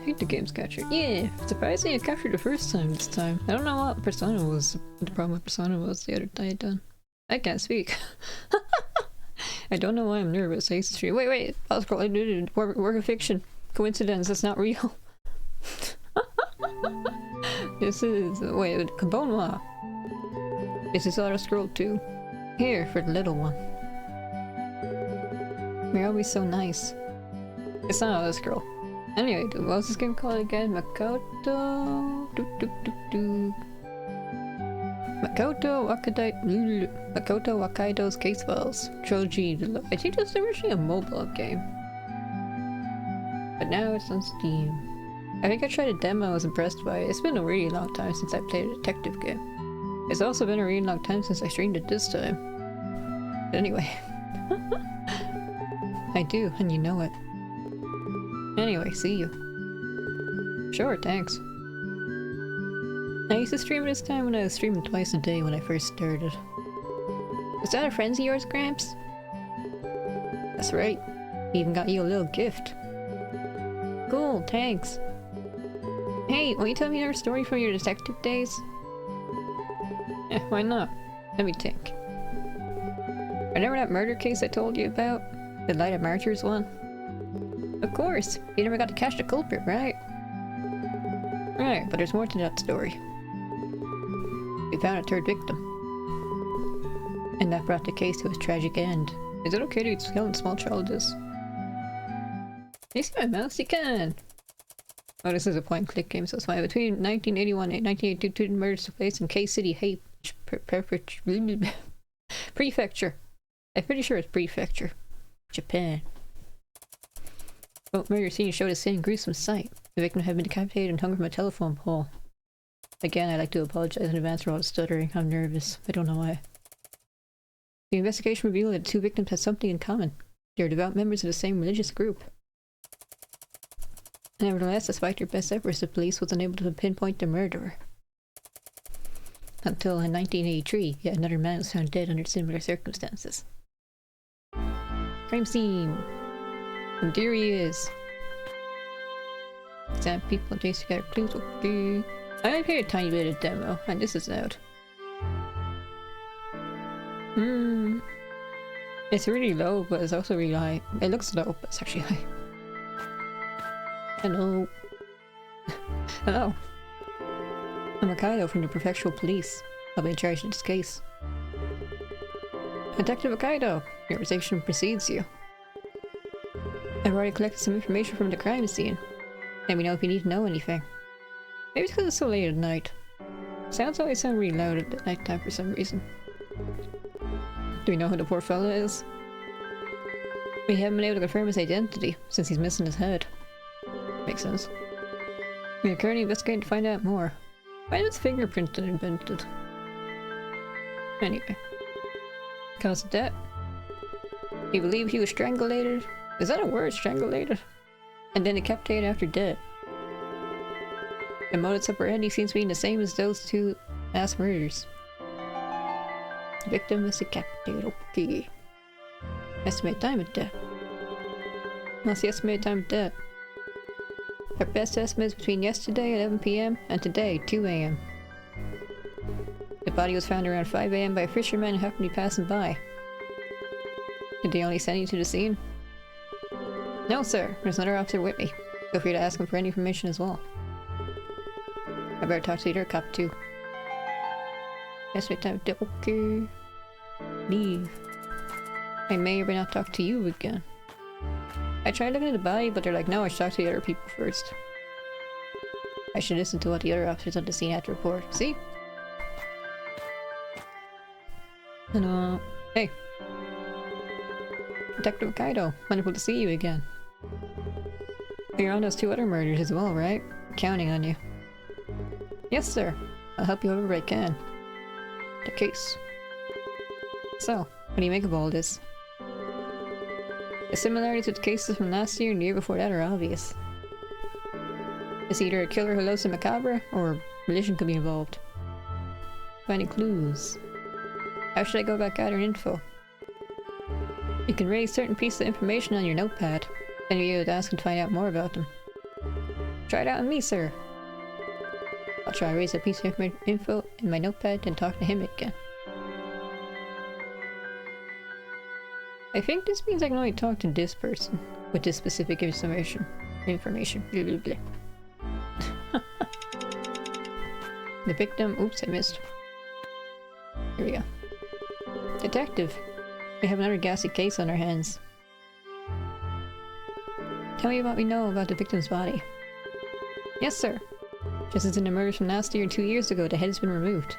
hate the game's captured. Yeah, surprisingly it captured the first time this time. I don't know what Persona was, what the problem with Persona was the other day done. I can't speak. I don't know why I'm nervous. I used to stream. Wait, I'll scroll. I did it. Work of fiction. Coincidence, that's not real. This is... wait, Kabonwa. This is auto-scroll too. Here, for the little one. You're always so nice. It's not auto-scroll. Anyway, what was this game called again? Makoto... Makoto Wakaido's Case Files. Trilogy. I think this is originally a mobile game. But now it's on Steam. I think I tried a demo, I was impressed by it. It's been a really long time since I played a detective game. It's also been a really long time since I streamed it this time. But anyway. I do, and you know it. Anyway, see you. Sure, thanks. I used to stream this time when I was streaming twice a day when I first started. Was that a friend of yours, Gramps? That's right. He even got you a little gift. Cool, thanks. Hey, will you tell me another story from your detective days? Why not? Let me think. Remember that murder case I told you about? The Light of Martyrs one? Of course! You never got to catch the culprit, right? Right, but there's more to that story. We found a third victim. And that brought the case to its tragic end. Is it okay to eat skeleton small charges? Can you see my mouse? You can! Oh, this is a point-and-click game, so it's fine. Between 1981 and 1982, two murders took place in K-City, Prefecture. I'm pretty sure it's Prefecture. Japan. Both murder scenes showed the same gruesome sight. The victim had been decapitated and hung from a telephone pole. Again, I'd like to apologize in advance for all the stuttering. I'm nervous. I don't know why. The investigation revealed that the two victims had something in common. They were devout members of the same religious group. Nevertheless, despite their best efforts, the police was unable to pinpoint the murderer. Until in 1983, yet another man was found dead under similar circumstances. Crime scene! And there he is. Examine people and chase together clues. Okay. I played a tiny bit of demo, and this is out. It's really low, but it's also really high. It looks low, but it's actually high. Hello. Hello. I'm Wakaido from the Prefectural Police. I'll be in charge of this case. Detective Wakaido, your organization precedes you. I've already collected some information from the crime scene. Let me know if you need to know anything. Maybe it's because it's so late at night. Sounds always sound really loud at night time for some reason. Do we know who the poor fella is? We haven't been able to confirm his identity, since he's missing his head. Makes sense. We are currently investigating to find out more. Why was fingerprint invented? Anyway. Cause of death? We believe he was strangulated? Is that a word, strangulated? And then decapitated after death. The motives of Brandy seems to be the same as those two mass murders. The victim was decapitated. Okay. Estimated time of death. What's the estimated time of death? Our best estimate is between yesterday 11 PM and today 2 AM. The body was found around 5 AM by a fisherman who happened to be passing by. Did they only send you to the scene? No, sir. There's another officer with me. Feel free to ask him for any information as well. I better talk to the other cop too. Estimate time of death. Okay. Leave. I may or may not talk to you again. I tried looking at the body, but they're like, no, I should talk to the other people first. I should listen to what the other officers on the scene had to report. See? And hey. Detective Wakaido, wonderful to see you again. You're on those two other murders as well, right? I'm counting on you. Yes, sir. I'll help you however I can. The case. So, what do you make of all this? The similarities with cases from last year and the year before that are obvious. It's either a killer who loves the macabre, or religion could be involved. Finding clues. How should I go about gathering info? You can raise certain pieces of information on your notepad, then you'll be able to ask and find out more about them. Try it out on me, sir. I'll try to erase a piece of info in my notepad and talk to him again. I think this means I can only talk to this person with this specific information. Blah, blah, blah. The victim. Oops, I missed. Here we go. Detective, we have another ghastly case on our hands. Tell me what we know about the victim's body. Yes, sir. Just as in the murders from last year and 2 years ago, the head has been removed.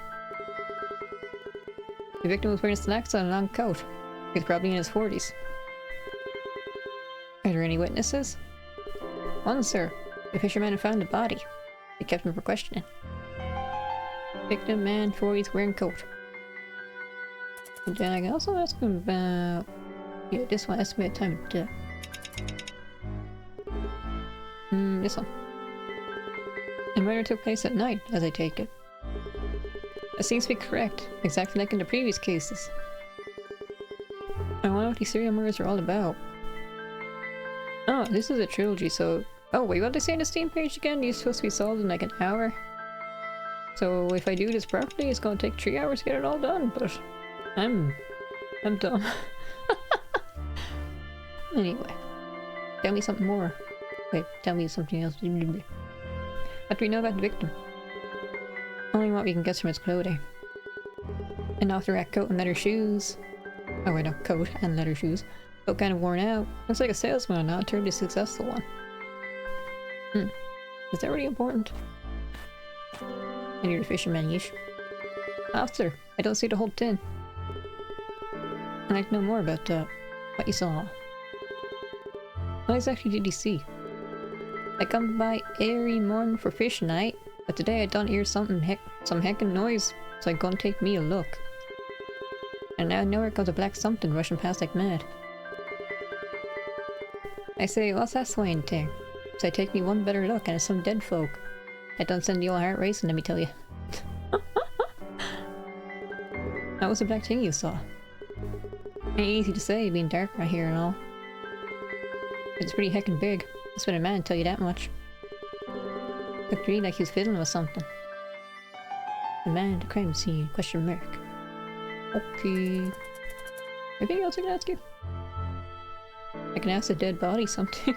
The victim was wearing slacks and a long coat. He was probably in his 40s. Are there any witnesses? One, sir. The fisherman who found the body. They kept him for questioning. Victim, man, 40s, wearing coat. And then I can also ask him about... Yeah, this one, estimated time of death. This one. The murder took place at night, as I take it. That seems to be correct, exactly like in the previous cases. I wonder what these serial murders are all about. Oh, this is a trilogy, so... Oh, wait, what did they say on the Steam page again? These are supposed to be solved in like an hour? So if I do this properly, it's gonna take 3 hours to get it all done, but... I'm dumb. Anyway. Tell me something more. Wait, tell me something else. What do we know about the victim? Only what we can guess from his clothing. An off-the-rack coat and leather shoes. Oh wait, no, coat and leather shoes. Coat kind of worn out. Looks like a salesman and not a terribly successful one. Is that really important? And you're the fisherman-ish. Officer, I don't see the whole tin. I'd like to know more about what you saw. What exactly did you see? I come by every morning for fish night, but today I done hear some heckin' noise, so I gonna take me a look. And now nowhere comes a black something rushing past like mad. I say, what's that swaying thing? So I take me one better look and it's some dead folk. That don't send the old heart racing, let me tell you. That was the black thing you saw. Ain't easy to say, being dark right here and all. It's pretty heckin' big. It's been a man, tell you that much. Looked to me like he was fiddling with something. The man at the crime scene, question mark. Okay. Anything else I can ask you? I can ask the dead body something.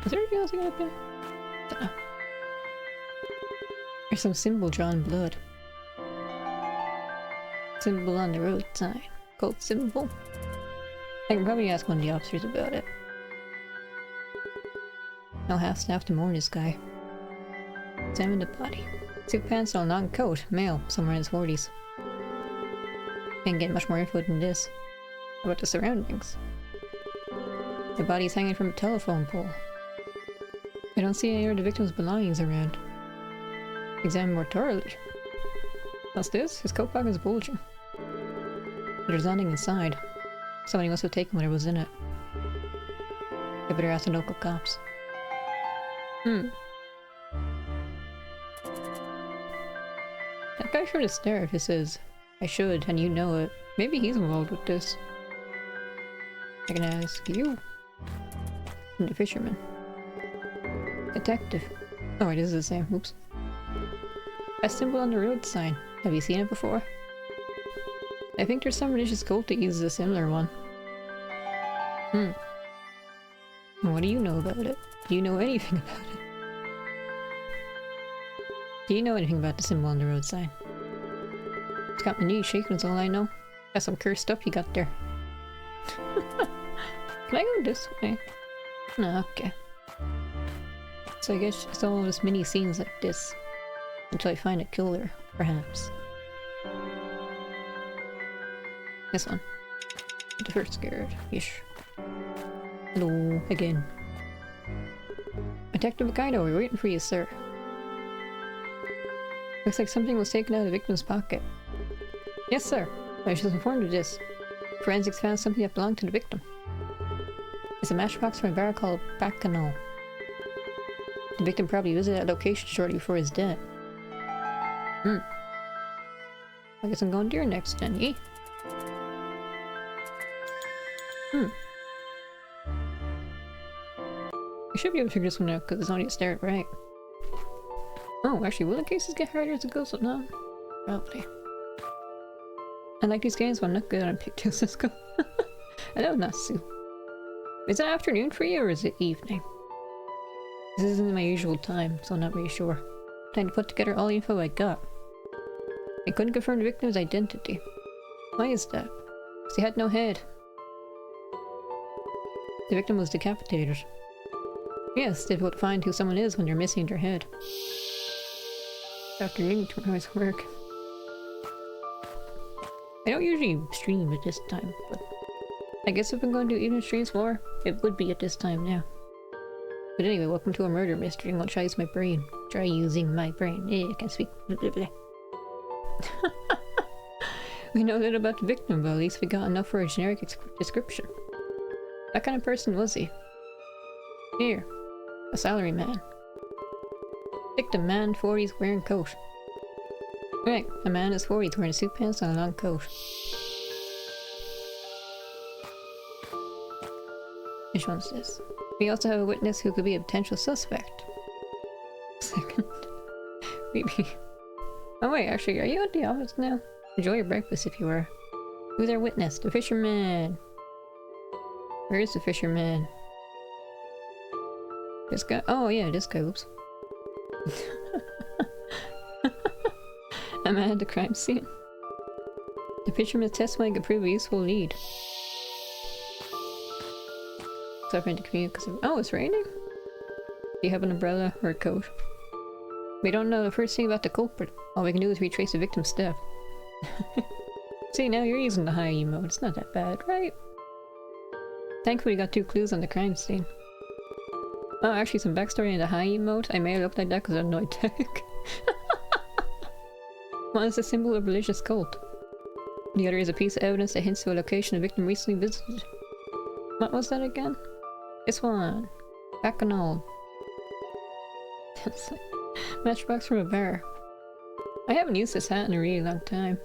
Is there anything else I can ask you? Dunno. There's some symbol drawn in blood. Symbol on the road sign. Cult symbol. I can probably ask one of the officers about it. I'll have staff to mourn this guy. Examine the body. Suit pants on a long coat. Male, somewhere in his 40s. Can't get much more info than this. How about the surroundings? The body's hanging from a telephone pole. I don't see any of the victim's belongings around. Examine more thoroughly. What's this? His coat pocket is bulging. There's nothing inside. Somebody must have taken whatever was in it. I better ask the local cops. That guy from the start who says, I should, and you know it. Maybe he's involved with this. I can ask you. I'm the fisherman. Detective. Oh wait, this is the same. Oops. A symbol on the road sign. Have you seen it before? I think there's some religious cult that uses a similar one. What do you know about it? Do you know anything about it? Do you know anything about the symbol on the road sign? It's got my knees shaking, is all I know. Got some cursed stuff you got there. Can I go this way? No, okay. So I guess it's all just mini scenes like this. Until I find a killer, perhaps. This one. The first scared. Ish. Hello, again. Detective Wakaido, we're waiting for you, sir. Looks like something was taken out of the victim's pocket. Yes, sir. I was just informed of this. Forensics found something that belonged to the victim. It's a matchbox from a bar called Bacano. The victim probably visited that location shortly before his death. I guess I'm going deer next then, eh? should be able to figure this one out because it's only a start, right? Oh, actually, will the cases get harder as it goes on? Probably. I like these games, but I'm not good on pigtails. Let's go. I know Natsu. Is it afternoon for you or is it evening? This isn't my usual time, so I'm not really sure. Time to put together all the info I got. I couldn't confirm the victim's identity. Why is that? Because he had no head. The victim was decapitated. Yes, difficult to find who someone is when they're missing their head. Afternoon tomorrow's work. I don't usually stream at this time, but I guess if I'm going to do evening streams more, it would be at this time now. But anyway, welcome to a murder mystery. I'm gonna try using my brain. Try using my brain. I can't speak. Blah, blah, blah. We know little about the victim, but at least we got enough for a generic description. What kind of person was he? Here, a salary man. Victim man, 40s, wearing coat. Right, a man is 40s, wearing suit pants and a long coat. Which one's this? We also have a witness who could be a potential suspect. Second. Maybe. Oh wait, actually, are you at the office now? Enjoy your breakfast if you were. Who's our witness? The fisherman. Where is the fisherman? This guy? Oh yeah, this guy. Oops. I'm at the crime scene. The fisherman's testimony could prove a useful lead. Suffering to commute because oh, it's raining? Do you have an umbrella or a coat? We don't know the first thing about the culprit. All we can do is retrace the victim's step. See, now you're using the high mode. It's not that bad, right? Thankfully, we got 2 clues on the crime scene. Oh, actually, some backstory in the high mode. I may have looked like that because I'm noid tech. One is a symbol of religious cult. The other is a piece of evidence that hints to a location the victim recently visited. What was that again? This one. Bacchanal. Matchbox from a bar. I haven't used this hat in a really long time.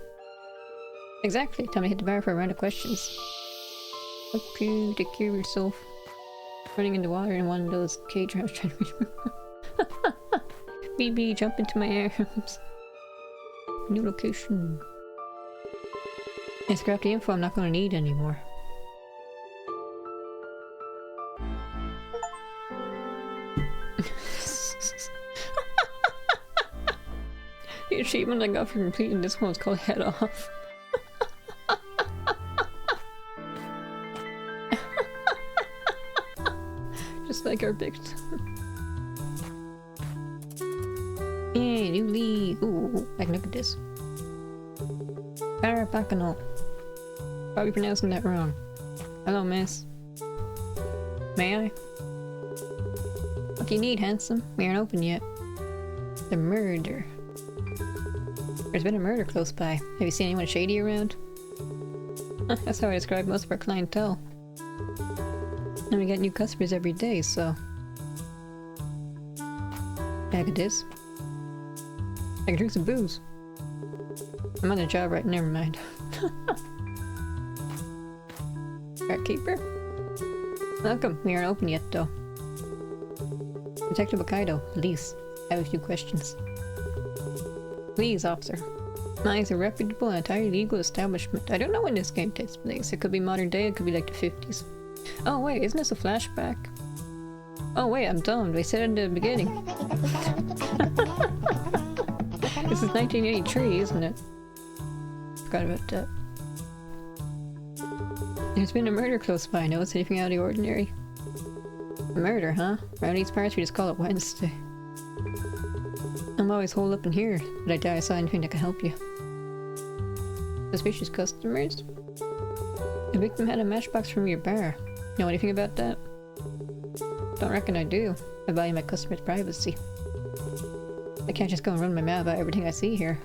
Exactly. Time to hit the bar for a round of questions. Hope you take care of yourself. Running in the water in one of those cage rounds trying to reach BB, jump into my arms. New location. And scrap the info I'm not going to need anymore. The achievement I got for completing this one was called Head Off. Just like our victim. Yay, new lead. Ooh, I can look at this. Bacchanal. Probably pronouncing that wrong. Hello, miss. May I? What do you need, handsome? We aren't open yet. The murder. There's been a murder close by. Have you seen anyone shady around? That's how I describe most of our clientele. And we get new customers every day, so... Bag of this. I can drink some booze. I'm on a job right, never mind. Barkeeper? Welcome, we aren't open yet though. Detective Wakaido, police. I have a few questions. Please, officer. Mine is a reputable and entirely legal establishment. I don't know when this game takes place. It could be modern day, it could be like the 50s. Oh wait, isn't this a flashback? Oh wait, I'm dumb. They said in the beginning. This is 1983, isn't it? Forgot about that. There's been a murder close by. Know it's anything out of the ordinary? A murder, huh? Around these parts we just call it Wednesday. I'm always holed up in here, but I doubt I saw anything that could help you. Suspicious customers? The victim had a matchbox from your bar. Know anything about that? Don't reckon I do. I value my customers' privacy. I can't just go and run my mouth about everything I see here.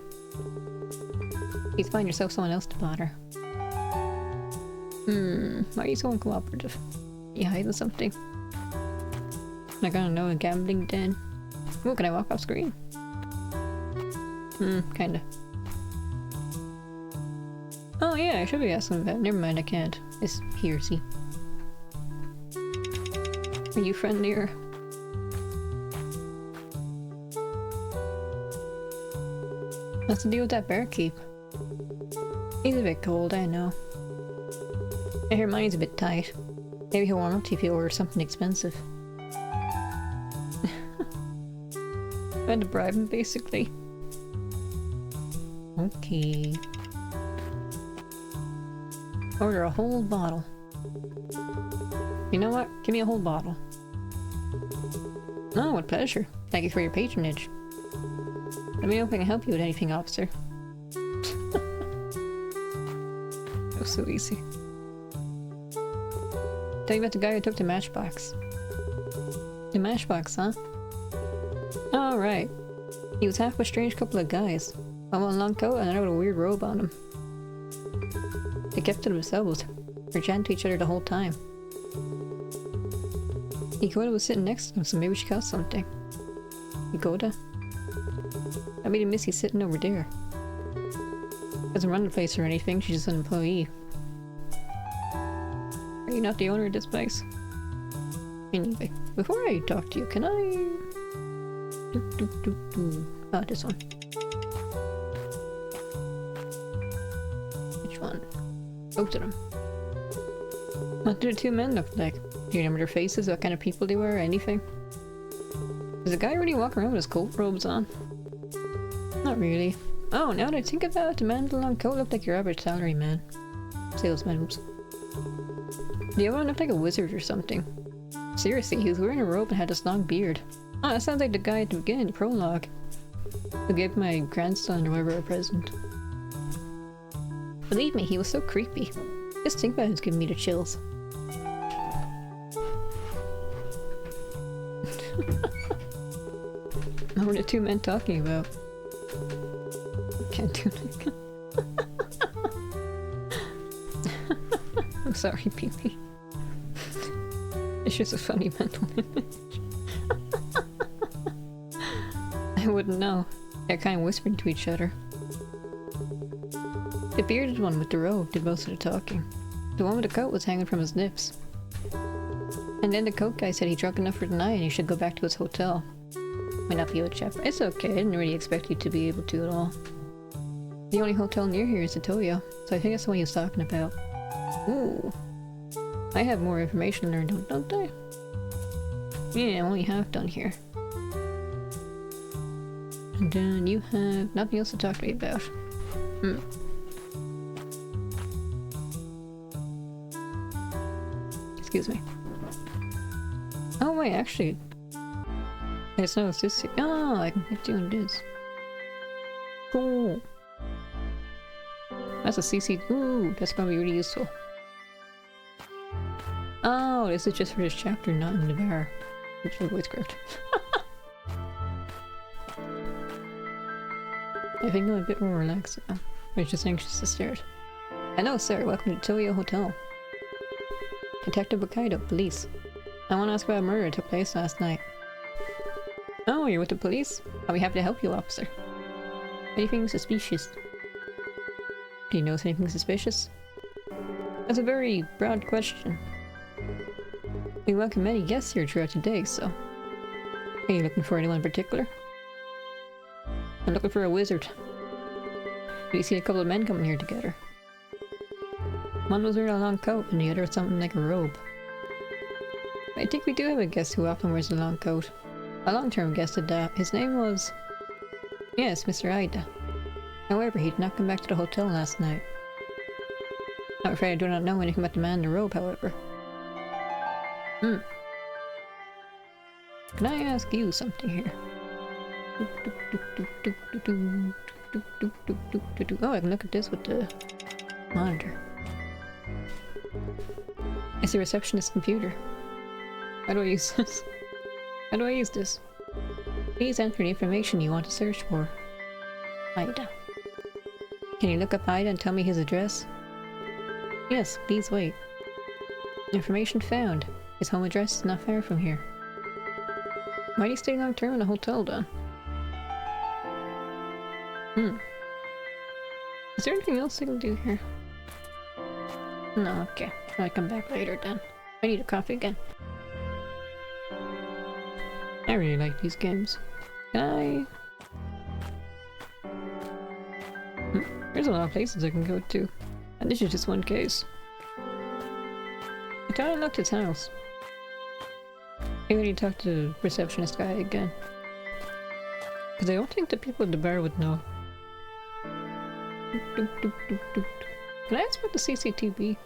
Please find yourself someone else to bother. Why are you so uncooperative? You hiding something? Am I gonna know a gambling den? Ooh, can I walk off screen? Kinda. Oh yeah, I should be asking about it. Never mind, I can't. It's here, see? Are you friendlier? What's the deal with that barkeep? He's a bit cold, I know. I hear mine's a bit tight. Maybe he'll warm up to you if you order something expensive. I had to bribe him, basically. Okay. Order a whole bottle. You know what? Give me a whole bottle. Oh, with pleasure. Thank you for your patronage. Let me know if I can help you with anything, officer. That was so easy. Tell you about the guy who took the matchbox. The matchbox, huh? Oh, right. He was half a strange couple of guys. One with a long coat and another with a weird robe on him. They kept to themselves. They were chatting to each other the whole time. Makoto was sitting next to him, so maybe she caught something. Makoto? I made a miss, he's sitting over there. Doesn't run the place or anything, she's just an employee. Are you not the owner of this place? Anyway, before I talk to you, can I... Oh, this one. Which one? Both of them. What do the two men look like? Do you remember their faces, what kind of people they were, or anything? Does the guy really walk around with his coat robes on? Not really. Oh, now that I think about it, the man with the long coat looked like your average salary man. Salesman, oops. The other one looked like a wizard or something. Seriously, he was wearing a robe and had this long beard. Oh, that sounds like the guy at the beginning, the prologue. Who gave my grandson or whatever a present. Believe me, he was so creepy. Just think about it, it's giving me the chills. What were the two men talking about? Can't do it. I'm sorry, Pee-Pee. It's just a funny mental image. I wouldn't know. They're kind of whispering to each other. The bearded one with the robe did most of the talking. The one with the coat was hanging from his nips. And then the coat guy said he drunk enough for the night and he should go back to his hotel. Might not be able to chaperone. It's okay, I didn't really expect you to be able to at all. The only hotel near here is the Toyo, so I think that's the one he was talking about. Ooh. I have more information to learn, don't I? Yeah, only half done here. And then you have nothing else to talk to me about. Excuse me. Oh wait, actually... I just noticed this. Oh, I can keep doing this. Cool. That's a CC. Ooh, that's gonna be really useful. Oh, this is just for this chapter, not in the bar. Which is voice script. I think I'm a bit more relaxed now. I was just anxious to start. Hello, sir. Welcome to Toyo Hotel. Detective Wakaido, police. I want to ask about a murder that took place last night. Oh, you're with the police? I'll be happy to help you, officer. Anything suspicious? Do you notice anything suspicious? That's a very broad question. We welcome many guests here throughout the day, so... Are you looking for anyone in particular? I'm looking for a wizard. We see a couple of men coming here together. One was wearing a long coat and the other something like a robe. I think we do have a guest who often wears a long coat. A long-term guest at that. His name was... Yes, Mr. Aida. However, he did not come back to the hotel last night. I'm afraid I do not know anything about the man in the robe, however. Can I ask you something here? Oh, I can look at this with the monitor. It's the receptionist's computer. How do I use this? How do I use this? Please enter the information you want to search for. Aida. Can you look up Aida and tell me his address? Yes, please wait. Information found. His home address is not far from here. Why do you stay long term in a hotel then? Is there anything else I can do here? No, okay. I'll come back later then. I need a coffee again. I really like these games. Can I... There's a lot of places I can go to. And this is just one case. I thought I locked his house. Maybe I need to talk to the receptionist guy again. Because I don't think the people at the bar would know. Can I ask about the CCTV?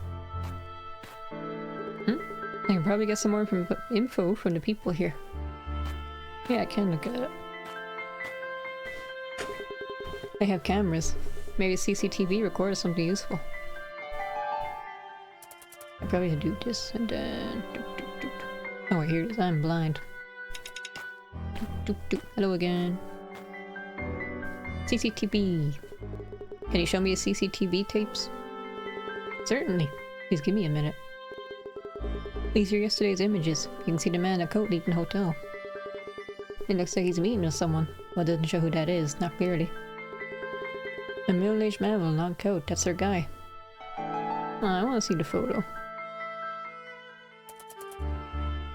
I can probably get some more info from the people here. Yeah, I can look at it. They have cameras. Maybe CCTV recorded something useful. I probably should do this and then... Oh, here it is. I'm blind. Hello again. CCTV. Can you show me the CCTV tapes? Certainly. Please give me a minute. These are yesterday's images. You can see the man in a coat leaving the hotel. It looks like he's meeting with someone, but it doesn't show who that is, not clearly. A middle-aged man with a long coat, that's their guy. Oh, I want to see the photo.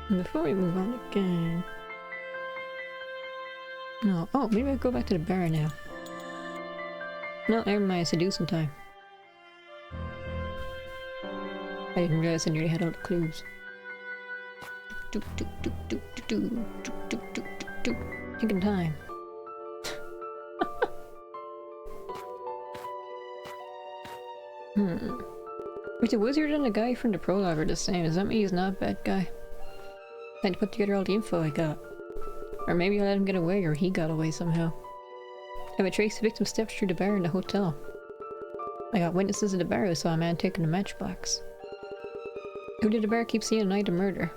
And before we move on again... No, oh, maybe I'll go back to the bar now. No, never mind, it's seducing time. I didn't realize I nearly had all the clues. Taking time. Wait, the wizard and the guy from the prologue are the same. Does that mean he's not a bad guy? I had to put together all the info I got. Or maybe I let him get away, or he got away somehow. I would trace the victim's steps through the bar in the hotel. I got witnesses at the bar who saw a man taking a matchbox. Who did the bar keep seeing the night of murder?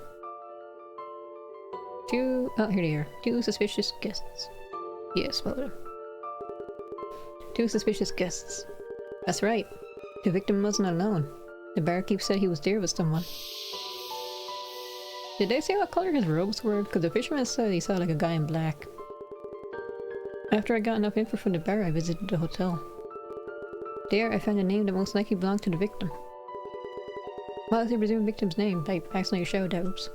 Oh, here they are. Two suspicious guests. Yes, spotted them. Two suspicious guests. That's right. The victim wasn't alone. The barkeep said he was there with someone. Did they say what color his robes were? Because the fisherman said he saw like a guy in black. After I got enough info from the bar, I visited the hotel. There, I found a name that most likely belonged to the victim. What was the presumed victim's name? I accidentally shouted out. Oops.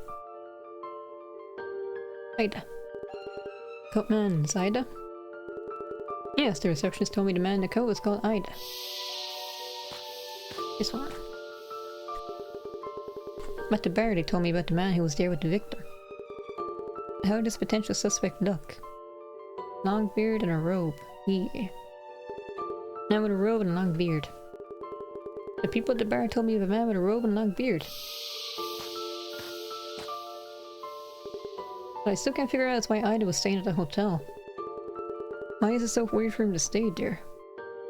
Ida. Coatman, is Ida? Yes, the receptionist told me the man in the coat was called Ida. This one. At the bar, they told me about the man who was there with the victim. How did this potential suspect look? Long beard and a robe. Yeah. Man with a robe and a long beard. The people at the bar told me of a man with a robe and a long beard. But I still can't figure out why Ida was staying at the hotel. Why is it so weird for him to stay there?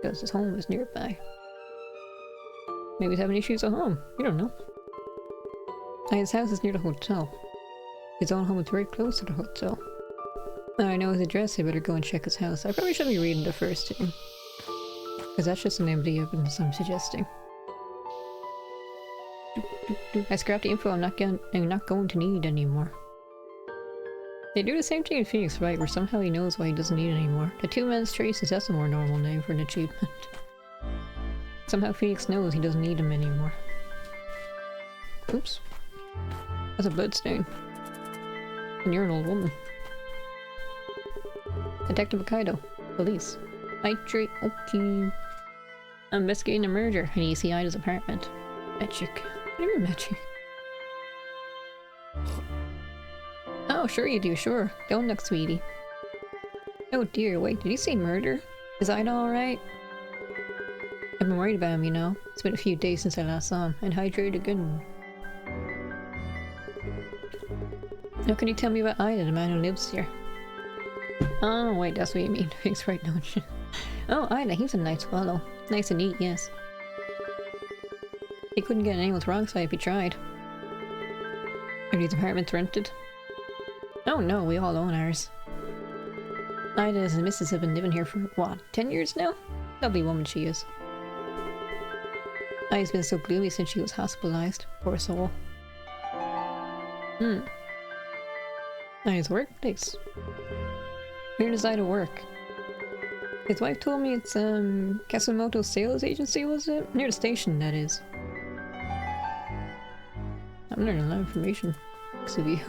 Because his home is nearby. Maybe he's having issues at home. You don't know. His house is near the hotel. His own home is very close to the hotel. Now I know his address, I better go and check his house. I probably shouldn't be reading the first thing. Because that's just the name of the evidence I'm suggesting. I scrapped the info I'm not going to need anymore. They do the same thing in Phoenix Wright, where somehow he knows why he doesn't need it anymore. The two men's traces, that's a more normal name for an achievement. Somehow Phoenix knows he doesn't need him anymore. Oops. That's a bloodstain. And you're an old woman. Detective Wakaido. Police. Nitrate. Okay. I'm investigating a murder. I need to see Ida's apartment. Magic. What do you mean magic? Oh, sure you do, sure. Don't look, sweetie. Oh dear, wait, did you say murder? Is Ida alright? I've been worried about him, you know. It's been a few days since I last saw him. And hydrated again. Now can you tell me about Ida, the man who lives here? Oh, wait, that's what you mean. Thanks for don't. Oh, Ida, he's a nice fellow. Nice and neat, yes. He couldn't get on anyone's wrong side if he tried. Are these apartments rented? Oh no, we all own ours. Ida and Mrs. have been living here for, what, 10 years now? Lovely woman she is. Ida's been so gloomy since she was hospitalized. Poor soul. Ida's workplace. Where does Ida work? His wife told me it's, Kasumoto Sales Agency, was it? Near the station, that is. I'm learning a lot of information. Thanks of you.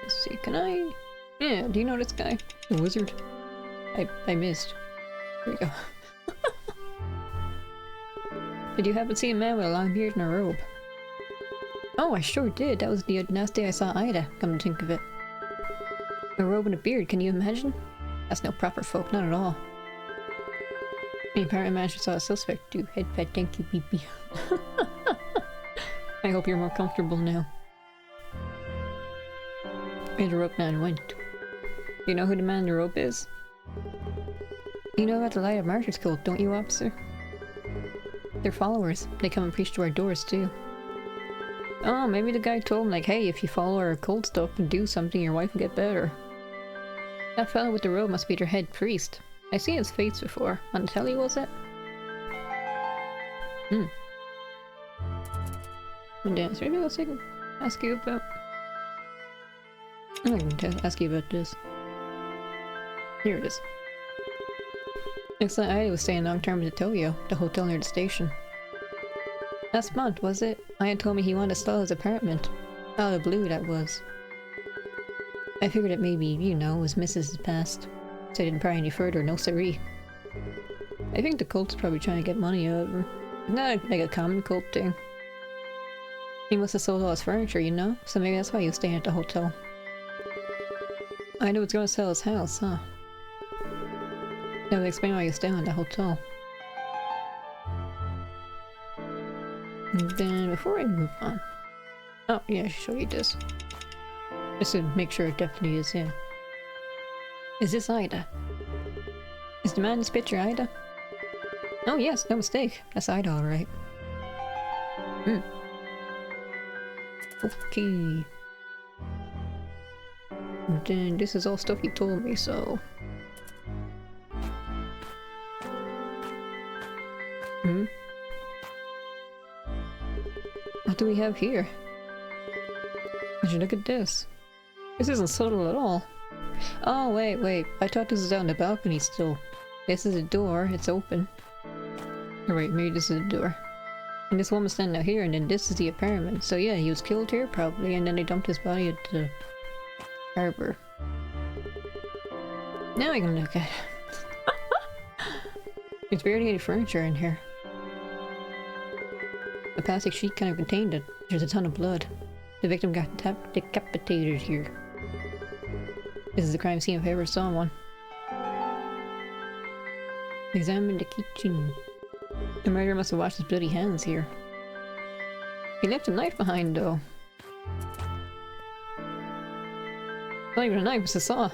Let's see, can I... Yeah, do you know this guy? The wizard? I missed. There we go. Did you happen to see a man with a long beard and a robe? Oh, I sure did. That was the last day I saw Ida, come to think of it. A robe and a beard, can you imagine? That's no proper folk, not at all. The apartment manager saw a suspect too. Head pet, thank you, BB. I hope you're more comfortable now. And the rope man went. You know who the man in the robe is? You know about the Light of Martyrs cult, don't you, officer? They're followers. They come and preach to our doors too. Oh, maybe the guy told him like, hey, if you follow our cult stuff and do something, your wife will get better. That fellow with the robe must be their head priest. I seen his face before. On the telly, was it? Dance. Maybe else I can ask you about. I can ask you about this. Here it is. Looks like Ida was staying long term at Toyo, the hotel near the station. Last month, was it? Aya told me he wanted to sell his apartment. Out of the blue, that was. I figured it maybe, you know, was Mrs.'s past. So I didn't pry any further, no siree. I think the cult's probably trying to get money out of him. It's not like a common cult thing. He must have sold all his furniture, you know? So maybe that's why he was staying at the hotel. Ida was going to sell his house, huh? That would explain why he was staying at the hotel. And then, before I move on... Oh, yeah, I should show you this. Just to make sure it definitely is him. Is this Ida? Is the man in this picture Ida? Oh yes, no mistake. That's Ida, alright. Okay. And then this is all stuff he told me, so... What do we have here? Would you look at this? This isn't subtle at all. Oh, wait. I thought this was out on the balcony still. This is a door. It's open. Oh, wait, maybe this is a door. And this woman's standing out here, and then this is the apartment. So yeah, he was killed here, probably, and then they dumped his body at the harbor. Now I can look at it. There's barely any furniture in here. The plastic sheet kind of contained it. There's a ton of blood. The victim got decapitated here. This is the crime scene if I ever saw one. Examine the kitchen. The murderer must have washed his bloody hands here. He left a knife behind though. Not even a knife, it's a saw.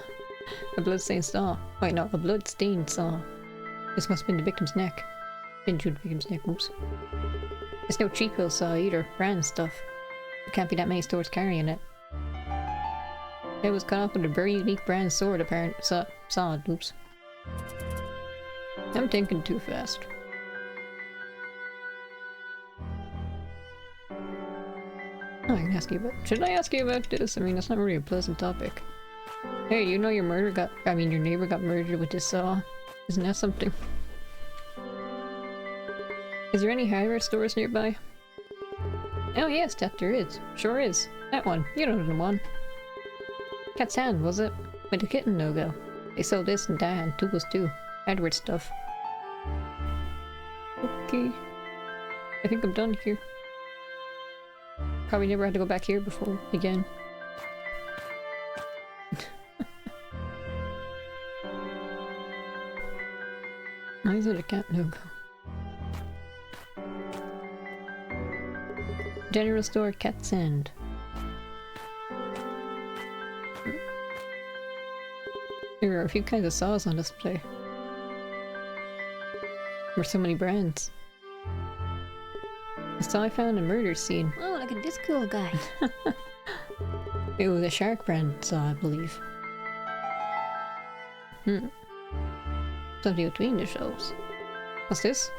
A blood-stained saw. Wait, no, a blood-stained saw. This must have been the victim's neck. Didn't shoot the victim's neck, oops. It's no cheap hill saw either, brand stuff. There can't be that many stores carrying it. It was cut off with a very unique brand sword, apparent saw, oops. I'm thinking too fast. Oh, I can ask you about... Should I ask you about this? I mean, that's not really a pleasant topic. Hey, you know your neighbor got murdered with this saw. Isn't that something? Is there any hardware stores nearby? Oh yes, that there is. Sure is. That one. You know the one. Cat's Hand, was it? With the kitten logo. They sell this and that and tools too. Hardware stuff. Okay. I think I'm done here. Probably never had to go back here before again. Why is it a cat logo? General store, Cat's End. There are a few kinds of saws on display. There are so many brands. The saw I found in a murder scene. Oh, look at this cool guy. It was a Shark brand saw, I believe. Something between the shelves. What's this?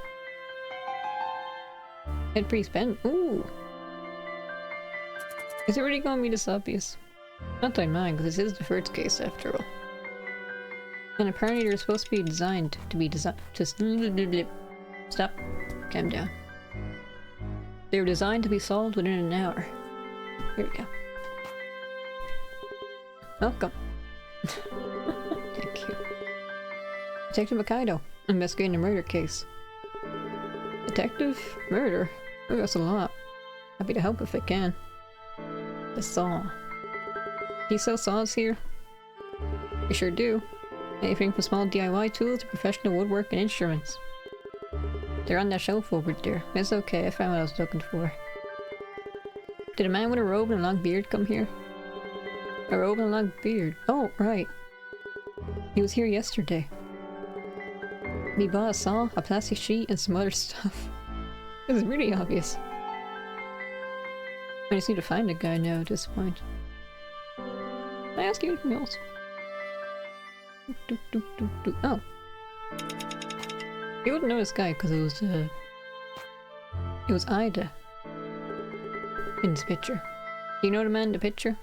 Head priest pen. Ooh. Is it really going to be this obvious? Not that I mind, because this is the first case after all. And apparently they're supposed to be designed to be Stop. Calm down. They were designed to be solved within an hour. Here we go. Welcome. Thank you. Detective Wakaido. Investigating a murder case. Detective? Murder? Oh, that's a lot. Happy to help if I can. The saw. Do you sell saws here? We sure do. Anything from small DIY tools to professional woodwork and instruments. They're on that shelf over there. It's okay, I found what I was looking for. Did a man with a robe and a long beard come here? A robe and a long beard. Oh, right. He was here yesterday. We bought a saw, a plastic sheet, and some other stuff. This is really obvious. I just need to find the guy now at this point. Can I ask you anything else? Oh. You wouldn't know this guy because it was Ida in this picture. Do you know the man in the picture?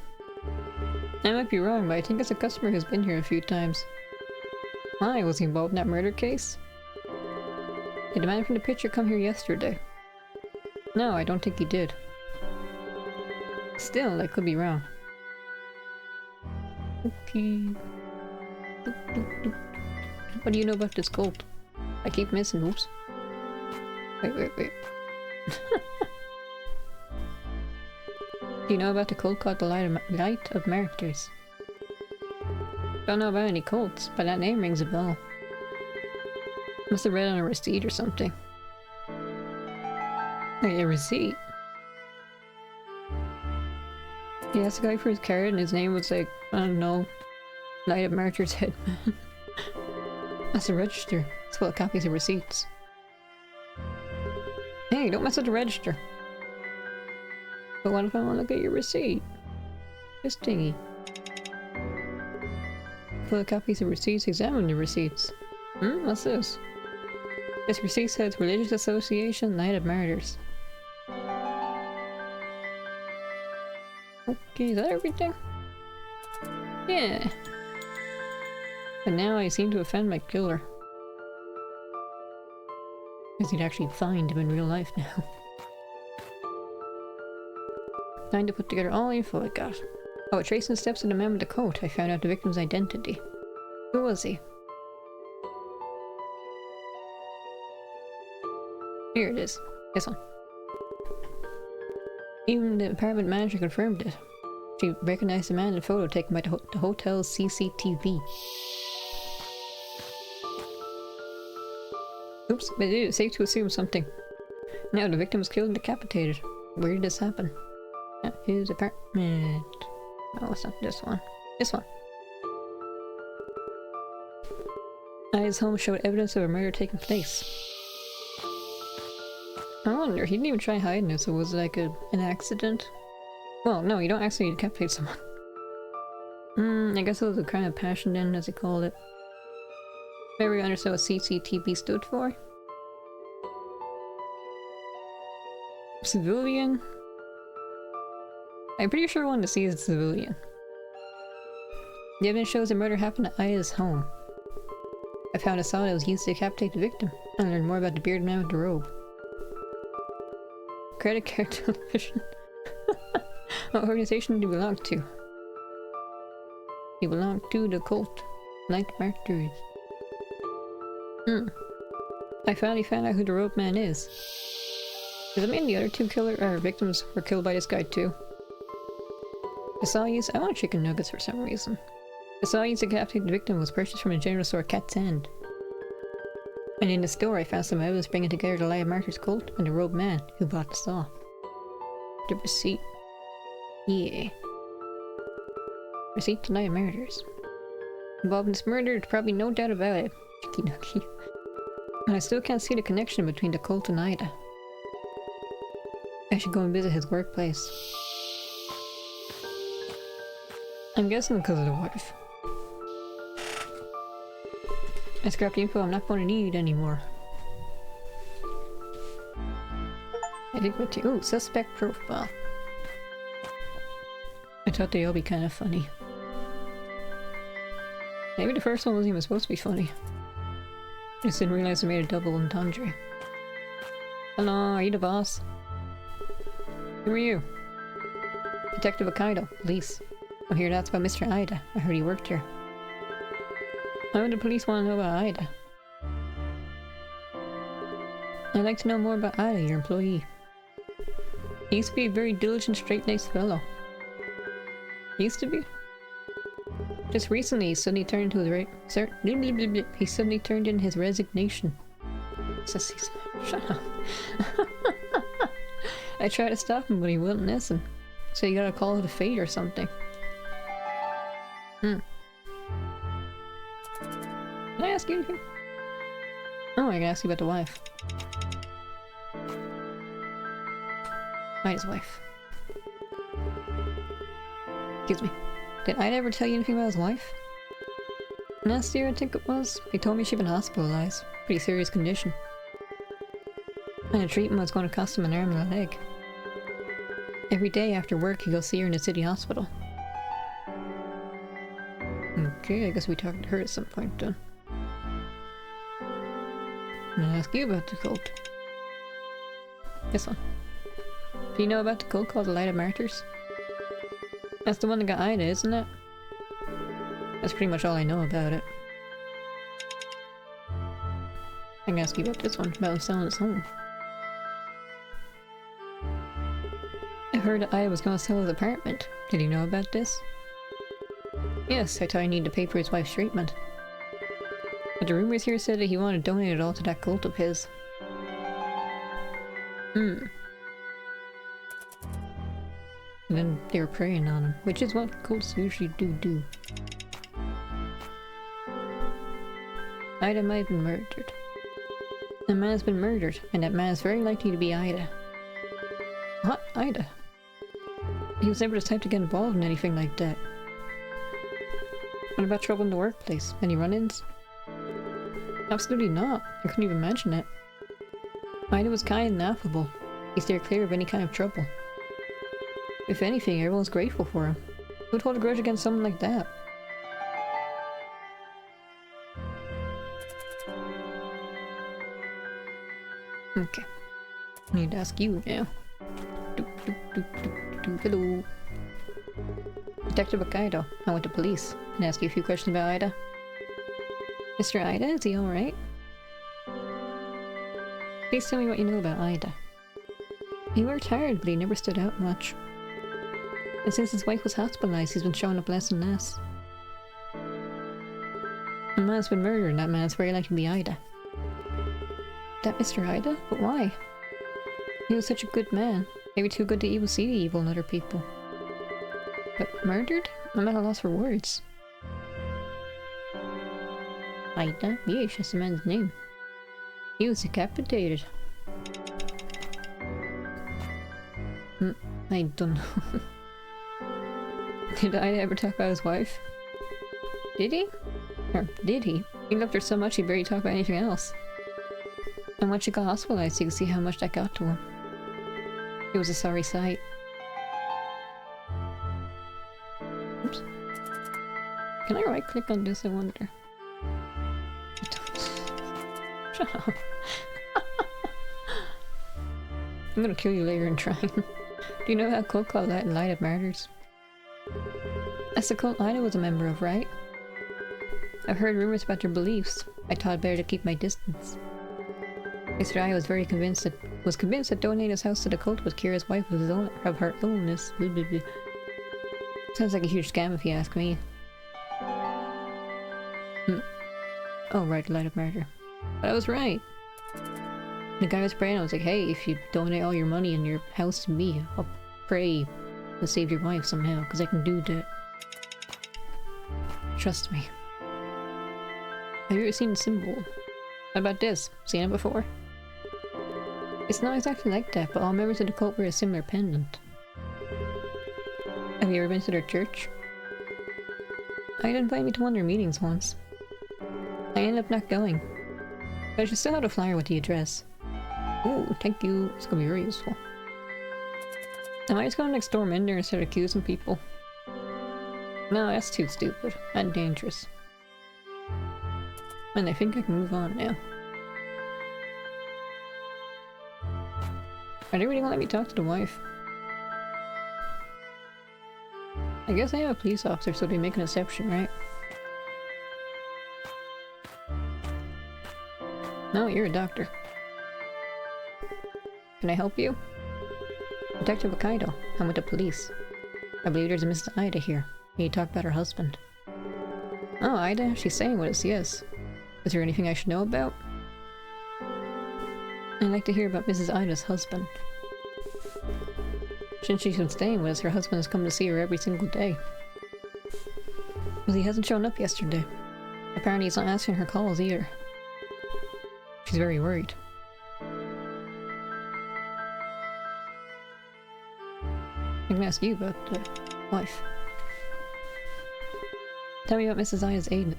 I might be wrong, but I think it's a customer who's been here a few times. Why? Was he involved in that murder case? Did the man from the picture come here yesterday? No, I don't think he did. Still, I could be wrong. Okay. What do you know about this cult? I keep missing. Oops. Wait. Do you know about the cult called the Light of Martyrs? Don't know about any cults, but that name rings a bell. Must have read on a receipt or something. Wait, a receipt? He asked the guy for his card and his name was like, I don't know, Light of Martyrs Headman. That's a register. It's full of copies of receipts. Hey, don't mess with the register. But what if I want to look at your receipt? This thingy. Full of copies of receipts, examine the receipts. What's this? This receipt says Religious Association, Light of Martyrs. Okay, is that everything? Yeah. But now I seem to offend my killer. Because he'd actually find him in real life now. Time to put together all the info I got. Oh, tracing the steps of the man with the coat, I found out the victim's identity. Who was he? Here it is. This one. Even the apartment manager confirmed it. She recognized the man in the photo taken by the hotel's CCTV. Oops, but it is safe to assume something. Now the victim was killed and decapitated. Where did this happen? At his apartment. No, it's not this one. This one. Ida's home showed evidence of a murder taking place. I wonder, he didn't even try hiding it, so was it like an accident? Well, no, you don't accidentally decapitate someone. I guess it was a crime of passion then, as they called it. Maybe I understand what CCTV stood for? Civilian? I'm pretty sure I wanted to see as a civilian. The evidence shows the murder happened at Ida's home. I found a saw that was used to decapitate the victim, and learned more about the bearded man with the robe. Credit card television. What organization do you belong to? You belong to the cult. Light Martyrs. I finally found out who the robe man is. Does it mean the other two victims were killed by this guy too? The saw used— I want chicken nuggets for some reason. The saw used to decapitate the victim was purchased from a general store Cat's End. And in the store I found some evidence bringing together the Light of Martyrs cult and the robe man who bought the saw. The receipt. Yeah. Receipt to Light of Martyrs. Involved in this murder, there's probably no doubt about it. Chicky Nucky. And I still can't see the connection between the cult and Ida. I should go and visit his workplace. I'm guessing because of the wife. I scrapped the info I'm not going to need anymore. I think what you— ooh, suspect profile. I thought they'd all be kind of funny. Maybe the first one wasn't even supposed to be funny. I just didn't realize I made a double entendre. Hello, are you the boss? Who are you? Detective Wakaido, police. I'm here to ask about Mr. Ida. I heard he worked here. Why would the police want to know about Ida? I'd like to know more about Ada, your employee. He used to be a very diligent, straight-laced fellow. He used to be? Just recently, he suddenly turned he suddenly turned in his resignation. Shut up. I tried to stop him, but he wouldn't listen. So you gotta call it a fate or something. Can I ask you anything? Oh, I can ask you about the wife. Ida's wife. Excuse me. Did Ida ever tell you anything about his wife? Last year, I think it was. He told me she'd been hospitalized. Pretty serious condition. And the treatment was going to cost him an arm and a leg. Every day after work, he'd go see her in the city hospital. Okay, I guess we talked to her at some point then. I'm gonna ask you about the cult. This one. Do you know about the cult called the Light of Martyrs? That's the one that got Ida, isn't it? That's pretty much all I know about it. I can ask you about this one, about him selling his home. I heard that Ida was going to sell his apartment. Did you know about this? Yes, I thought he needed to pay for his wife's treatment. But the rumors here said that he wanted to donate it all to that cult of his. And then they were preying on him, which is what cults usually do. Ida might have been murdered. A man has been murdered, and that man is very likely to be Ida. What? Ida? He was never the type to get involved in anything like that. What about trouble in the workplace? Any run-ins? Absolutely not. I couldn't even mention it. Ida was kind and affable. He steered clear of any kind of trouble. If anything, everyone's grateful for him. Who would hold a grudge against someone like that? Okay. I need to ask you now. Hello. Detective Wakaido. I went to police and asked you a few questions about Ida. Mr. Ida, is he alright? Please tell me what you know about Ida. He worked hard, but he never stood out much. And since his wife was hospitalized, he's been showing up less and less. A man's been murdered, and that man's very likely to be Ida. That Mr. Ida? But why? He was such a good man. Maybe too good to even see the evil in other people. But murdered? I'm at a loss for words. Ida? Yes, that's the man's name. He was decapitated. I don't know. Did Ida ever talk about his wife? Did he? Or did he? He loved her so much he barely talked about anything else. And when she got hospitalized, you could see how much that got to him. It was a sorry sight. Oops. Can I right click on this, I wonder? Shut up. I'm gonna kill you later in trying. Do you know that cult called Light of Martyrs? That's the cult Ida was a member of, right? I've heard rumors about their beliefs. I thought better to keep my distance. Mr. Ida was convinced that donating his house to the cult would cure his wife of her illness. Sounds like a huge scam if you ask me. Oh right, Light of Murder. But I was right. The guy was praying. I was like, hey, if you donate all your money and your house to me, I'll pray to save your wife somehow, because I can do that. Trust me. Have you ever seen the symbol? How about this? Seen it before? It's not exactly like that, but all members of the cult wear a similar pendant. Have you ever been to their church? I'd invite me to one of their meetings once. I ended up not going. But I should still have a flyer with the address. Oh, thank you. It's gonna be very useful. Am I just gonna like storm in there and start accusing people? No, that's too stupid and dangerous. And I think I can move on now. Are they really gonna let me talk to the wife? I guess I am a police officer, so they make an exception, right? No, you're a doctor. Can I help you? Detective Wakaido. I'm with the police. I believe there's a Mrs. Ida here. Can you talk about her husband? Oh, Ida? She's staying with us, yes. Is there anything I should know about? I'd like to hear about Mrs. Ida's husband. Since she's been staying with us, her husband has come to see her every single day. Well, he hasn't shown up yesterday. Apparently he's not answering her calls either. She's very worried. I'm gonna ask you about the wife. Tell me about Mrs. Ida's aid.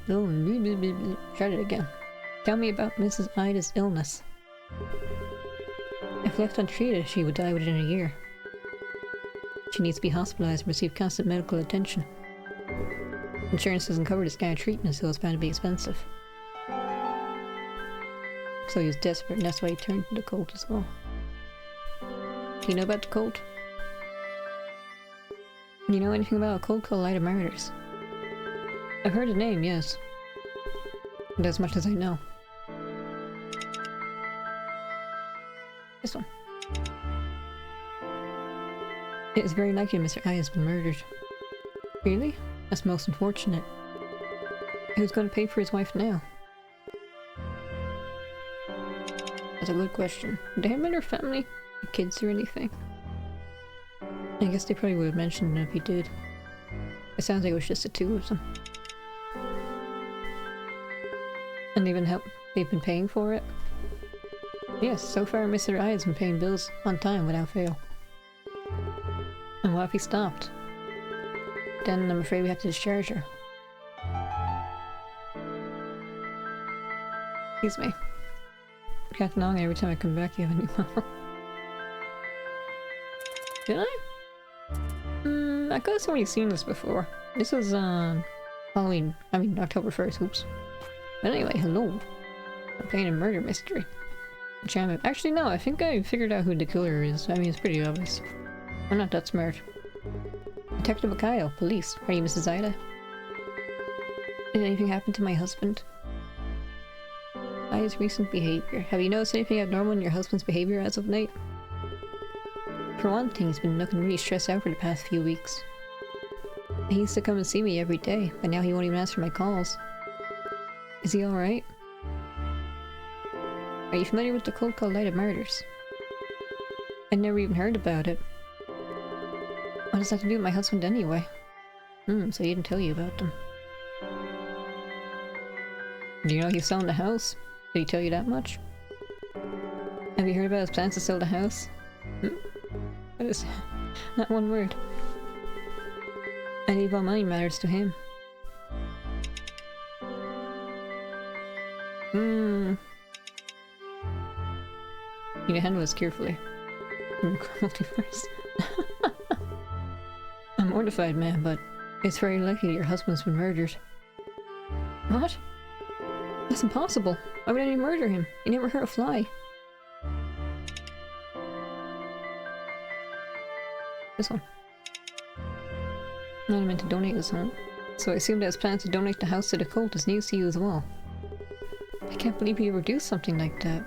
Try it again. Tell me about Mrs. Ida's illness. If left untreated, she would die within a year. She needs to be hospitalized and receive constant medical attention. Insurance doesn't cover this kind of treatment, so it's bound to be expensive. So he was desperate, and that's why he turned to the cult as well. Do you know about the cult? Do you know anything about a cult called Light of Martyrs? I've heard the name, yes. But as much as I know. This one. It is very likely Mr. I has been murdered. Really? That's most unfortunate. Who's going to pay for his wife now? That's a good question. Do they have in their family? Kids or anything? I guess they probably would have mentioned it if he did. It sounds like it was just the two of them. And they've been paying for it? Yes, so far Mr. I has been paying bills on time without fail. And what if he stopped? Then I'm afraid we have to discharge her. Excuse me. Captain Long, every time I come back you have a new model. Did I? I could have already seen this before. This was Halloween. I mean October 1st, oops. But anyway, hello. A pain and murder mystery. Enchantment. Actually no, I think I figured out who the killer is. I mean it's pretty obvious. I'm not that smart. Detective Wakaido, police. Are you Mrs. Ida? Did anything happen to my husband? Ida's recent behavior. Have you noticed anything abnormal in your husband's behavior as of late? For one thing, he's been looking really stressed out for the past few weeks. He used to come and see me every day, but now he won't even answer my calls. Is he alright? Are you familiar with the cult called Light of Martyrs? I'd never even heard about it. What does that have to do with my husband anyway? So he didn't tell you about them. Do you know he's selling the house? Did he tell you that much? Have you heard about his plans to sell the house? That is not one word. I leave all money matters to him. You need to handle this carefully. Multiverse. I'm mortified, man, but it's very likely that your husband's been murdered. What? That's impossible. Why would anyone murder him? He never hurt a fly. This one. Not meant to donate this one. So I assume that his plan to donate the house to the cult is news to you as well. I can't believe he ever do something like that.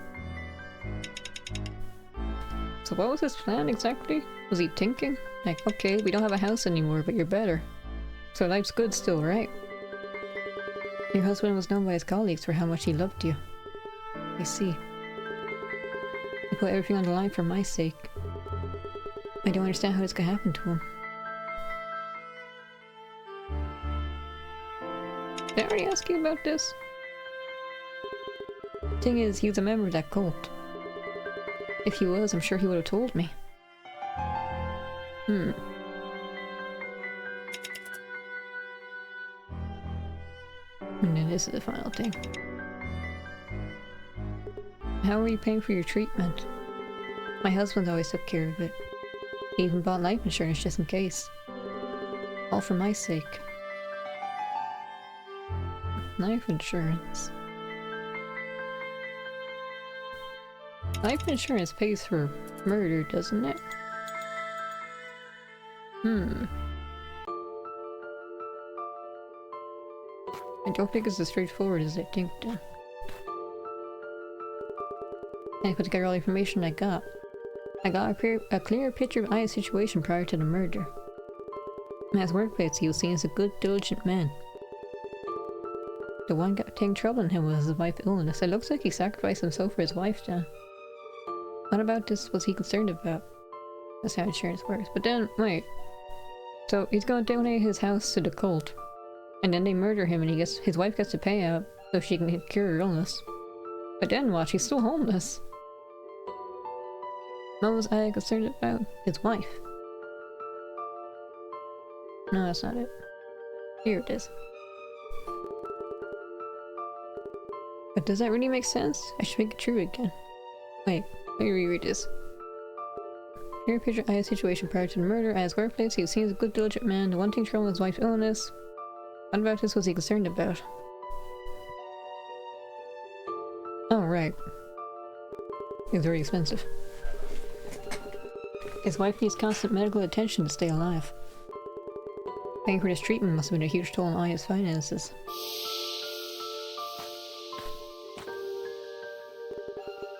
So what was his plan exactly? Was he thinking? Like, okay, we don't have a house anymore, but you're better. So life's good still, right? Your husband was known by his colleagues for how much he loved you. I see. He put everything on the line for my sake. I don't understand how this could happen to him. Did I already ask you about this? Thing is, he was a member of that cult. If he was, I'm sure he would have told me. And then this is the final thing. How are you paying for your treatment? My husband always took care of it. He even bought life insurance just in case. All for my sake. Life insurance. Life insurance pays for murder, doesn't it? I don't think it's as straightforward as I think, though. I put together all the information I got. I got a clear picture of Aya's situation prior to the murder. In his workplace, he was seen as a good, diligent man. The one getting trouble in him was his wife's illness. It looks like he sacrificed himself for his wife, John. What about this was he concerned about? That's how insurance works. But then, wait. So he's gonna donate his house to the cult. And then they murder him and his wife gets a payout so she can cure her illness. But then what? She's still homeless. What was I concerned about? His wife. No, that's not it. Here it is. But does that really make sense? I should make it true again. Wait, let me reread this. Here picture Aya's situation prior to the murder. Aya's workplace, he was seen as a good, diligent man. The one thing trouble was his wife's illness. What about this was he concerned about? Oh, right. It was very expensive. His wife needs constant medical attention to stay alive. Paying for this treatment must have been a huge toll on Aya's finances.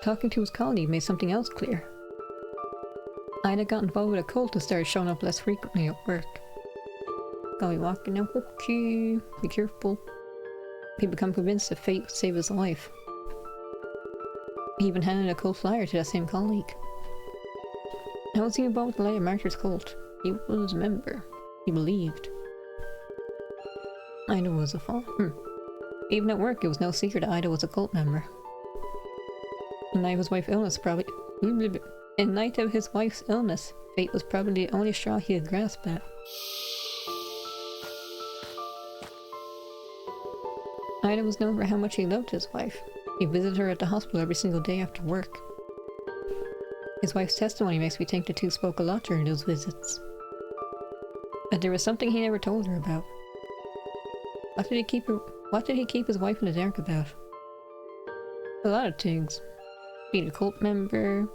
Talking to his colleague made something else clear. Ida got involved with a cult and started showing up less frequently at work. Gotta be walking out with key. Be careful. He became convinced that fate would save his life. He even handed a cult flyer to that same colleague. How was he involved with the Light Martyrs cult? He was a member. He believed. Ida was a fall. Even at work, it was no secret that Ida was a cult member. In light of his wife's illness, In light of his wife's illness, fate was probably the only straw he had grasped at. Ida was known for how much he loved his wife. He visited her at the hospital every single day after work. His wife's testimony makes me think the two spoke a lot during those visits. But there was something he never told her about. What did he keep his wife in the dark about? A lot of things. Being a cult member,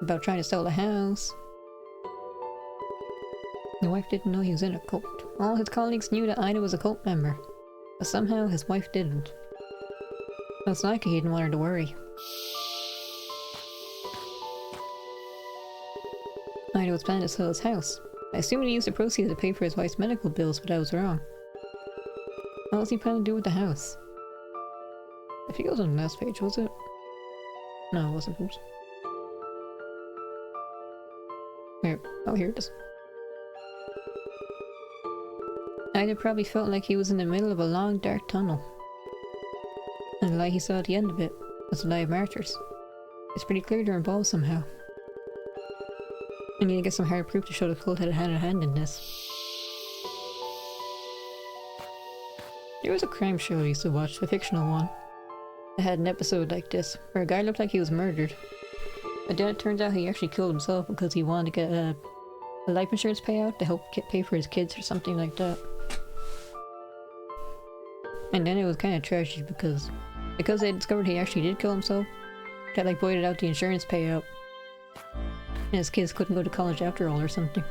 about trying to sell the house. The wife didn't know he was in a cult. All his colleagues knew that Ida was a cult member, but somehow his wife didn't. Most likely he didn't want her to worry. Ida was planning to sell his house. I assumed he used the proceeds to pay for his wife's medical bills, but I was wrong. What was he planning to do with the house? I think it was on the last page, was it? No, it wasn't. Oops. Where? Oh, here it is. Ida probably felt like he was in the middle of a long, dark tunnel. And the light he saw at the end of it was the Light of Martyrs. It's pretty clear they're involved somehow. I need to get some hard proof to show the cult had a hand in this. There was a crime show I used to watch, a fictional one. It had an episode like this, where a guy looked like he was murdered. But then it turns out he actually killed himself because he wanted to get a life insurance payout to help pay for his kids or something like that. And then it was kind of tragic because they discovered he actually did kill himself. That like voided out the insurance payout. And his kids couldn't go to college after all or something.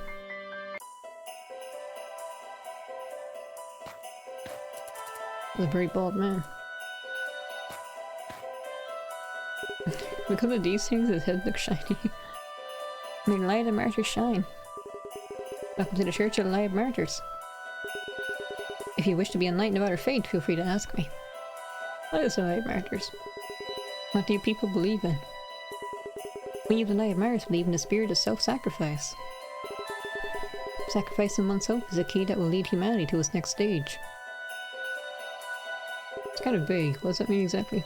He was a very bald man. Because of these things, his head looks shiny. May the Light of Martyrs shine. Welcome to the Church of the Light of Martyrs. If you wish to be enlightened about our fate, feel free to ask me. What is the Light of Martyrs? What do you people believe in? We of the Light of Martyrs believe in the spirit of self-sacrifice. Sacrificing oneself is a key that will lead humanity to its next stage. It's kind of vague. What does that mean exactly?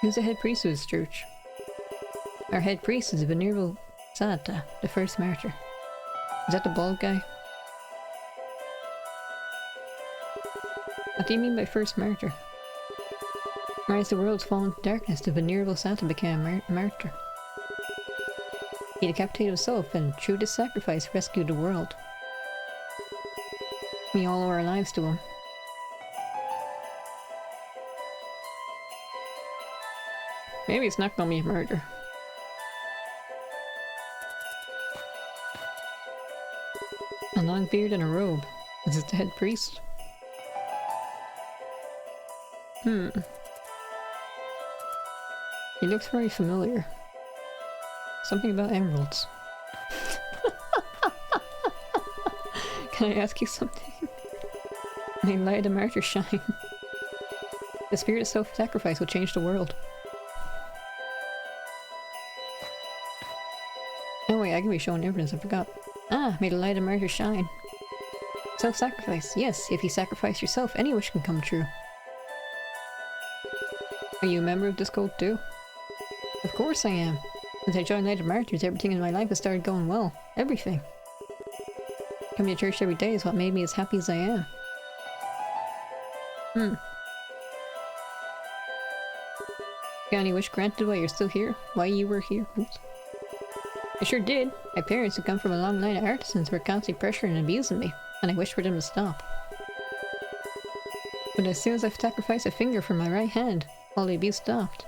Who's the head priest of this church? Our head priest is Venerable Santa, the first martyr. Is that the bald guy? What do you mean by first martyr? Right as the world's fallen into darkness, the Venerable Santa became a martyr. He decapitated himself and through this sacrifice rescued the world. We all owe our lives to him. Maybe it's not gonna be a murder. A long beard and a robe. Is this the head priest? He looks very familiar. Something about emeralds. Can I ask you something? May light of the martyr shine. The spirit of self-sacrifice will change the world. Oh wait, I can be showing evidence, I forgot. Ah, may the light of martyr shine. Self-sacrifice. Yes, if you sacrifice yourself, any wish can come true. Are you a member of this cult too? Of course I am. Since I joined Light of Martyrs, everything in my life has started going well. Everything. Coming to church every day is what made me as happy as I am. Got any wish granted while you're still here? Why you were here? Oops. I sure did. My parents, who come from a long line of artisans, were constantly pressuring and abusing me, and I wished for them to stop. But as soon as I sacrificed a finger from my right hand, all the abuse stopped.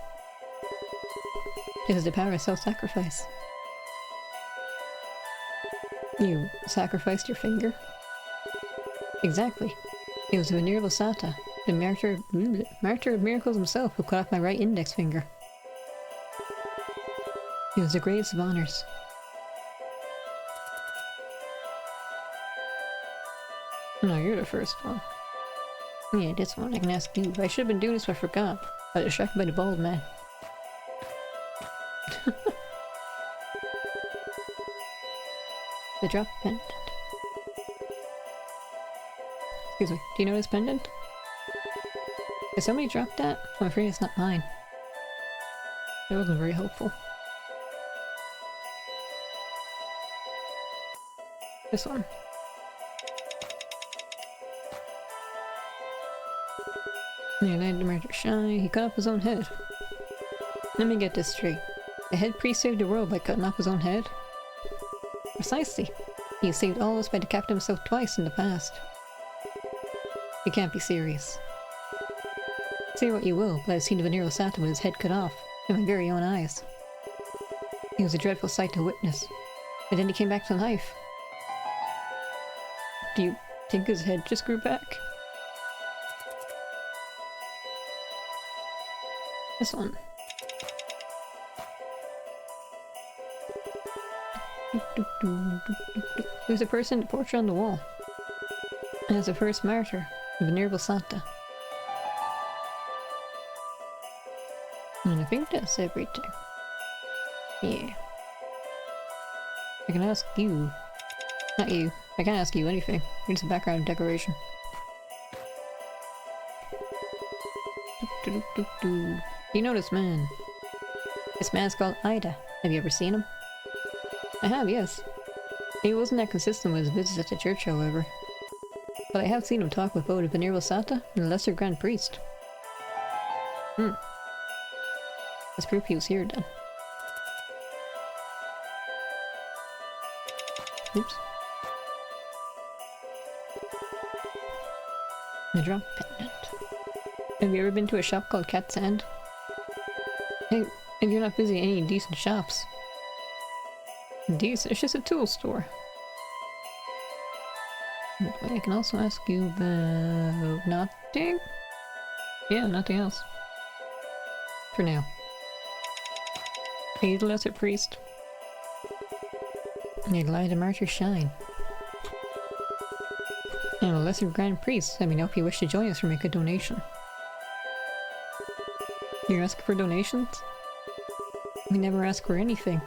This is the power of self-sacrifice. You sacrificed your finger? Exactly. It was the Venerable Sata, the martyr of miracles himself, who cut off my right index finger. It was the greatest of honors. No, you're the first one. Yeah, this one I can ask you. I should have been doing this, but I forgot. I was distracted by the bald man. The drop pendant. Excuse me, do you know this pendant? Did somebody drop that? I'm afraid it's not mine. It wasn't very helpful. This one. Yeah, light the martyr shine. He cut off his own head. Let me get this straight. The head priest saved the world by cutting off his own head? Precisely. He has saved all of us by decapitating himself twice in the past. You can't be serious. Say what you will, but I've seen the Venerable Sata with his head cut off, in my very own eyes. It was a dreadful sight to witness. But then he came back to life. Do you think his head just grew back? This one. There's a person in the portrait on the wall. And as the first martyr, the Venerable Sata. And I think that's everything. Yeah. I can ask you. Not you. I can't ask you anything. You're just a background decoration. You know this man. This man's called Ida. Have you ever seen him? I have, yes. He wasn't that consistent with his visits at the church, however. But I have seen him talk with both the Venerable Sata and the Lesser Grand Priest. Let's prove he was here then. Oops. The drop pendant. Have you ever been to a shop called Cat's End? Hey, if you're not busy in any decent shops. Decent? It's just a tool store. I can also ask you about nothing? Yeah, nothing else. For now. Are you the Lesser Priest? May the light of the martyr shine. And a Lesser Grand Priest, let me know if you wish to join us or make a donation. You're asking for donations? We never ask for anything.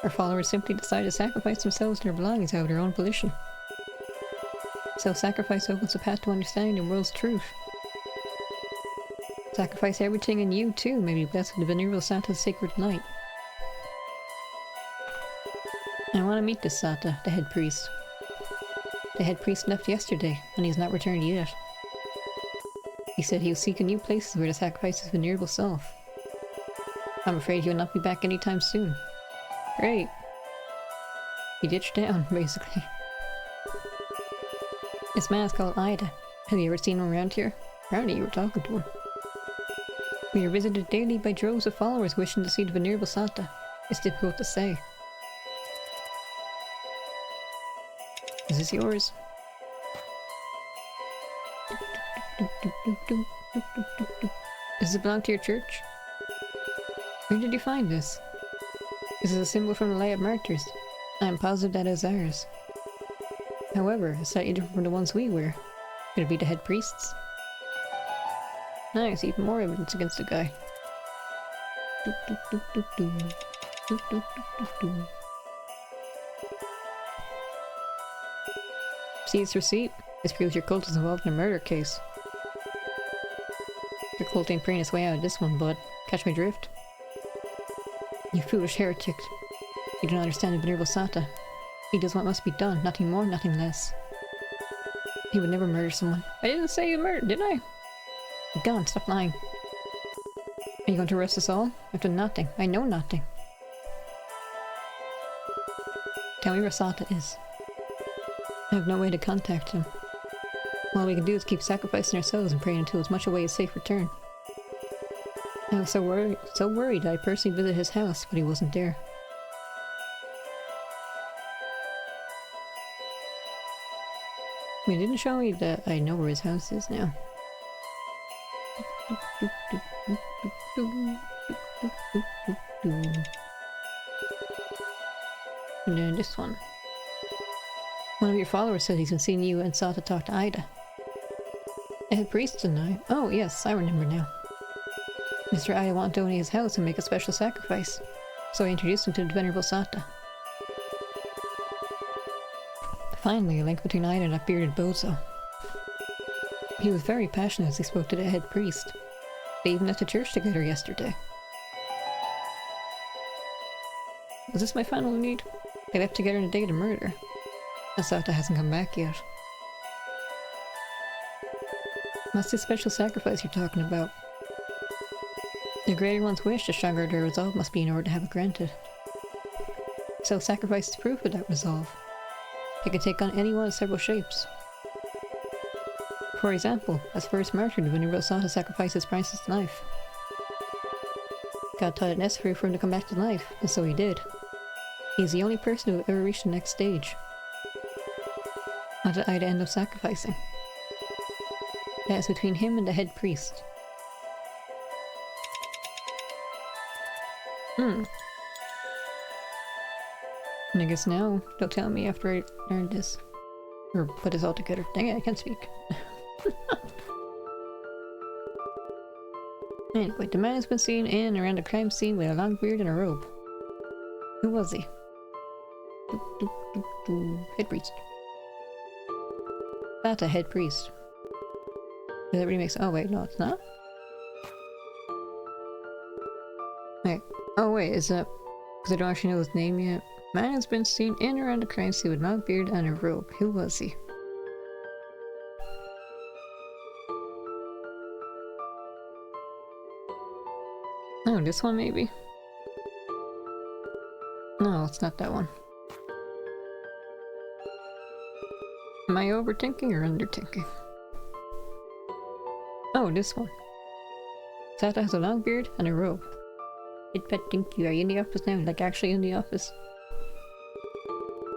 Our followers simply decide to sacrifice themselves and their belongings out of their own volition. Self-sacrifice opens the path to understanding the world's truth. Sacrifice everything in you, too, may be blessed with the Venerable Sata's sacred light. I want to meet this Sata, the head priest. The head priest left yesterday, and he's not returned yet. He said he was seeking new places where to sacrifice his venerable self. I'm afraid he'll not be back anytime soon. Great. He ditched down, basically. This man is called Ida. Have you ever seen him around here? Apparently you were talking to him. We are visited daily by droves of followers wishing to see the Venerable Sata. It's difficult to say. Is this yours? Does it belong to your church? Where did you find this? This is a symbol from the Light of Martyrs. I am positive that is ours. However, it's slightly different from the ones we wear. Could it be the head priests? Nice, even more evidence against the guy. See this receipt? This proves your cult is involved in a murder case. Your cult ain't praying its way out of this one, bud. Catch my drift? You foolish heretic. You don't understand the Venerable Sata. He does what must be done, nothing more, nothing less. He would never murder someone. I didn't say you murdered, did I? Go on, stop lying. Are you going to arrest us all? I've done nothing. I know nothing. Tell me where Sata is. I have no way to contact him. All we can do is keep sacrificing ourselves and praying until as much away as safe return. I was so worried that I personally visited his house, but he wasn't there. He didn't show me that I know where his house is now. And then this one. One of your followers said he's been seeing you and Sata talk to Ida. The head priest and I. Oh yes, I remember now. Mr. Ida wanted to donate his house and make a special sacrifice, so I introduced him to the Venerable Sata. Finally, a link between Ida and that bearded bozo. He was very passionate as he spoke to the head priest. They even left the church together yesterday. Was this my final lead? They left together on the day of the murder. Sata hasn't come back yet. What's this special sacrifice you're talking about? The greater one's wish, the stronger their resolve must be in order to have it granted. So sacrifice is proof of that resolve. It can take on any one of several shapes. For example, as first martyr, the Venerable Sata sacrificed his priceless life. God thought it necessary for him to come back to life, and so he did. He's the only person who ever reached the next stage. How did Ida end up sacrificing? That is between him and the head priest. And I guess now, they'll tell me after I learn this. Or put this all together. Dang it, I can't speak. Anyway, the man has been seen in and around the crime scene with a long beard and a robe. Who was he? Head priest. That's a head priest. Does that really make sense? Oh wait, no it's not? Wait. Oh wait, is that... because I don't actually know his name yet. Man has been seen in and around the crime scene with a long beard and a robe. Who was he? Oh, this one maybe? No, it's not that one. Am I overthinking or underthinking? Oh, this one. Sata has a long beard and a robe. Hit pet, thank you. Are you in the office now? Like actually in the office?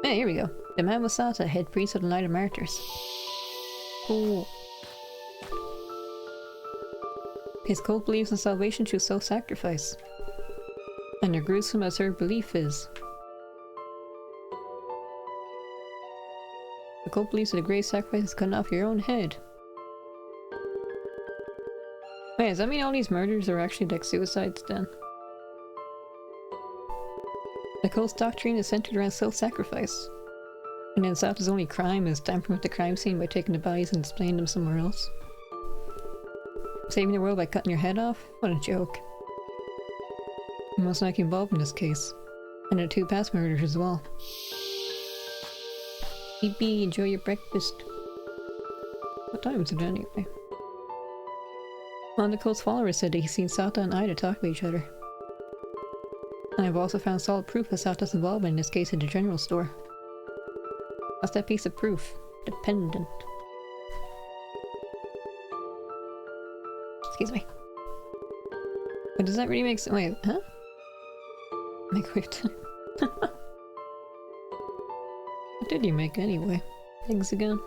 Hey, here we go. The man was Sata, head priest of the Light of Martyrs. Cool. His cult believes in salvation through self-sacrifice. And their gruesome as her belief is. The cult believes that a great sacrifice is cutting off your own head. Wait, does that mean all these murders are actually like suicides then? The cult's doctrine is centered around self-sacrifice. And then Sata's only crime is tampering with the crime scene by taking the bodies and displaying them somewhere else. Saving the world by cutting your head off? What a joke. You're most likely involved in this case. And the 2 past murders as well. BB, enjoy your breakfast. What time is it anyway? One of the cult's followers said that he's seen Sata and Ida talk to each other. And I've also found solid proof of Sata's involvement in this case at the general store. What's that piece of proof? Dependent. Excuse me. But does that really make sense? Wait, huh? Microwave time. What did you make anyway? Eggs again?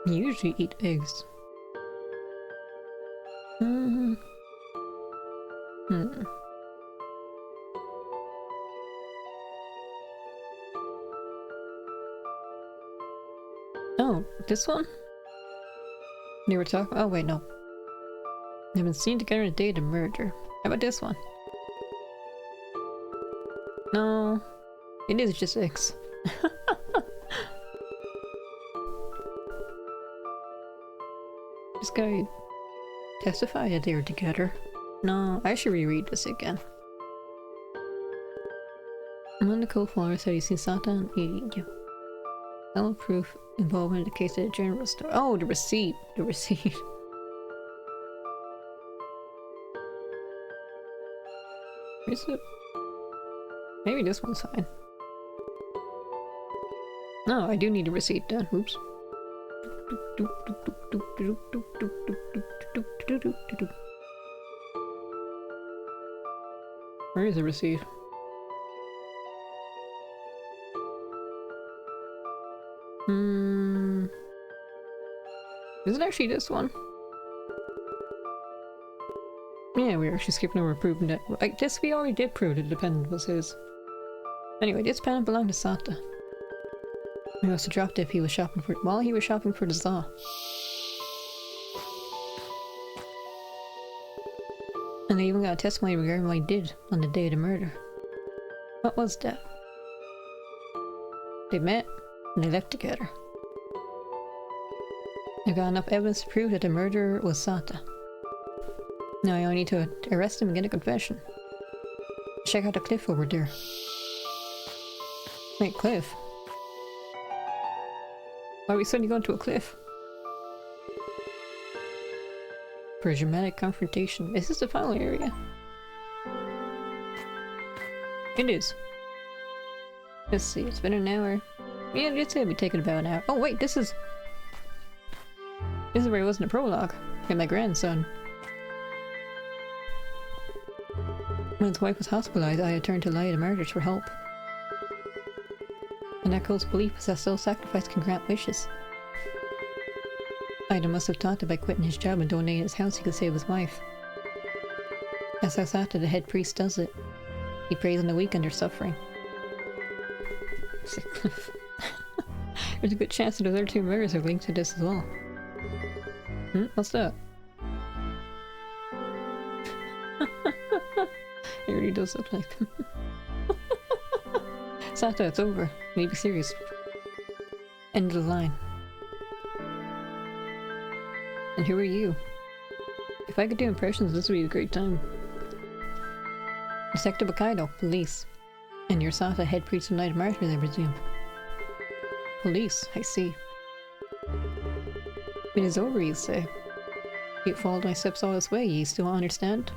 You usually eat eggs. Oh, this one? They were talking- oh wait, no. They've been seen together on a day to murder. How about this one? No. It is just X. This guy testified that they were together. No, I should reread this again. Among the co-followers said he's seen Satan eating you. All proof involvement in the case of the general store. Oh, the receipt. The receipt. Where's it? Maybe this one's fine. No, I do need a receipt then. Oops. Where is the receipt? Is it actually this one? Yeah, we were actually skipping over proving that. I guess we already did prove that the pendant was his. Anyway, this pendant belonged to Sata. He must have dropped it if he was shopping for it while he was shopping for the Zaw. And they even got a testimony regarding what he did on the day of the murder. What was that? They met and they left together. They've got enough evidence to prove that the murderer was Sata. Now I only need to arrest him and get a confession. Check out the cliff over there. Wait, cliff? Why are we suddenly going to a cliff? For a dramatic confrontation. Is this the final area? It is. Let's see, it's been an hour. Yeah, it's gonna be taking about an hour. Oh wait, this is where it was in the prologue. And my grandson. When his wife was hospitalized, I had turned to lie to murders for help. And that girl's belief was that self-sacrifice can grant wishes. Ida must have thought that by quitting his job and donating his house he could save his wife. That's how Sata, the head priest, does it. He prays on the weak under suffering. There's a good chance that the other two murders are linked to this as well. What's that? It really does look like them. Sata, it's over. You need to be serious. End of the line. And who are you? If I could do impressions, this would be a great time. Detective Wakaido, police. And you're Sata, head priest of Night of Martyrs, I presume. Police, I see. It is over, you say. You followed my steps all this way, you still don't understand?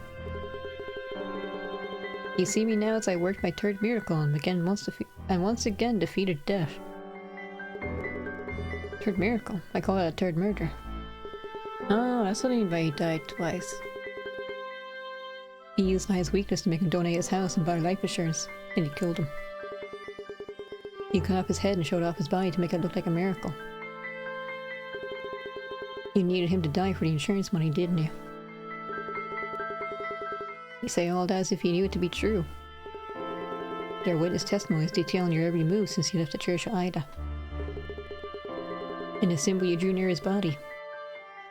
You see me now as I worked my third miracle and once again defeated death. Third miracle? I call it a third murder. Oh, that's what I mean by he died twice. He used I's weakness to make him donate his house and buy life insurance, and he killed him. He cut off his head and showed off his body to make it look like a miracle. You needed him to die for the insurance money, didn't you? You say all that as if you knew it to be true. There are witness testimonies detailing your every move since you left the church of Ida. And the symbol you drew near his body.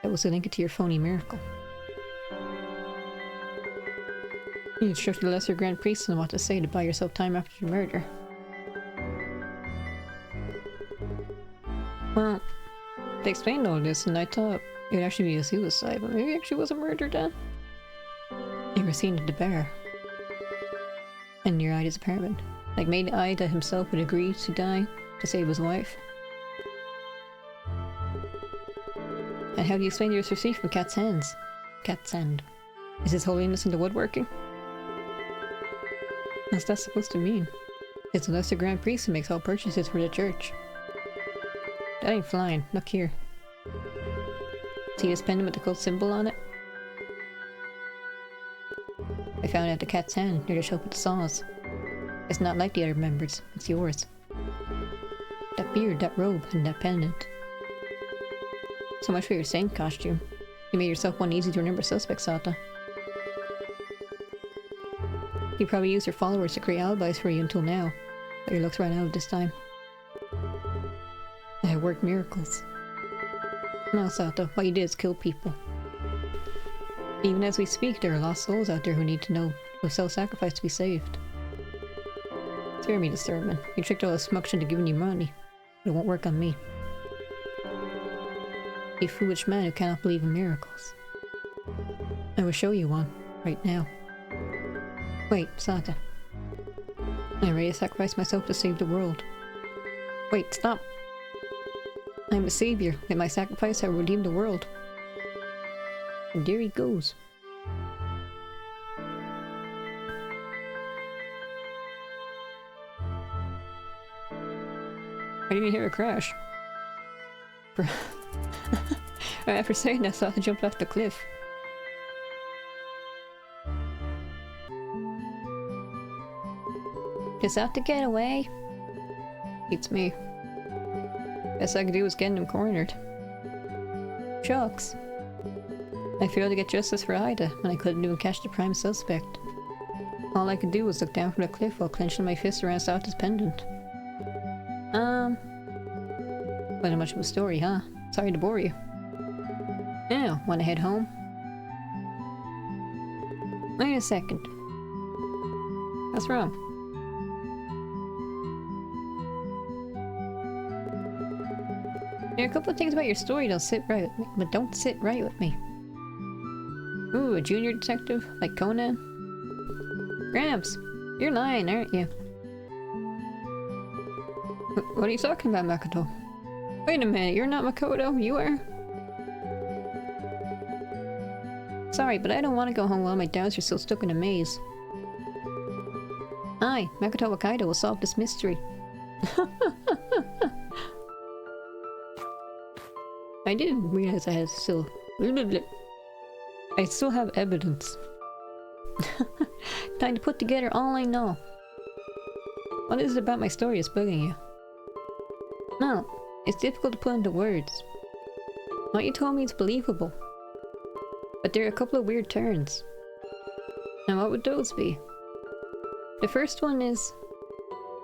That was to link it to your phony miracle. You instructed the lesser grand priest on what to say to buy yourself time after your murder. Well, they explained all this and I thought it would actually be a suicide, but maybe it actually was a murder then? You were seen at the bar. And near Ida's apartment. Like maybe Ida himself would agree to die to save his wife. And how do you explain your receipt from Cat's hands? Cat's hand. Is his holiness into woodworking? What's that supposed to mean? It's the lesser grand priest who makes all purchases for the church. That ain't flying. Look here. See this pendant with the cult symbol on it? I found it at the Cat's hand near the shelf with the saws. It's not like the other members. It's yours. That beard, that robe, and that pendant. So much for your saint costume. You made yourself one easy to remember suspect, Sata. You probably used your followers to create alibis for you until now, but your luck's run out this time. I work miracles. No, Sato, what you did is kill people. Even as we speak, there are lost souls out there who need to know of self-sacrifice to be saved. Spare me, Discernment. You tricked all the smucks into giving you money. But it won't work on me. You foolish man who cannot believe in miracles. I will show you one, right now. Wait, Sato. I am ready to sacrifice myself to save the world. Wait, stop! I am a savior. With my sacrifice, I will redeem the world. And there he goes. I didn't even hear a crash. After saying that, I thought I jumped off the cliff. Just out to get away? It's me. Best I could do was get him cornered. Shucks. I failed to get justice for Ida when I couldn't even catch the prime suspect. All I could do was look down from the cliff while clenching my fist around Sato's pendant. Wasn't much of a story, huh? Sorry to bore you. Now, wanna head home? Wait a second. What's wrong? There are a couple of things about your story that'll sit right with me, but don't sit right with me. Ooh, a junior detective? Like Conan? Gramps, you're lying, aren't you? What are you talking about, Makoto? Wait a minute, you're not Makoto, you are? Sorry, but I don't want to go home while my doubts are still stuck in a maze. I, Makoto Wakaido, will solve this mystery. I didn't realize I had still... I still have evidence. Time to put together all I know. What is it about my story that's bugging you? No, it's difficult to put into words. What you told me is believable. But there are a couple of weird turns. And what would those be? The first one is...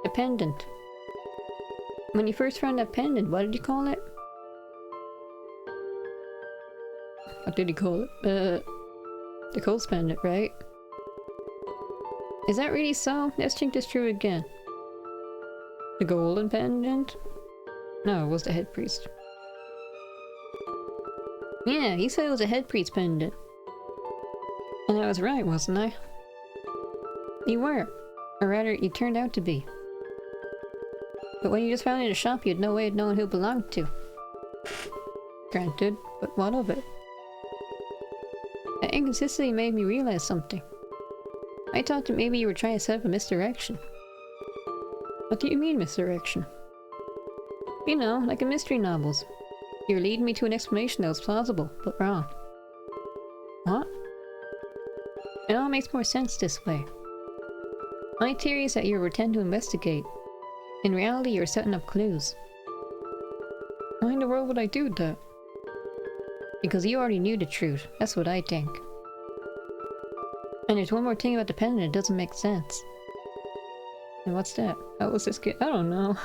the pendant. When you first found that pendant, what did you call it? What did he call it? The Coles pendant, right? Is that really so? Let's check this through again. The golden pendant? No, it was the head priest. Yeah, he said it was a head priest pendant. And I was right, wasn't I? You were. Or rather, you turned out to be. But when you just found it in a shop, you had no way of knowing who it belonged to. Granted, but what of it? That inconsistency made me realize something. I thought that maybe you were trying to set up a misdirection. What do you mean, misdirection? You know, like in mystery novels. You're leading me to an explanation that was plausible, but wrong. What? It all makes more sense this way. My theory is that you pretend to investigate. In reality, you're setting up clues. Why in the world would I do that? Because you already knew the truth. That's what I think. And there's one more thing about the pendant that doesn't make sense. And what's that? How was this kid? I don't know.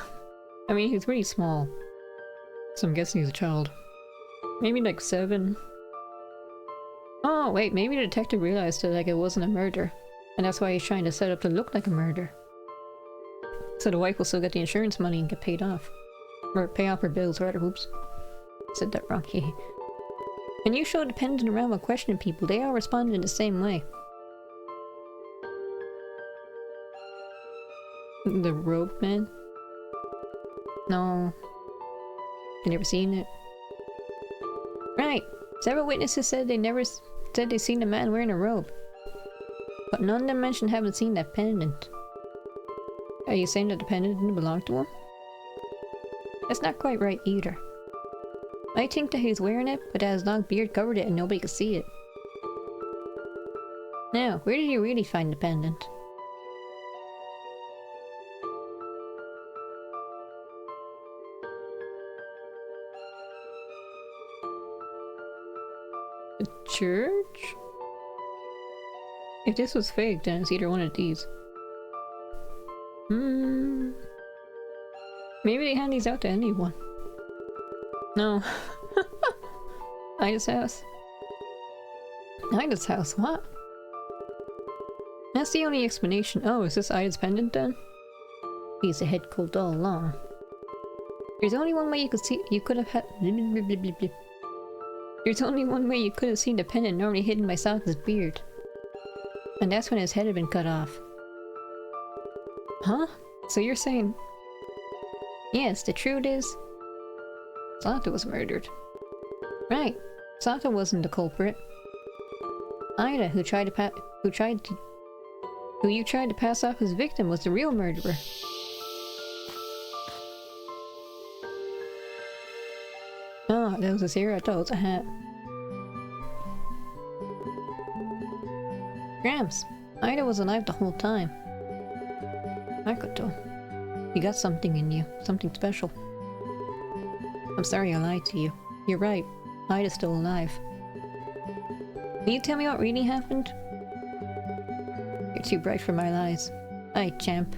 I mean, he's pretty small. So I'm guessing he's a child. Maybe like 7. Oh, wait, maybe the detective realized that like it wasn't a murder. And that's why he's trying to set up to look like a murder. So the wife will still get the insurance money and get paid off. Or pay off her bills, rather. Oops. Said that wrong. When you show the pendant around while questioning people, they all responded in the same way. The robe man? No. I never seen it. Right. Several witnesses said they seen a man wearing a robe. But none of them mentioned having seen that pendant. Are you saying that the pendant didn't belong to him? That's not quite right either. I think that he's wearing it, but that his long beard covered it and nobody could see it. Now, where did you really find the pendant? The church? If this was fake, then it's either one of these. Maybe they hand these out to anyone. No. Ida's house. Ida's house, what? That's the only explanation. Oh, is this Ida's pendant then? He's a head cold all along. There's only one way you could see- you could have had- There's only one way you could have seen the pendant normally hidden by Sata's beard. And that's when his head had been cut off. Huh? So you're saying... Yes, the truth is... Sata was murdered. Right. Sata wasn't the culprit. Ida, who you tried to pass off as victim, was the real murderer. Oh, that was a zero. I thought it was a hat. Gramps, Ida was alive the whole time. Makoto, you got something in you. Something special. I'm sorry I lied to you. You're right. Ida's still alive. Can you tell me what really happened? You're too bright for my lies. Aye, champ.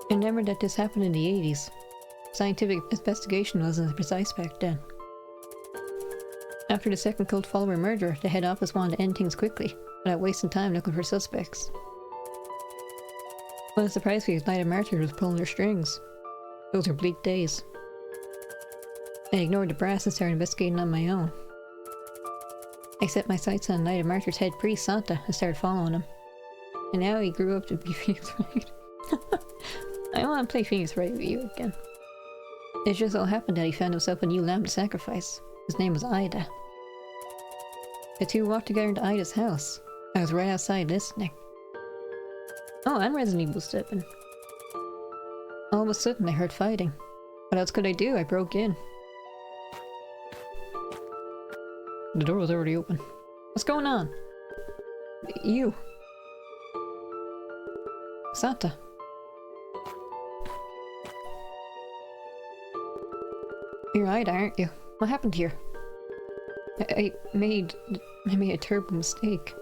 Remember that this happened in the 80s. Scientific investigation wasn't as precise back then. After the second cult follower murder, the head office wanted to end things quickly, without wasting time looking for suspects. What a surprise because Night of Martyrs was pulling their strings. Those were bleak days. I ignored the brass and started investigating on my own. I set my sights on Night of Martyrs' head priest, Santa, and started following him. And now he grew up to be Phoenix Wright. I want to play Phoenix Wright with you again. It just so happened that he found himself a new lamb to sacrifice. His name was Ida. The two walked together into Ida's house. I was right outside listening. Oh, and Resident Evil 7. All of a sudden I heard fighting. What else could I do? I broke in. The door was already open. What's going on? You. Santa. You're Ida, aren't you? What happened here? I made a terrible mistake.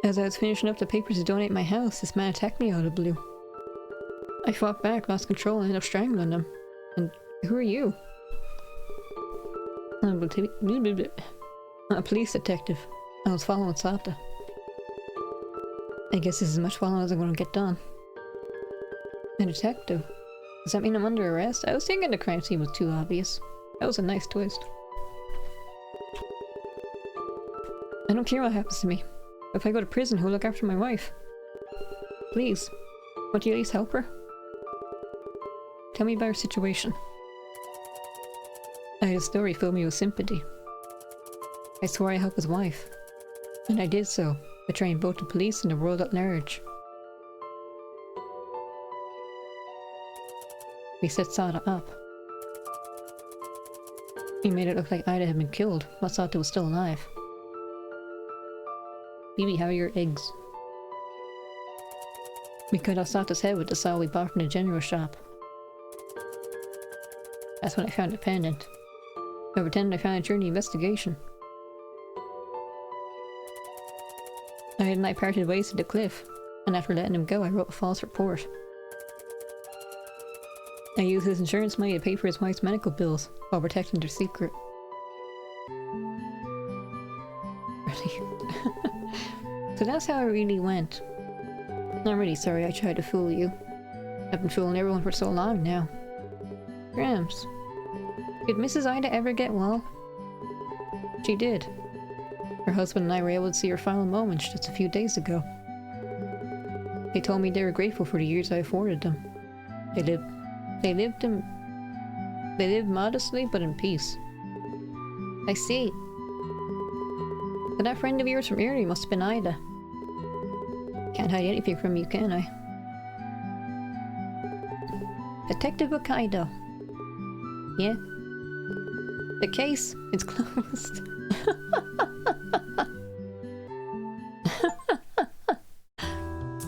As I was finishing up the papers to donate my house, this man attacked me out of the blue. I fought back, lost control, and ended up strangling him. And who are you? I'm a police detective. I was following Sata. I guess this is as much following as I'm going to get done. A detective? Does that mean I'm under arrest? I was thinking the crime scene was too obvious. That was a nice twist. I don't care what happens to me. If I go to prison, who'll look after my wife? Please, won't you at least help her? Tell me about her situation. Ida's story filled me with sympathy. I swore I'd help his wife. And I did so, betraying both the police and the world at large. We set Sata up. We made it look like Ida had been killed, but Sata was still alive. Phoebe, how are your eggs? We cut off Sata's head with the saw we bought from the general shop. That's when I found the pendant. I pretended I found it during the investigation. Ida and I parted ways at the cliff, and after letting him go, I wrote a false report. I used his insurance money to pay for his wife's medical bills, while protecting their secret. Really? So that's how it really went. I'm really sorry I tried to fool you. I've been fooling everyone for so long now. Gramps, did Mrs. Ida ever get well? She did. Her husband and I were able to see her final moments just a few days ago. They told me they were grateful for the years I afforded them. They lived modestly but in peace. I see. But that friend of yours from earlier must have been Ida. Can't hide anything from you, can I? Detective Wakaido. Yeah? The case is closed.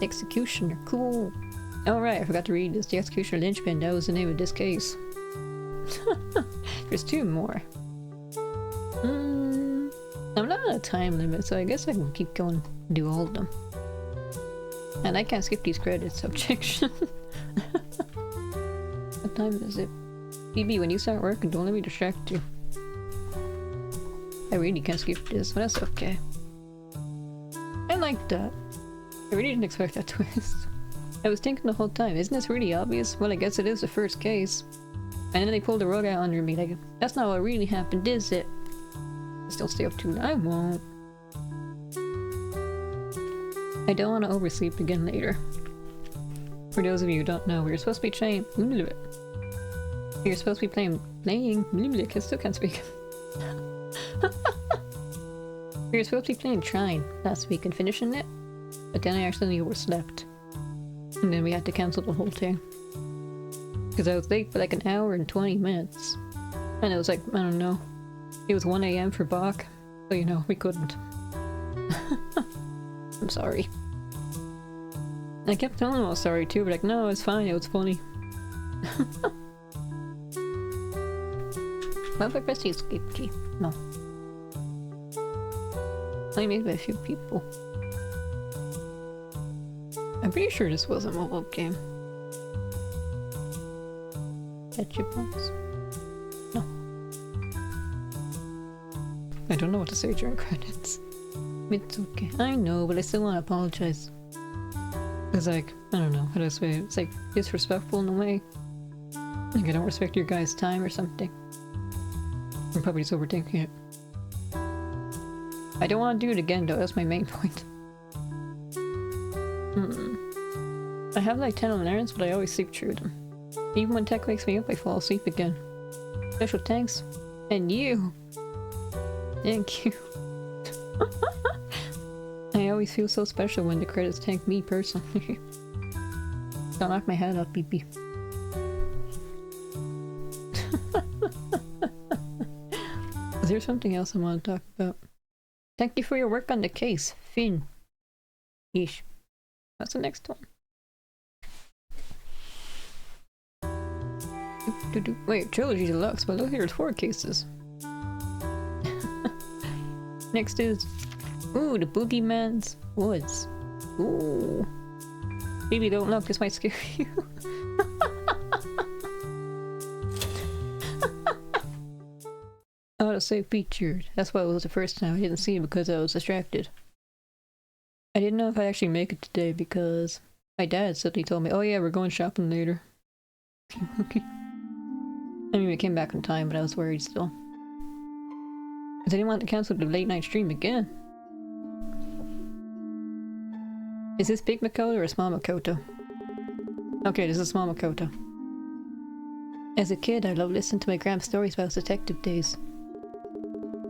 Executioner, cool. Oh right, I forgot to read this. The Executioner Linchpin, that was the name of this case. There's two more. I'm not on a time limit, so I guess I can keep going and do all of them. And I can't skip these credits, objection. What time is it? BB, when you start working, don't let me distract you. I really can't skip this, but that's okay. I like that. I really didn't expect that twist. I was thinking the whole time, isn't this really obvious? Well, I guess it is the first case. And then they pulled the rug out under me, like, that's not what really happened, is it? Just don't stay up too late. I won't. I don't want to oversleep again later. For those of you who don't know, we were supposed to be playing. You're supposed to be playing. I still can't speak. We were supposed to be playing Trine last week and finishing it, but then I accidentally overslept. And then we had to cancel the whole thing. Because I was late for like an hour and 20 minutes. And it was like, I don't know. It was 1 AM for Bach. So you know, we couldn't. I'm sorry. I kept telling him I was sorry too, but like, no, it's fine, it was funny. What if I press the escape key? No. I made by a few people. I'm pretty sure this was a mobile game. Ketchup box? No. I don't know what to say during credits. It's okay. I know, but I still want to apologize. It's like, I don't know how to say it. It's like disrespectful in a way. Like I don't respect your guys' time or something. I'm probably just overthinking it. I don't want to do it again though, that's my main point. I have like 10 on errands, but I always sleep through them. Even when tech wakes me up, I fall asleep again. Special thanks. And you! Thank you. I always feel so special when the credits thank me personally. Don't knock my head out, BB. Is there something else I want to talk about? Thank you for your work on the case, Finn. Yeesh. What's the next one? Wait, Trilogy Deluxe, but look, there's 4 cases. Next is... Ooh, the Boogeyman's Woods. Ooh. Baby, don't look, this might scare you. Autosave featured. That's why it was the first time I didn't see it because I was distracted. I didn't know if I'd actually make it today because my dad suddenly told me, oh yeah, we're going shopping later. I mean, we came back in time, but I was worried still. Because I didn't want to cancel the late night stream again. Is this big Makoto or small Makoto? Okay, this is small Makoto. As a kid, I loved listening to my grand's stories about his detective days.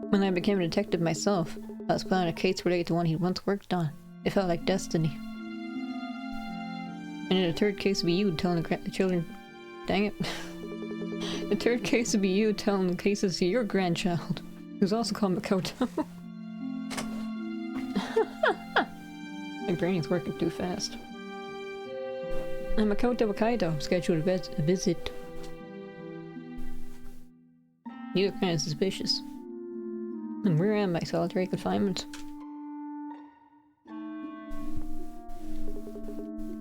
When I became a detective myself, I was put on a case related to one he once worked on. It felt like destiny. And in the third case would be you telling the children... Dang it. The third case would be you telling the cases to your grandchild, who's also called Makoto. My brain is working too fast. And Makoto Wakaido scheduled a visit. You look kind of suspicious. And where am I? Solitary confinement?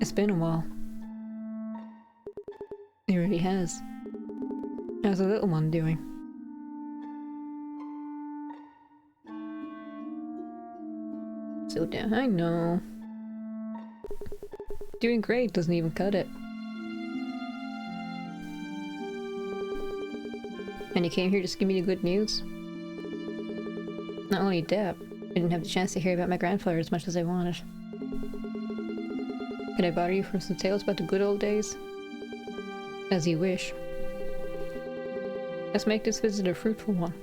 It's been a while. It really has. How's the little one doing? So down. I know. Doing great doesn't even cut it. And you came here just to give me the good news? Not only that, I didn't have the chance to hear about my grandfather as much as I wanted. Could I bother you for some tales about the good old days? As you wish. Let's make this visit a fruitful one.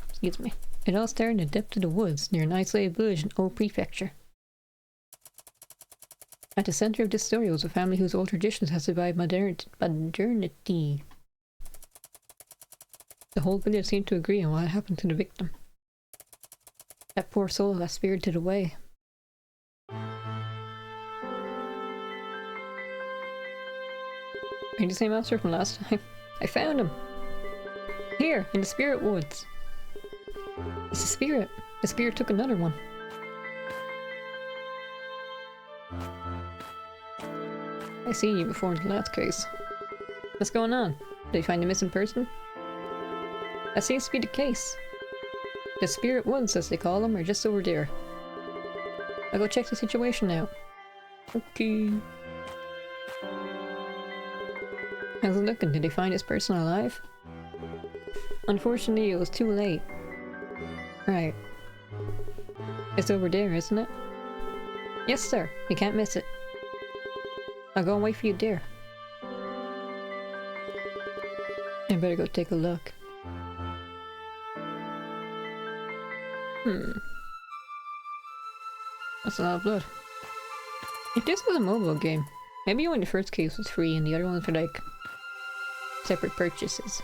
Excuse me. It all started in the depth of the woods near an isolated village in Old Prefecture. At the center of this story was a family whose old traditions have survived modernity. The whole village seemed to agree on what had happened to the victim. That poor soul got spirited away. Are you the same monster from last time? I found him! Here, in the spirit woods. It's a spirit. The spirit took another one. I seen you before in the last case. What's going on? Did you find a missing person? That seems to be the case. The spirit woods, as they call them, are just over there. I'll go check the situation out. Okay. How's it looking? Did they find this person alive? Unfortunately, it was too late. Right. It's over there, isn't it? Yes, sir. You can't miss it. I'll go and wait for you there. I better go take a look. That's a lot of blood. If this was a mobile game, maybe only the first case was free and the other ones were like separate purchases.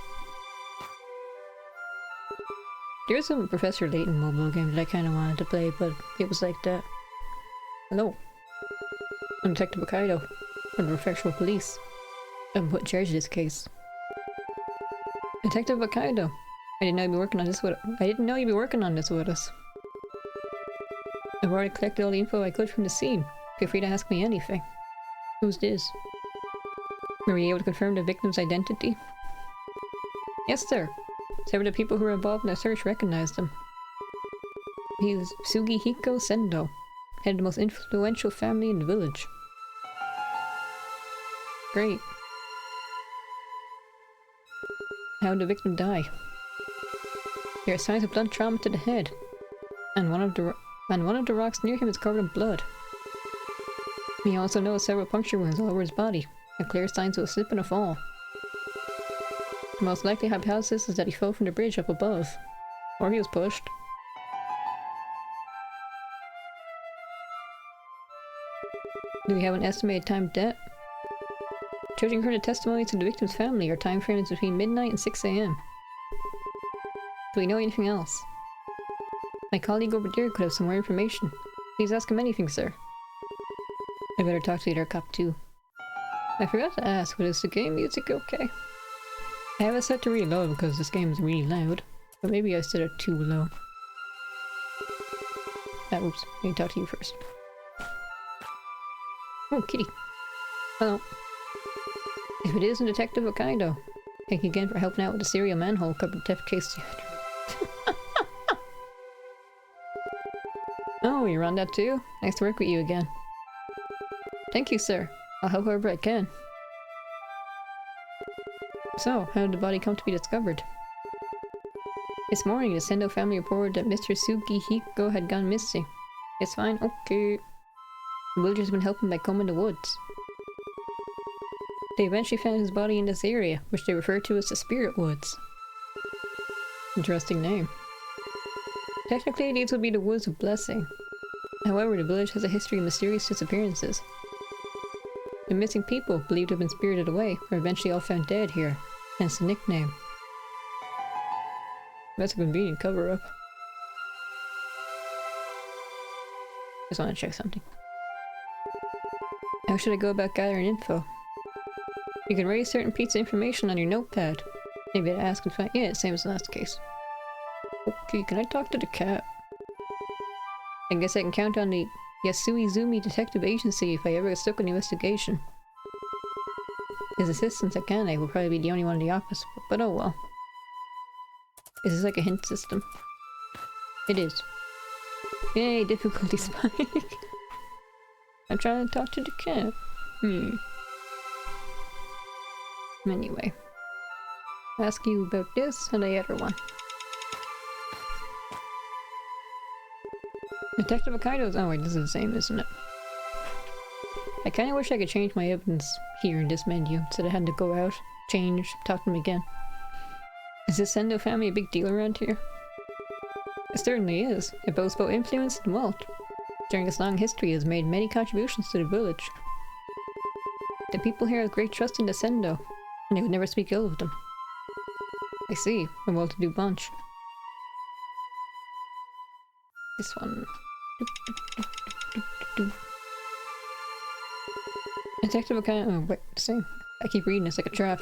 There's some Professor Layton mobile game that I kind of wanted to play, but it was like that. Hello. I'm Detective Wakaido from the Prefectural Police. I'm put in charge of this case. Detective Wakaido. I didn't know you'd be working on this with us. I've already collected all the info I could from the scene. Feel free to ask me anything. Who's this? Were you able to confirm the victim's identity? Yes, sir. Several of the people who were involved in the search recognized him. He is Sugihiko Sendo, head of the most influential family in the village. Great. How did the victim die? There are signs of blunt trauma to the head, and one of the rocks near him is covered in blood. We also noticed several puncture wounds all over his body, and clear signs of a slip and a fall. The most likely hypothesis is that he fell from the bridge up above, or he was pushed. Do we have an estimated time of death? Judging from the testimonies of the victim's family, our time frame is between midnight and 6 AM. Do we know anything else? My colleague over there could have some more information. Please ask him anything, sir. I better talk to the other cop too. I forgot to ask, but is the game music okay? I have it set to really low because this game is really loud, but maybe I set it too low. Oops, I need to talk to you first. Oh, kitty. Hello. If it isn't Detective Wakaido, thank you again for helping out with the serial manhole covered theft case. Oh, you're on that too? Nice to work with you again. Thank you, sir. I'll help however I can. So, how did the body come to be discovered? This morning, the Sendo family reported that Mr. Sugihiko had gone missing. It's fine, okay. The villagers have been helping by combing the woods. They eventually found his body in this area, which they refer to as the Spirit Woods. Interesting name. Technically, these would be the Woods of Blessing. However, the village has a history of mysterious disappearances. The missing people, believed to have been spirited away, were eventually all found dead here, hence the nickname. That's a convenient cover-up. Just want to check something. How should I go about gathering info? You can write a certain piece of information on your notepad. Maybe I'd ask and find— yeah, same as the last case. Okay, can I talk to the cat? I guess I can count on the Yasuizumi Detective Agency if I ever get stuck in the investigation. His assistant, Akane, will probably be the only one in the office, but oh well. Is this like a hint system? It is. Yay, difficulty spike! I'm trying to talk to the cat. Anyway. Ask you about this and the other one. Detective Wakaido's— oh wait, this is the same, isn't it? I kinda wish I could change my evidence here in this menu, so I had to go out, change, talk to them again. Is this Sendo family a big deal around here? It certainly is. It boasts both influence and wealth. During its long history, it has made many contributions to the village. The people here have great trust in the Sendo, and they would never speak ill of them. I see. A well-to-do bunch. This one. Detective Wakaido— oh wait, same. I keep reading this like a trap.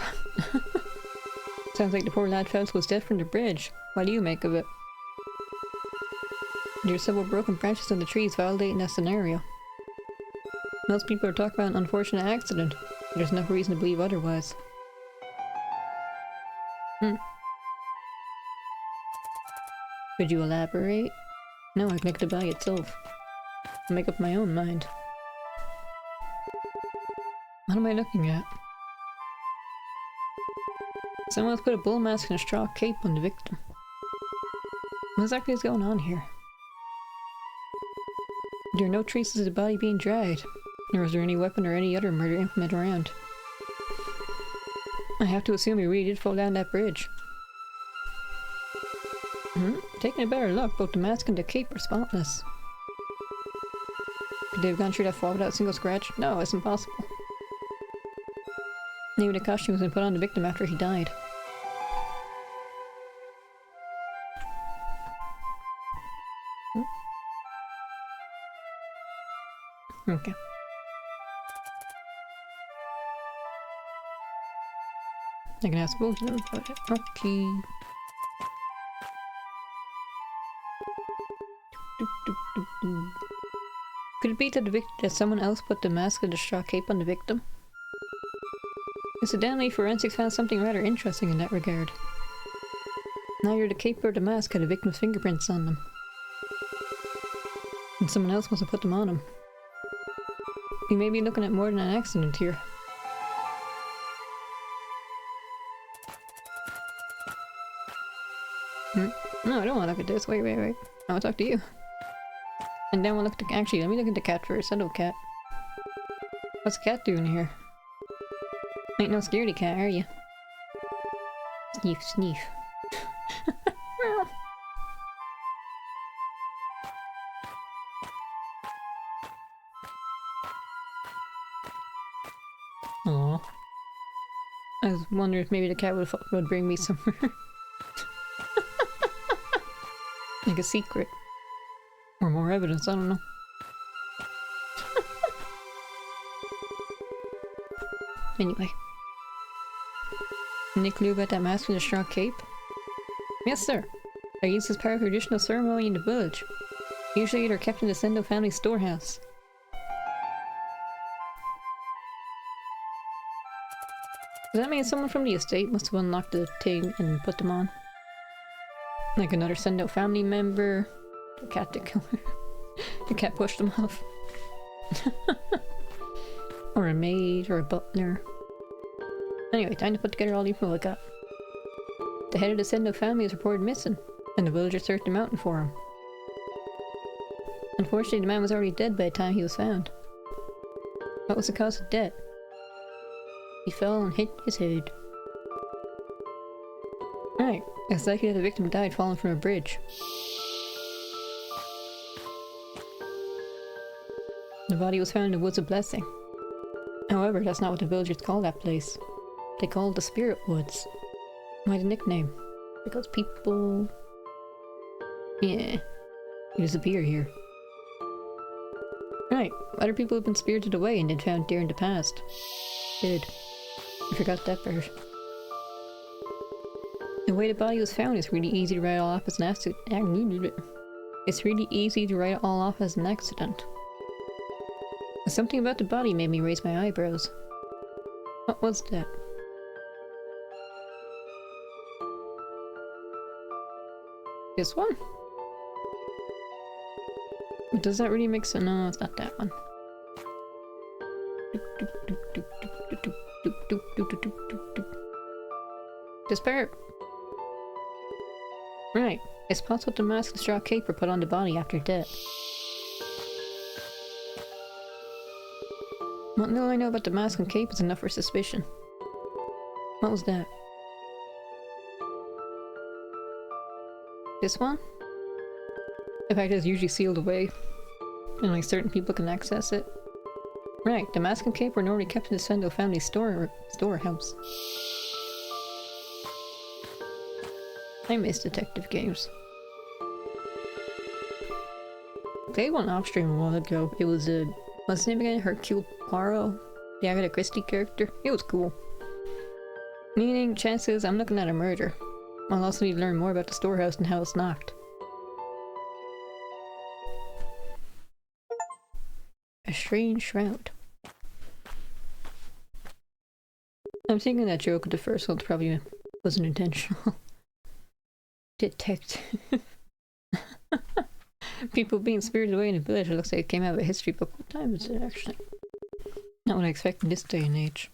Sounds like the poor lad fell to his death from the bridge. What do you make of it? There are several broken branches on the trees validating that scenario. Most people are talking about an unfortunate accident, There's no reason to believe otherwise. Could you elaborate? No, I can look at the body itself. I'll make up my own mind. What am I looking at? Someone else put a bull mask and a straw cape on the victim. What exactly is going on here? There are no traces of the body being dragged, nor is there any weapon or any other murder implement around. I have to assume he really did fall down that bridge. Taking a better look, both the mask and the cape are spotless. Could they have gone through that fall without a single scratch? No, it's impossible. Even the costume was put on the victim after he died. Okay. I can ask both of them about it. Okay. Could it be that someone else put the mask and the straw cape on the victim? Incidentally, forensics found something rather interesting in that regard. Neither the cape or the mask had the victim's fingerprints on them. And someone else must have put them on him. We may be looking at more than an accident here. No, I don't want to look at this. Wait. I want to talk to you. And then we'll look at the— actually, let me look at the cat first. Hello, cat. What's the cat doing here? Ain't no scaredy cat, are you? Sniff, sniff. Aww. I was wondering if maybe the cat would bring me somewhere. Like a secret. Or more evidence, I don't know. Anyway. Any clue about that mask with the straw cape? Yes, sir. They're used as part of a traditional ceremony in the village. Usually they're kept in the Sendo family storehouse. Does that mean someone from the estate must have unlocked the thing and put them on? Like another Sendo family member? The cat did kill her. The cat pushed them off. Or a maid, or a butler. Anyway, time to put together all the info I got. The head of the Sendo family is reported missing, and the villagers searched the mountain for him. Unfortunately, the man was already dead by the time he was found. What was the cause of death? He fell and hit his head. Right, it's likely that the victim died falling from a bridge. The body was found in the Woods of Blessing. However, that's not what the villagers call that place. They call it the Spirit Woods. Why the nickname? Because people... yeah, disappear here. Right, other people have been spirited away and then found there in the past. Good. I forgot that part. The way the body was found is really easy to write all off as an accident. It's really easy to write it all off as an accident. Something about the body made me raise my eyebrows. What was that? This one? Does that really make sense? No, it's not that one. This part. Right. It's possible the mask and straw cape were put on the body after death. What little I know about the mask and cape is enough for suspicion. What was that? This one? In fact, it's usually sealed away. And only certain people can access it. Right, the mask and cape were normally kept in the Sendo family storehouse. I miss detective games. I played one off stream a while ago. It was what's his name again? Hercule Poirot? The Agatha Christie character. It was cool. Meaning, chances I'm looking at a murder. I'll also need to learn more about the storehouse and how it's locked. A strange shroud. I'm thinking that joke with the first one probably wasn't intentional. Detective. People being spirited away in a village. It looks like it came out of a history book. What time is it actually? Not what I expect in this day and age.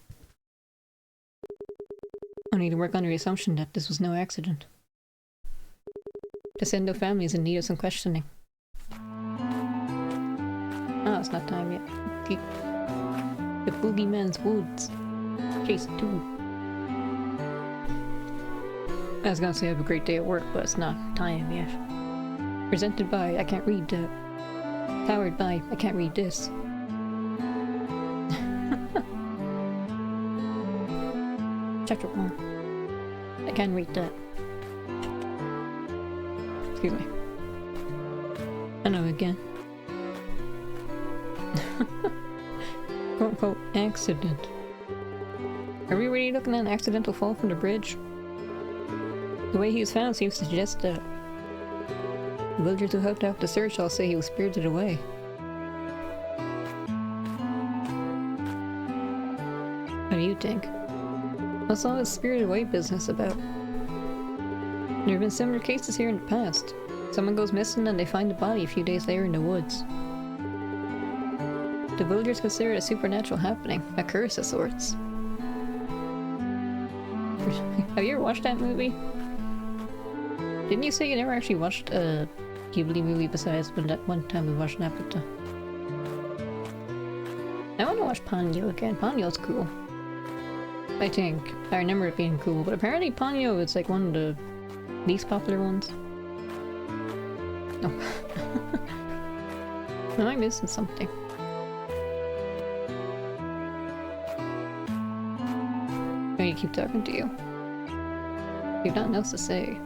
I need to work under the assumption that this was no accident. The Sendo family is in need of some questioning. Ah, it's not time yet. The Boogeyman's Woods. Case 2. I was gonna say have a great day at work, but it's not time yet. Presented by I can't read that. Powered by I can't read this. Chapter 1. I can't read that. Excuse me. I know again. Quote unquote accident. Are we really looking at an accidental fall from the bridge? The way he was found seems to suggest that. The villagers who helped out the search all say he was spirited away. What do you think? What's all this spirited away business about? There have been similar cases here in the past. Someone goes missing and they find the body a few days later in the woods. The villagers consider it a supernatural happening, a curse of sorts. Have you ever watched that movie? Didn't you say you never actually watched a Ghibli movie besides when that one time we watched Naruto? I want to watch Ponyo again. Ponyo's cool. I think. I remember it being cool, but apparently Ponyo is like one of the least popular ones. Oh. Am I missing something? I'm gonna keep talking to you. You have nothing else to say.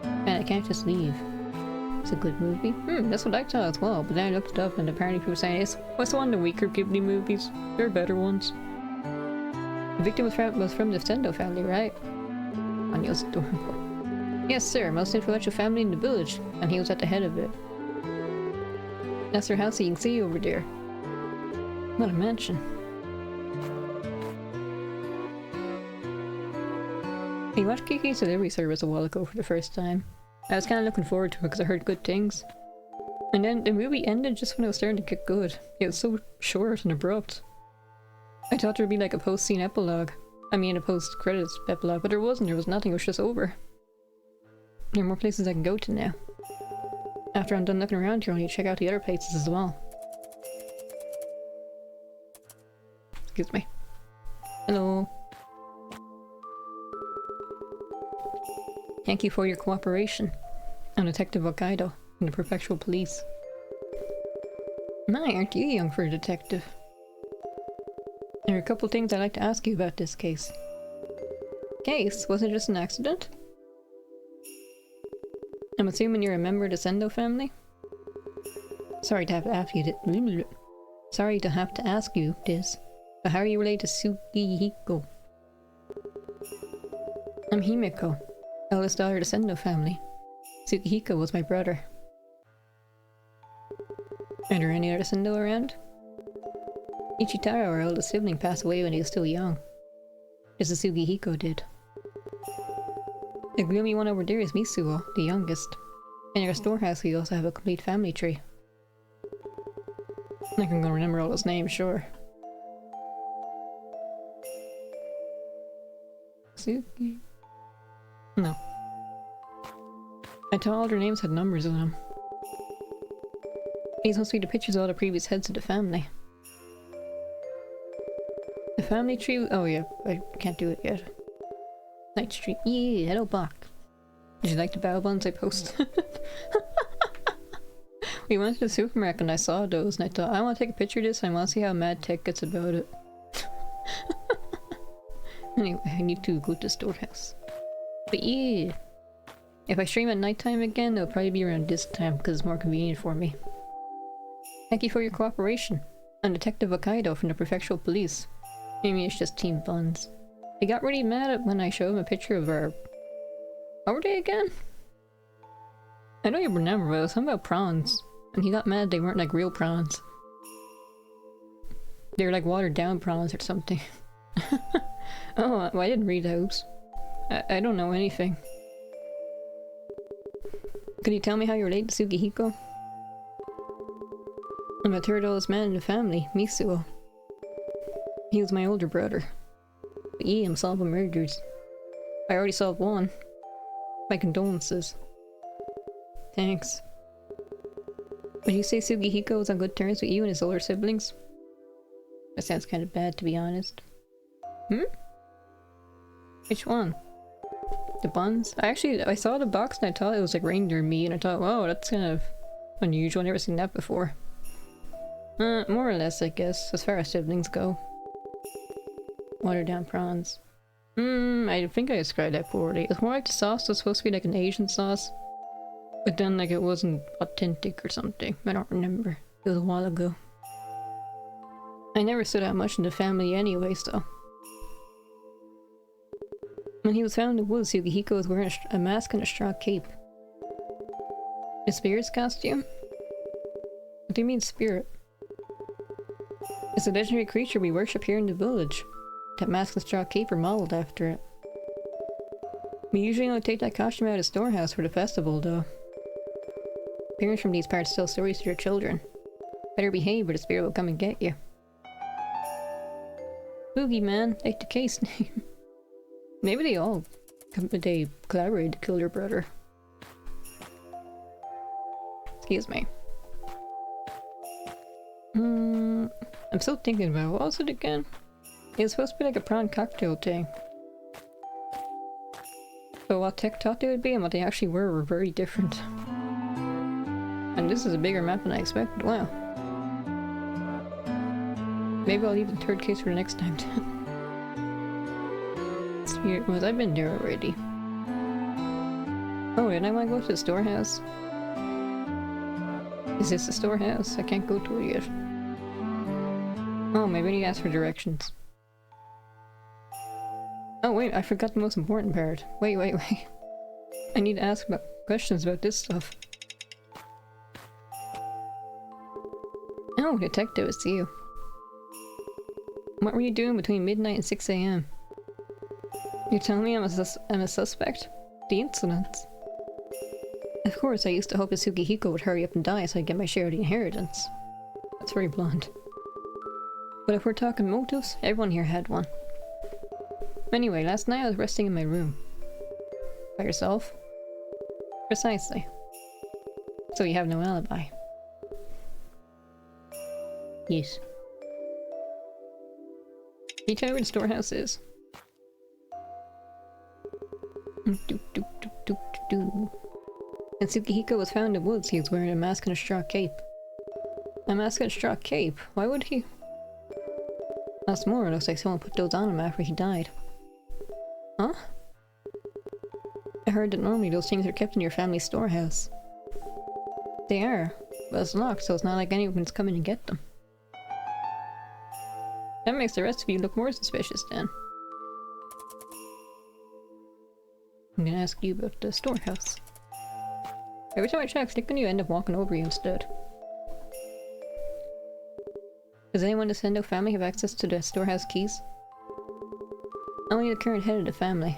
And I can't just leave. It's a good movie. That's what I thought as well, but then I looked it up and apparently people were saying what's one of the weaker Ghibli movies? There are better ones. The victim was from the Sendo family, right? Anyo's adorable. Yes, sir, most influential family in the village, and he was at the head of it. That's their house you can see over there. What a mansion. I watched Kiki's Delivery Service a while ago for the first time. I was kind of looking forward to it because I heard good things. And then the movie ended just when it was starting to get good. It was so short and abrupt. I thought there'd be like a post-scene epilogue. I mean a post-credits epilogue, but there wasn't. There was nothing. It was just over. There are more places I can go to now. After I'm done looking around here, I need to check out the other places as well. Excuse me. Hello. Thank you for your cooperation. I'm Detective Wakaido from the Prefectural Police. My, aren't you young for a detective? There are a couple things I'd like to ask you about this case. Case? Was it just an accident? I'm assuming you're a member of the Sendo family? Sorry to have to ask you this, but how are you related to Sugihiko? I'm Himeko, eldest daughter of the Sendo family. Sugihiko was my brother. Are there any other Sendo around? Ichitaro, our eldest sibling, passed away when he was still young. Just as Sugihiko did. The gloomy one over there is Misuo, the youngest. In our storehouse we also have a complete family tree. I think I'm gonna remember all those names, sure. Sugi? No. I thought all their names had numbers on them. These must be the pictures of all the previous heads of the family. The family tree? Oh yeah, I can't do it yet. Night Street. Yeah, hello Bach. Did you like the bao buns I posted? We went to the supermarket and I saw those and I thought, I want to take a picture of this and I want to see how mad Tech gets about it. Anyway, I need to go to the storehouse. But yeah, if I stream at nighttime again, it'll probably be around this time because it's more convenient for me. Thank you for your cooperation. I'm Detective Wakaido from the Prefectural Police. Maybe it's just Team Buns. They got really mad at when I showed him a picture of our... What were they again? I don't even remember, but it was something about prawns. And he got mad they weren't like real prawns. They were like watered down prawns or something. Oh, well, I didn't read those. I don't know anything. Could you tell me how you're related to Sugihiko? I'm the third oldest man in the family, Misuo. He was my older brother. But he am solving murders. I already solved one. My condolences. Thanks. Would you say Sugihiko was on good terms with you and his older siblings? That sounds kind of bad, to be honest. Hmm? Which one? The buns? I saw the box and I thought it was like reindeer meat and I thought, wow, that's kind of unusual. I've never seen that before. More or less, I guess, as far as siblings go. Watered down prawns. I think I described that poorly. It's more like the sauce was supposed to be like an Asian sauce. But then like it wasn't authentic or something. I don't remember. It was a while ago. I never stood out much in the family anyways though. When he was found in the woods, Sugihiko was wearing a mask and a straw cape. A spirit's costume? What do you mean spirit? It's a legendary creature we worship here in the village. That mask and straw cape are modeled after it. We usually only take that costume out of the storehouse for the festival, though. Parents from these parts tell stories to their children. Better behave or the spirit will come and get you. Boogeyman, like the case name. Maybe they collaborated to kill their brother. Excuse me. I'm still thinking about what was it again? It was supposed to be like a prawn cocktail thing. But what Tech thought they would be and what they actually were very different. And this is a bigger map than I expected. Wow. Maybe I'll leave the third case for the next time too. Spirit was I've been there already. Oh, did I want to go to the storehouse? Is this the storehouse? I can't go to it yet. Oh, maybe I need to ask for directions. Oh wait, I forgot the most important part. Wait. I need to ask questions about this stuff. Oh, detective, it's you. What were you doing between midnight and 6 AM? You're telling me I'm a suspect? The incidents. Of course, I used to hope that Sugihiko would hurry up and die so I'd get my share of the inheritance. That's very blunt. But if we're talking motives, everyone here had one. Anyway, last night I was resting in my room. By yourself? Precisely. So you have no alibi. Yes. Can you tell me where the storehouse is? And Sugihiko was found in the woods. He was wearing a mask and a straw cape. A mask and a straw cape? Why would he? That's more. It looks like someone put those on him after he died. Huh? I heard that normally those things are kept in your family's storehouse. They are, but it's locked, so it's not like anyone's coming to get them. That makes the rest of you look more suspicious then. I'm gonna ask you about the storehouse. Every time I try to click on you, I end up walking over you instead. Does anyone in the Sendo family have access to the storehouse keys? Only the current head of the family.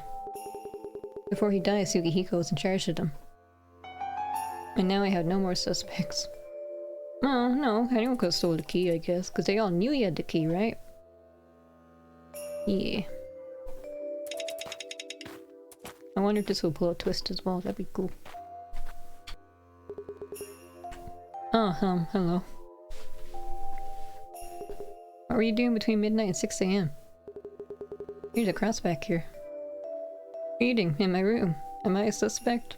Before he died, Sugihiko was in charge of them. And now I have no more suspects. Oh, no, anyone could have stole the key, I guess, because they all knew you had the key, right? Yeah. I wonder if this will pull a twist as well, that'd be cool. Oh, hello. What were you doing between midnight and 6 AM? Here's a cross back here. Reading in my room. Am I a suspect?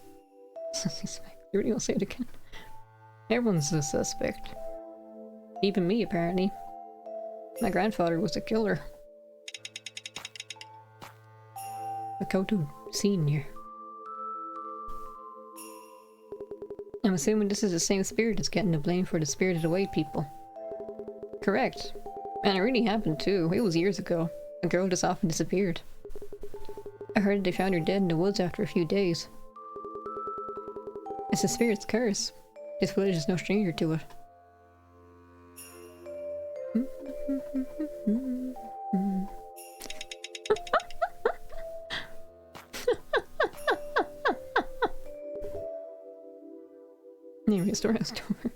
Suspect. You really won't say it again. Everyone's a suspect. Even me, apparently. My grandfather was a killer. Makoto Senior. I'm assuming this is the same spirit that's getting the blame for the Spirited Away people. Correct. And it really happened too. It was years ago. A girl just often disappeared. I heard they found her dead in the woods after a few days. It's the spirit's curse. This village is no stranger to it. Anyway, storehouse door.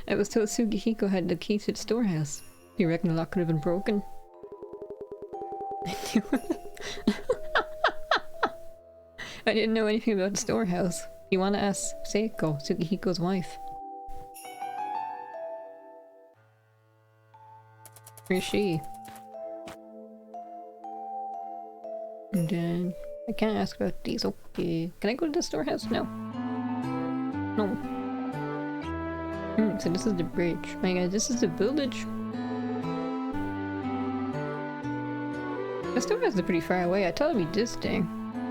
I was told Sugihiko had the key to the storehouse. Do you reckon the lock could have been broken? I knew it. I didn't know anything about the storehouse. You want to ask Seiko, Sugihiko's wife. Where is she? And then I can't ask about these. Okay. Can I go to the storehouse? No. No. So this is the bridge. My god, this is the village. The storehouse is pretty far away. I thought it'd be this thing.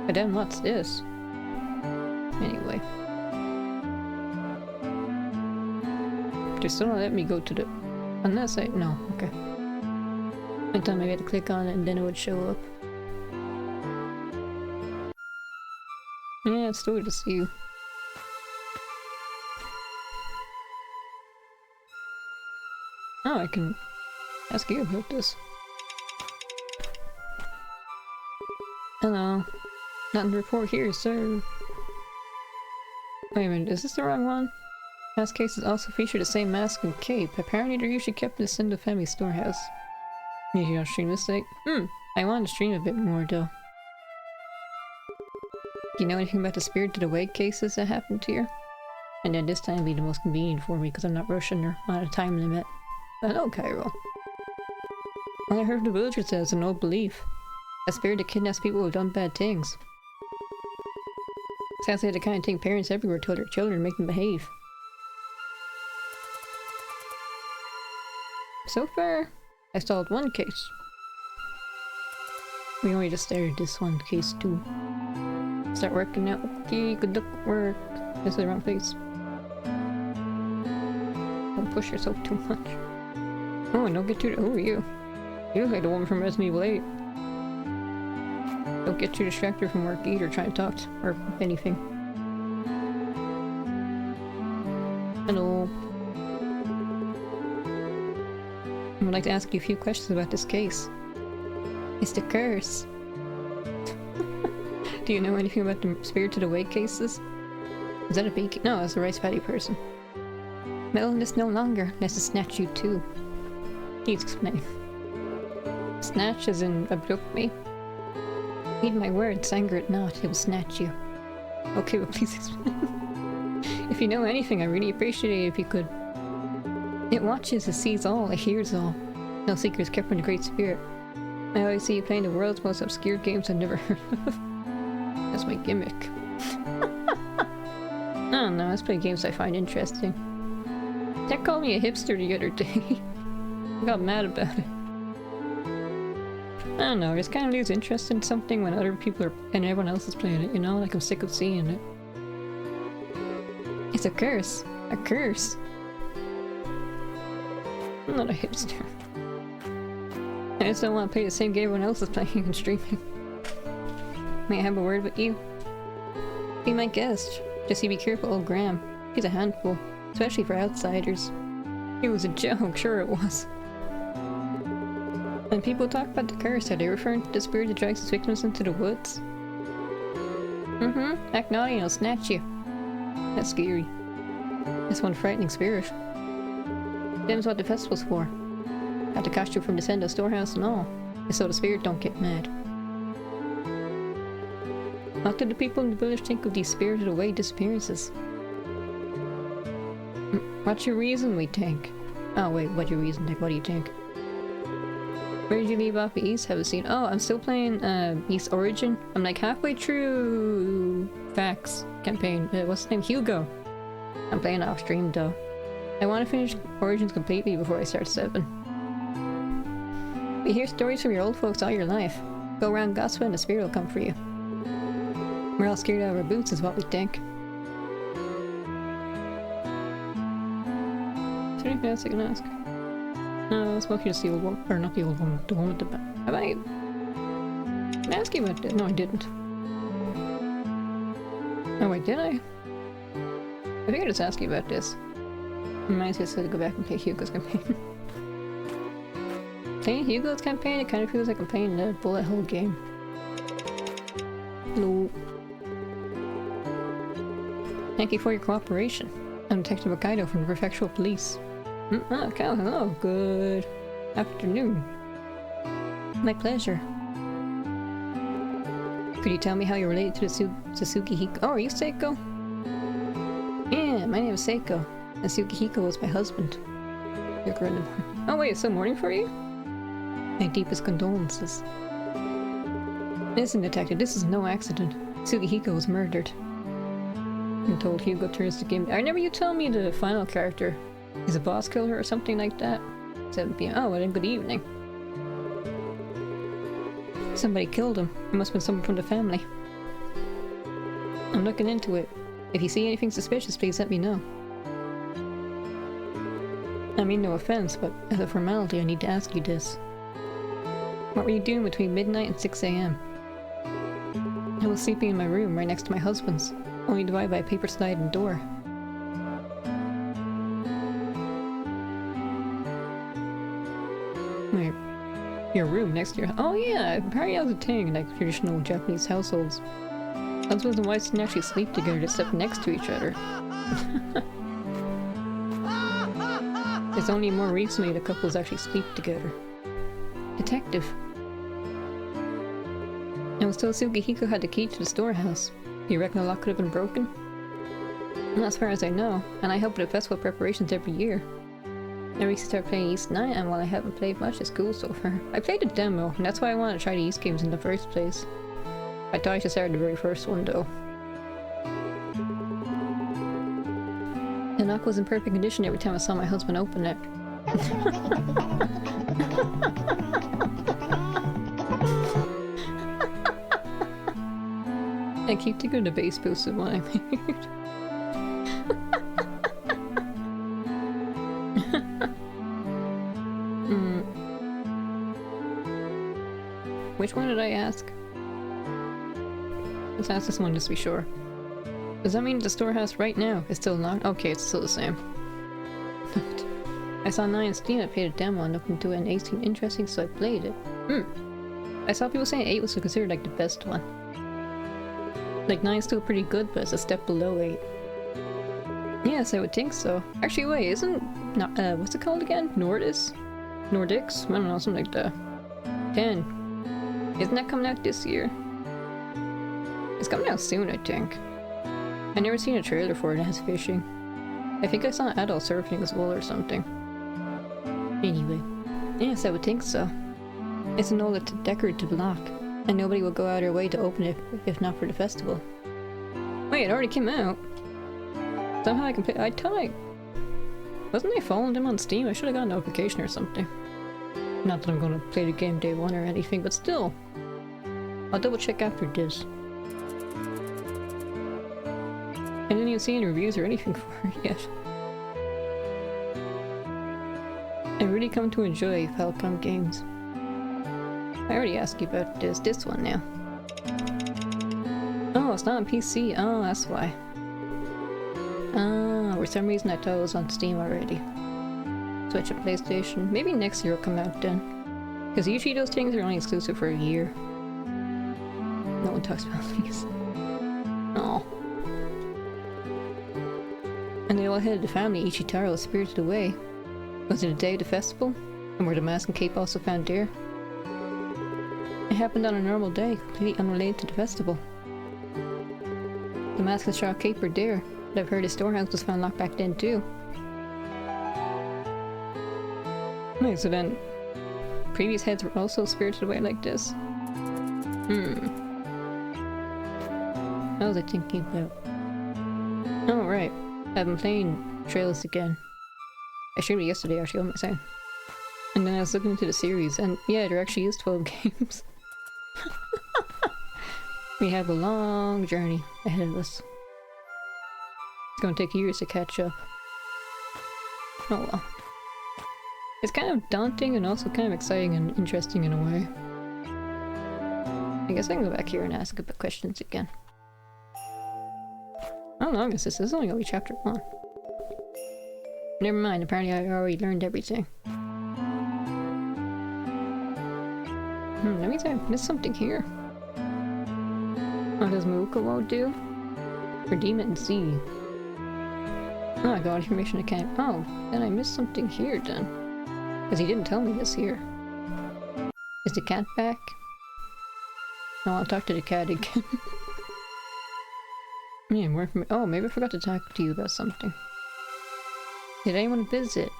But then what's this? Anyway. They're still not letting me go to the... Unless I... No, okay. I thought maybe I had to click on it and then it would show up. Yeah, it's still to see you. Oh, I can ask you about this. Hello. Nothing to report here, sir. Wait a minute, is this the wrong one? Past cases also feature the same mask and cape. Apparently they're usually kept in the Sendo family storehouse. You don't stream this site? I wanted to stream a bit more though. Do you know anything about the Spirited Away cases that happened here? And then this time would be the most convenient for me because I'm not rushing or on a time limit. Hello, Cairo. All I heard the villagers says an old belief. A spirit that kidnaps people who have done bad things. Sounds like the kind of thing parents everywhere tell their children to make them behave. So far, I solved one case. We only just started this one, case 2. Start working now. Okay, good luck at work. This is the wrong place. Don't push yourself too much. Oh, and don't get too... Oh, you. You look like the woman from Resident Evil 8. Don't get too distracted from work either, trying to talk to, or anything. Hello. I would like to ask you a few questions about this case. It's the curse. Do you know anything about the Spirited Away cases? Is that a beacon? No, that's a rice paddy person. Melon no longer, unless to snatch you too. Please explain. Snatch as in abduct me? Heed my words, anger it not, he will snatch you. Okay, but please explain. If you know anything, I really appreciate it if you could. It watches, it sees all, it hears all. No secrets kept from the Great Spirit. I always see you playing the world's most obscure games I've never heard of. That's my gimmick. I don't know, let's play games I find interesting. That called me a hipster the other day. I got mad about it. I don't know, I just kind of lose interest in something when other people are and everyone else is playing it, you know? Like I'm sick of seeing it. It's a curse. A curse. I'm not a hipster. I just don't want to play the same game everyone else is playing and streaming. May I have a word with you? Be my guest. Just you be careful, old Graham. He's a handful, especially for outsiders. It was a joke, sure it was. When people talk about the curse, are they referring to the spirit that drags its victims into the woods? Act naughty and I'll snatch you. That's scary. That's one frightening spirit. Them's what the festival's for. Got the costume from the Sendo storehouse and all. So the spirit don't get mad. What do the people in the village think of these Spirited Away disappearances? What's your reason, we think? Oh wait, what's your reason? Like, what do you think? Where did you leave off at East? Haven't seen. Oh, I'm still playing East Origin. I'm like halfway through Facts campaign. What's his name? Hugo. I'm playing off stream though. I want to finish Origins completely before I start 7. You hear stories from your old folks all your life. Go around gossiping and the spirit will come for you. We're all scared out of our boots is what we think. Is there anything else I can ask? No, I was walking to the old woman. Or not the old woman, the one with the back. Have I... Did I ask you about this? No, I didn't. Oh wait, did I? I think I just asked you about this. Reminds me to go back and play Hugo's campaign. Playing Hugo's campaign, it kind of feels like I'm playing the bullet hole game. Hello. Thank you for your cooperation. I'm Detective Wakaido from the Prefectural Police. Oh, good afternoon. My pleasure. Could you tell me how you're related to the Tsukihiko? Oh, are you Seiko? Yeah, my name is Seiko. And Tsukihiko was my husband. Oh wait, it's so mourning for you? My deepest condolences. Listen, Detective, this is no accident. Tsukihiko was murdered. I'm told Hugo turns the game. I remember you telling me the final character is a boss killer or something like that. 7 p.m. Oh, well then good evening. Somebody killed him. It must have been someone from the family. I'm looking into it. If you see anything suspicious, please let me know. I mean no offense, but as a formality I need to ask you this. What were you doing between midnight and 6 a.m? I was sleeping in my room right next to my husband's, only divided by a paper sliding door. Wait, your room next to your... Oh yeah, apparently that was a thing in like traditional Japanese households. Husbands and wives didn't actually sleep together, they slept next to each other. It's only more recently that couples actually sleep together. Detective. I was told Tsukihiko had the key to the storehouse. Do you reckon the lock could have been broken? Not as far as I know, and I help with the festival preparations every year. I recently started playing East Night, and while I haven't played much, it's cool so far. I played a demo, and that's why I wanted to try the East games in the first place. I thought I should start the very first one though. The lock was in perfect condition every time I saw my husband open it. I keep thinking of the base post of what I made. Which one did I ask? Let's ask this one just to be sure. Does that mean the storehouse right now is still locked? Okay, it's still the same. I saw 9 on Steam, I played a demo and looked into it, and 8 seemed interesting, so I played it. I saw people saying 8 was considered like the best one. Like 9's still pretty good, but it's a step below 8. Yes, I would think so. Actually, wait, isn't... what's it called again? Nordics? I don't know, something like that. 10. Isn't that coming out this year? It's coming out soon, I think. I never seen a trailer for it. It has fishing. I think I saw adult surfing as well or something. Anyway. Yes, I would think so. It's an old decorative lock, and nobody will go out of their way to open it if not for the festival. Wait, it already came out? Somehow I can play- I thought I... Wasn't I following them on Steam? I should have got a notification or something. Not that I'm gonna play the game day 1 or anything, but still. I'll double check after this. I didn't even see any reviews or anything for it yet. I really come to enjoy Falcom games. I already asked you about this one now. Oh, it's not on PC. Oh, that's why. Ah, for some reason I thought it was on Steam already. Switch to PlayStation. Maybe next year will come out then. Because usually those things are only exclusive for a year. No one talks about these. Oh. And they all headed the family. Ichitaro was spirited away. Was it a day of the festival? And were the mask and cape also found there? It happened on a normal day, completely unrelated to the festival. The mask and straw cape were there, but I've heard the storehouse was found locked back then too. Wait, so then previous heads were also spirited away like this? What was I thinking about? Oh right, I've been playing Trails again. I streamed it yesterday actually, what am I saying? And then I was looking into the series, and yeah, there actually is 12 games. We have a long journey ahead of us. It's gonna take years to catch up. Oh well. It's kind of daunting and also kind of exciting and interesting in a way. I guess I can go back here and ask about questions again. How long is this? This is only gonna be chapter 1. Never mind, apparently I already learned everything. Let me see, I missed something here. What does Makoto do? Redeem it and see. Oh, I got information I can't. Oh, then I missed something here then. Because he didn't tell me this here. Is the cat back? No, I'll talk to the cat again. Yeah, more information. Oh, maybe I forgot to talk to you about something. Did anyone visit?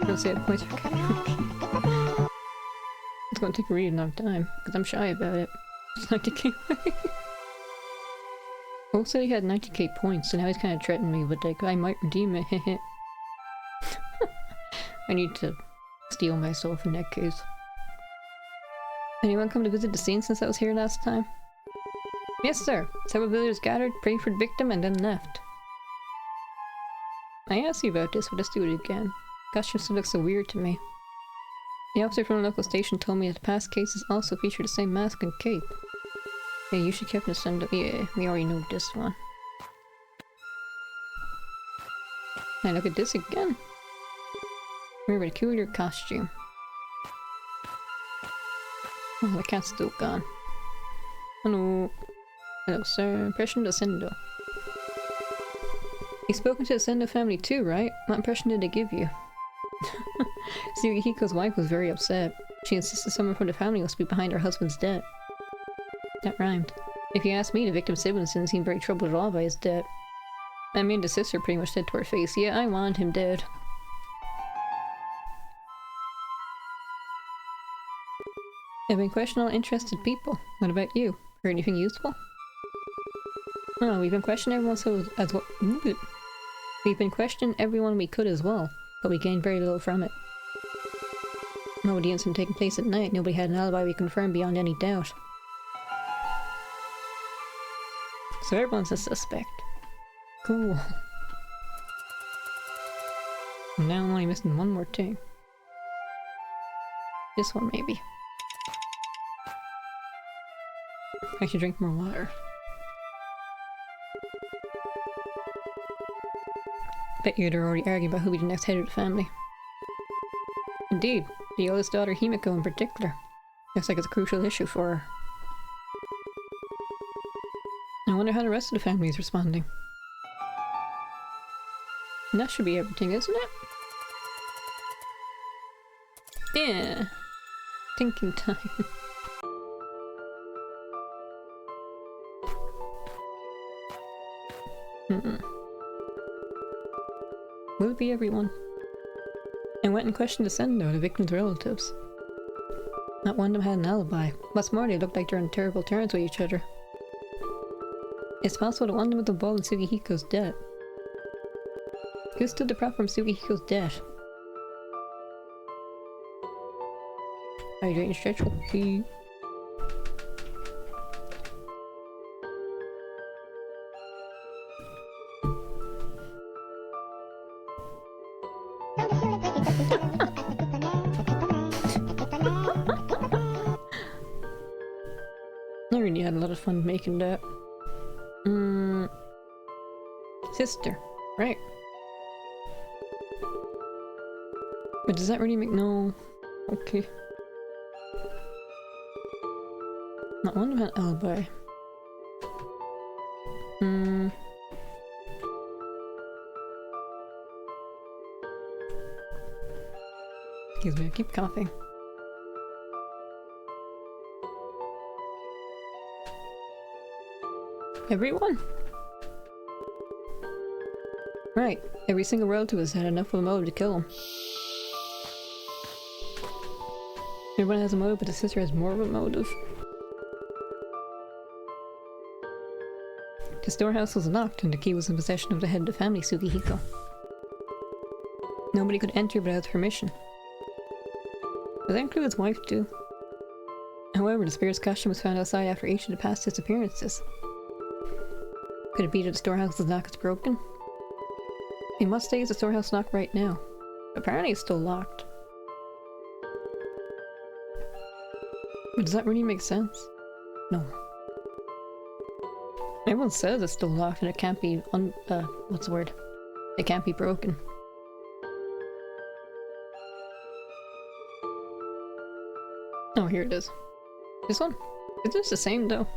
Don't say it points for karaoke. It's gonna take a really long time, because I'm shy about it. It's 90k away. Paul said he had 90k points, and now he's kind of threatening me with like, I might redeem it, heh. I need to steal myself in that case. Anyone come to visit the scene since I was here last time? Yes, sir. Several villagers gathered, prayed for the victim, and then left. I asked you about this, but let's do it again. Costume still looks so weird to me. The officer from the local station told me that the past cases also feature the same mask and cape. Yeah, you should keep the send up. Yeah, we already know this one. And look at this again. Wear a peculiar costume. Oh, the cat's still gone. Hello. Hello, sir. Impression to Sendo. You've spoken to the Sendo family too, right? What impression did they give you? Sugihiko's wife was very upset. She insisted someone from the family must be behind her husband's death. That rhymed. If you ask me, the victim's siblings didn't seem very troubled at all by his death. I mean, the sister pretty much said to her face, yeah, I want him dead. I've been questioning all interested people. What about you? Heard anything useful? Oh, we've been questioning everyone as well. We've been questioning everyone we could as well, but we gained very little from it. No, with the incident taking place at night, nobody had an alibi we confirmed beyond any doubt. So everyone's a suspect. Cool. And now I'm only missing one more thing. This one, maybe. I should drink more water. Bet you they're already arguing about who will be the next head of the family. Indeed, the oldest daughter Himiko in particular. Looks like it's a crucial issue for her. I wonder how the rest of the family is responding. And that should be everything, isn't it? Yeah. Thinking time. Will it be everyone? I went and questioned the Sendo, the victim's relatives. Not one of them had an alibi. What's more, they looked like they're on terrible terms with each other. It's possible that one of them was involved in Sugihiko's death. Who stood to profit from Sugihiko's death? Hydrate and stretch will be... I really had a lot of fun making that. Sister, right. But does that really make... no... okay. Not one of an alibi. Excuse me, I keep coughing. Everyone? Right, every single relative has had enough of a motive to kill him. Everyone has a motive, but the sister has more of a motive. The storehouse was locked and the key was in possession of the head of the family, Sugihiko. Nobody could enter without permission. Does that include his wife too? However, the spirit's costume was found outside after each of the past disappearances. Could it be that the storehouse's lock is broken? In what state is the storehouse locked right now? Apparently it's still locked. But does that really make sense? No. Everyone says it's still locked and it can't be what's the word? It can't be broken. Oh, here it is. This one? Is this the same though?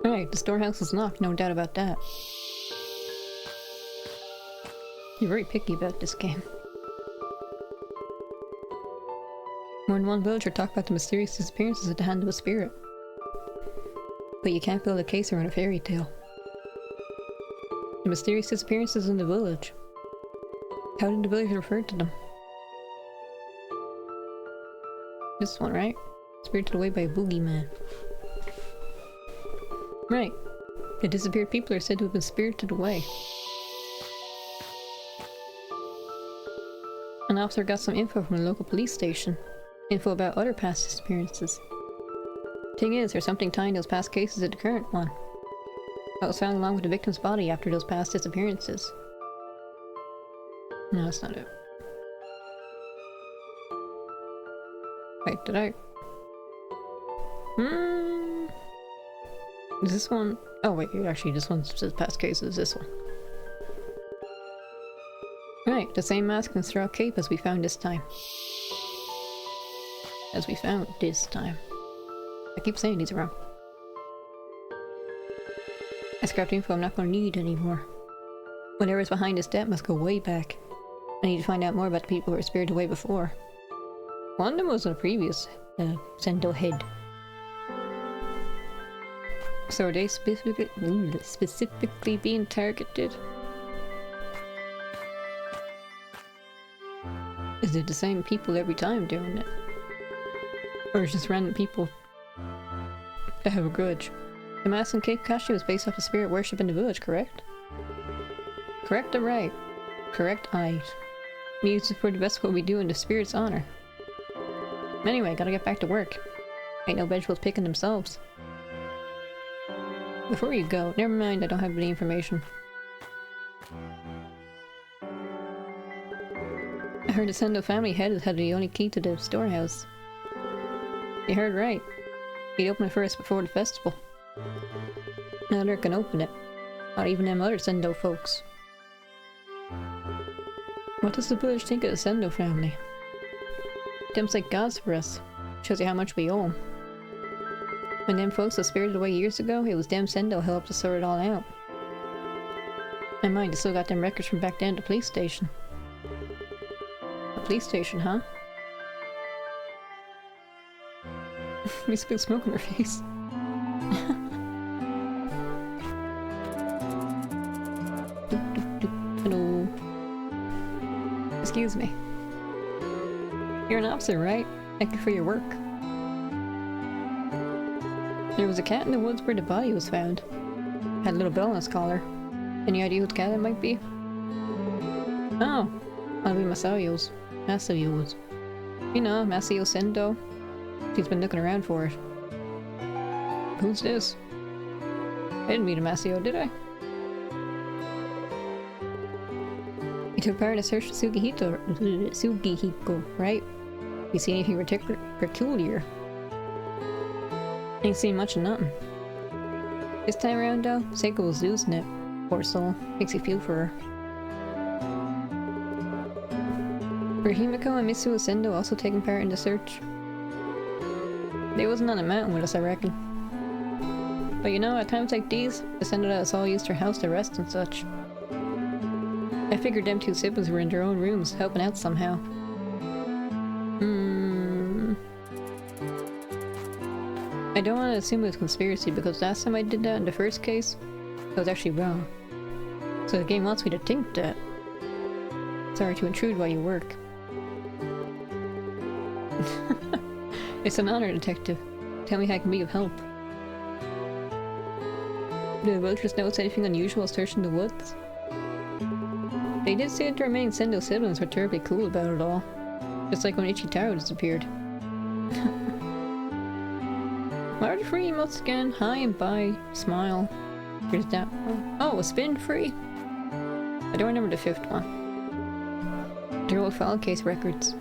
Right, the storehouse is locked, no doubt about that. You're very picky about this game. More than one villager talk about the mysterious disappearances at the hand of a spirit. But you can't build a case around a fairy tale. The mysterious disappearances in the village. How did the villagers refer to them? This one, right? Spirited away by a boogeyman. Right. The disappeared people are said to have been spirited away. An officer got some info from the local police station. Info about other past disappearances. Thing is, there's something tying those past cases to the current one. What was found along with the victim's body after those past disappearances. No, that's not it. Wait, did I... Is this one... Oh wait, actually this one says past cases, this one. Right, the same mask and straw cape as we found this time. I keep saying these wrong. I scrapped info I'm not gonna need anymore. Whatever's behind this death must go way back. I need to find out more about the people who were spirited away before. One of them was a previous Sendo head. So are they specifically being targeted? Is it the same people every time doing it? Or is it just random people that have a grudge? The mask and cape costume is based off of spirit worship in the village, correct? Correct or right? Correct, aye. We use it for the best of what we do in the spirit's honor. Anyway, gotta get back to work. Ain't no vegetables picking themselves. Before you go, never mind, I don't have any information. I heard the Sendo family head had the only key to the storehouse. You heard right. He'd open it first before the festival. None other can open it. Not even them other Sendo folks. What does the village think of the Sendo family? Them's like gods for us. Shows you how much we owe them. When them folks were spirited away years ago, it was them Sendo who helped us sort it all out. Never mind, they still got them records from back then at the police station. The police station, huh? We spilled smoke on her face. Hello. Excuse me. You're an officer, right? Thank you for your work. There was a cat in the woods where the body was found. Had a little bell on its collar. Any idea whose cat it might be? Oh, that'll be Masayo's. Masayo's. You know, Masayo Sendo. She's been looking around for it. Who's this? I didn't meet a Masayo, did I? You took part in a search for Sugihiko, right? You see anything peculiar? Ain't seen much of nothing. This time around though, Seiko was losing it. Poor soul. Makes you feel for her. Were Himiko and Mitsuo Sendo also taking part in the search? They wasn't on the mountain with us, I reckon. But you know, at times like these, the Sendo that us all used her house to rest and such. I figured them two siblings were in their own rooms, helping out somehow. I don't want to assume it was conspiracy, because last time I did that in the first case, I was actually wrong. So the game wants me to think that. Sorry to intrude while you work. It's an honor, detective. Tell me how I can be of help. Do the villagers notice anything unusual while searching the woods? They did say that the remaining Sendo siblings were terribly cool about it all. Just like when Ichitaro disappeared. What are the free emotes again? Hi and bye. Smile. Here's that one. Oh, a spin free? I don't remember the fifth one. They're old file case records.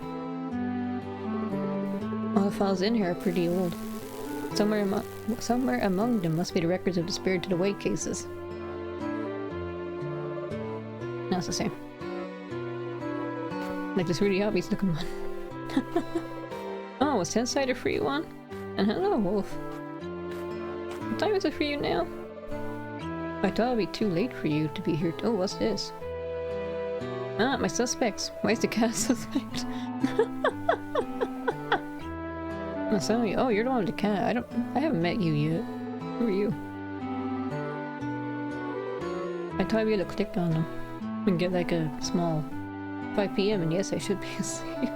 All the files in here are pretty old. Somewhere among them must be the records of the Spirited Away cases. No, it's the same. Like this really obvious looking one. Oh, was Tenside a free one? And hello, Wolf. What time is it for you now? I thought it'd be too late for you to be here. Oh, what's this? Ah, my suspects. Why is the cat suspect? I'm sorry. Oh, you're the one with the cat. I haven't met you yet. Who are you? I thought I'd be able to click on them and get like a small 5 PM, and yes, I should be asleep.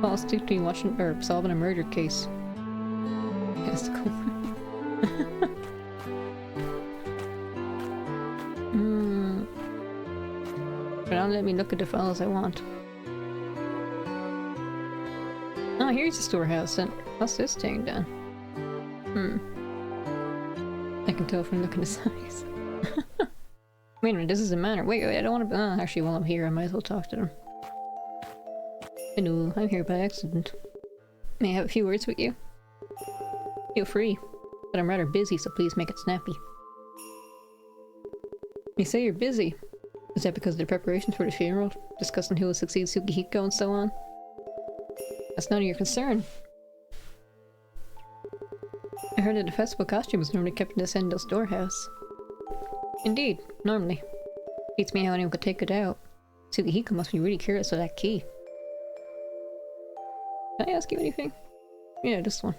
I'll stick to watching or solving a murder case. That's cool. But don't let me look at the files I want. Oh, here's the storehouse then. What's this thing then? I can tell from looking at the size. Wait a minute, this is a manor. Wait, I don't want to. Actually, while I'm here, I might as well talk to them. Hello, I'm here by accident. May I have a few words with you? Feel free, but I'm rather busy, so please make it snappy. You say you're busy. Is that because of the preparations for the funeral? Discussing who will succeed Tsukihiko and so on? That's none of your concern. I heard that the festival costume is normally kept in the Sendo storehouse. Indeed, normally. Beats me how anyone could take it out. Tsukihiko must be really curious of that key. Can I ask you anything? Yeah, this one.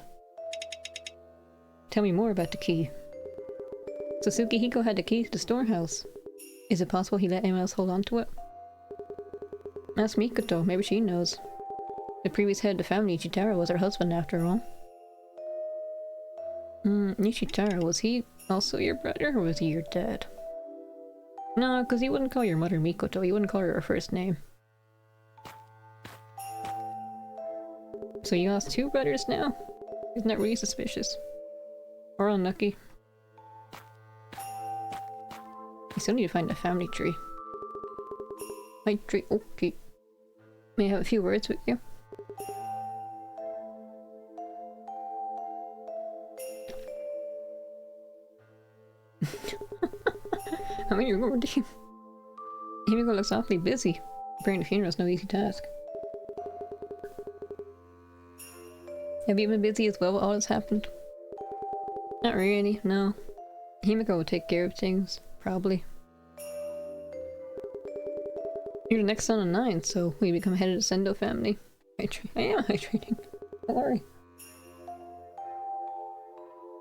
Tell me more about the key. So Tsukihiko had the key to the storehouse. Is it possible he let anyone else hold on to it? Ask Makoto, maybe she knows. The previous head of the family, Ichitaro, was her husband after all. Ichitaro, was he also your brother or was he your dad? No, because he wouldn't call your mother Makoto, he wouldn't call her first name. So you lost 2 brothers now? Isn't that really suspicious? Or unlucky? You still need to find a family tree. My tree, okay. May I have a few words with you? How many more do you? Himiko looks awfully busy. Preparing the funeral is no easy task. Have you been busy as well with all that's happened? Not really, no. Himiko will take care of things, probably. You're the next son of 9, so we become head of the Sendo family. I am hydrating. Don't worry.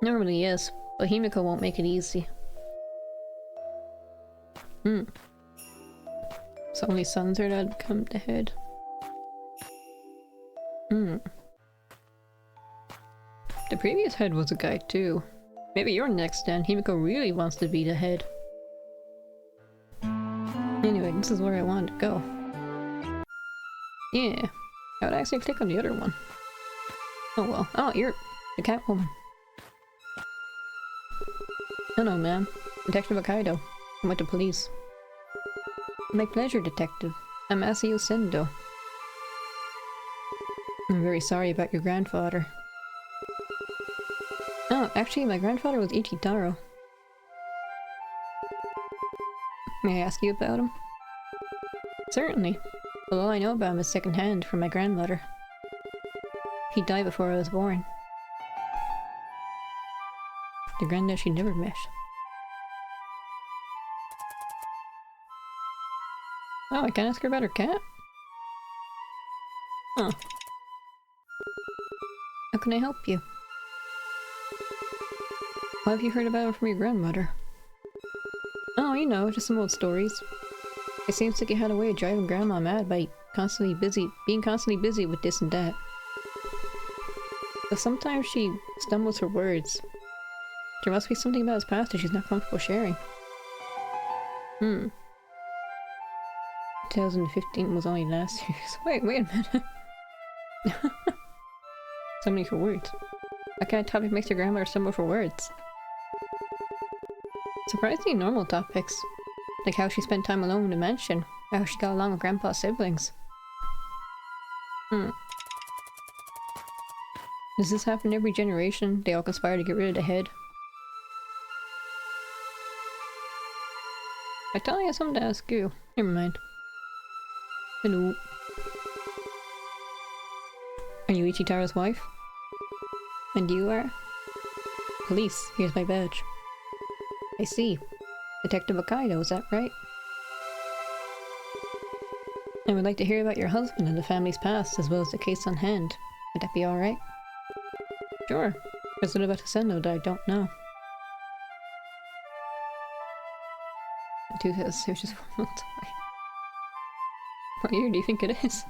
Normally yes, but Himiko won't make it easy. So only sons are allowed to become the head. The previous head was a guy too. Maybe you're next then. Himiko really wants to be the head. Anyway, this is where I wanted to go. Yeah. I would actually click on the other one. Oh well. Oh, you're the cat woman. Hello, ma'am. Detective Wakaido. I'm with the police. My pleasure, detective. I'm Asio Sendo. I'm very sorry about your grandfather. Oh, actually, my grandfather was Ichitaro. May I ask you about him? Certainly. But all I know about him is second-hand from my grandmother. He died before I was born. The granddad she never met. Oh, I can't ask her about her cat? Huh. How can I help you? What have you heard about him from your grandmother? Oh, you know, just some old stories. It seems like he had a way of driving Grandma mad by being constantly busy with this and that. But sometimes she stumbles her words. There must be something about his past that she's not comfortable sharing. 2015 was only last year. Wait a minute. So many for words. What kind of topic makes your grandmother stumble for words? Surprisingly normal topics. Like how she spent time alone in the mansion, or how she got along with Grandpa's siblings. Does this happen every generation? They all conspire to get rid of the head? I thought I had something to ask you. Never mind. Hello. Are you Ichitaro's wife? And you are? police. Here's my badge. I see. Detective Wakaido, is that right? I would like to hear about your husband and the family's past, as well as the case on hand. Would that be alright? Sure. What's it about Hassendo that I don't know? Do this, there's just 1 month away. What year do you think it is?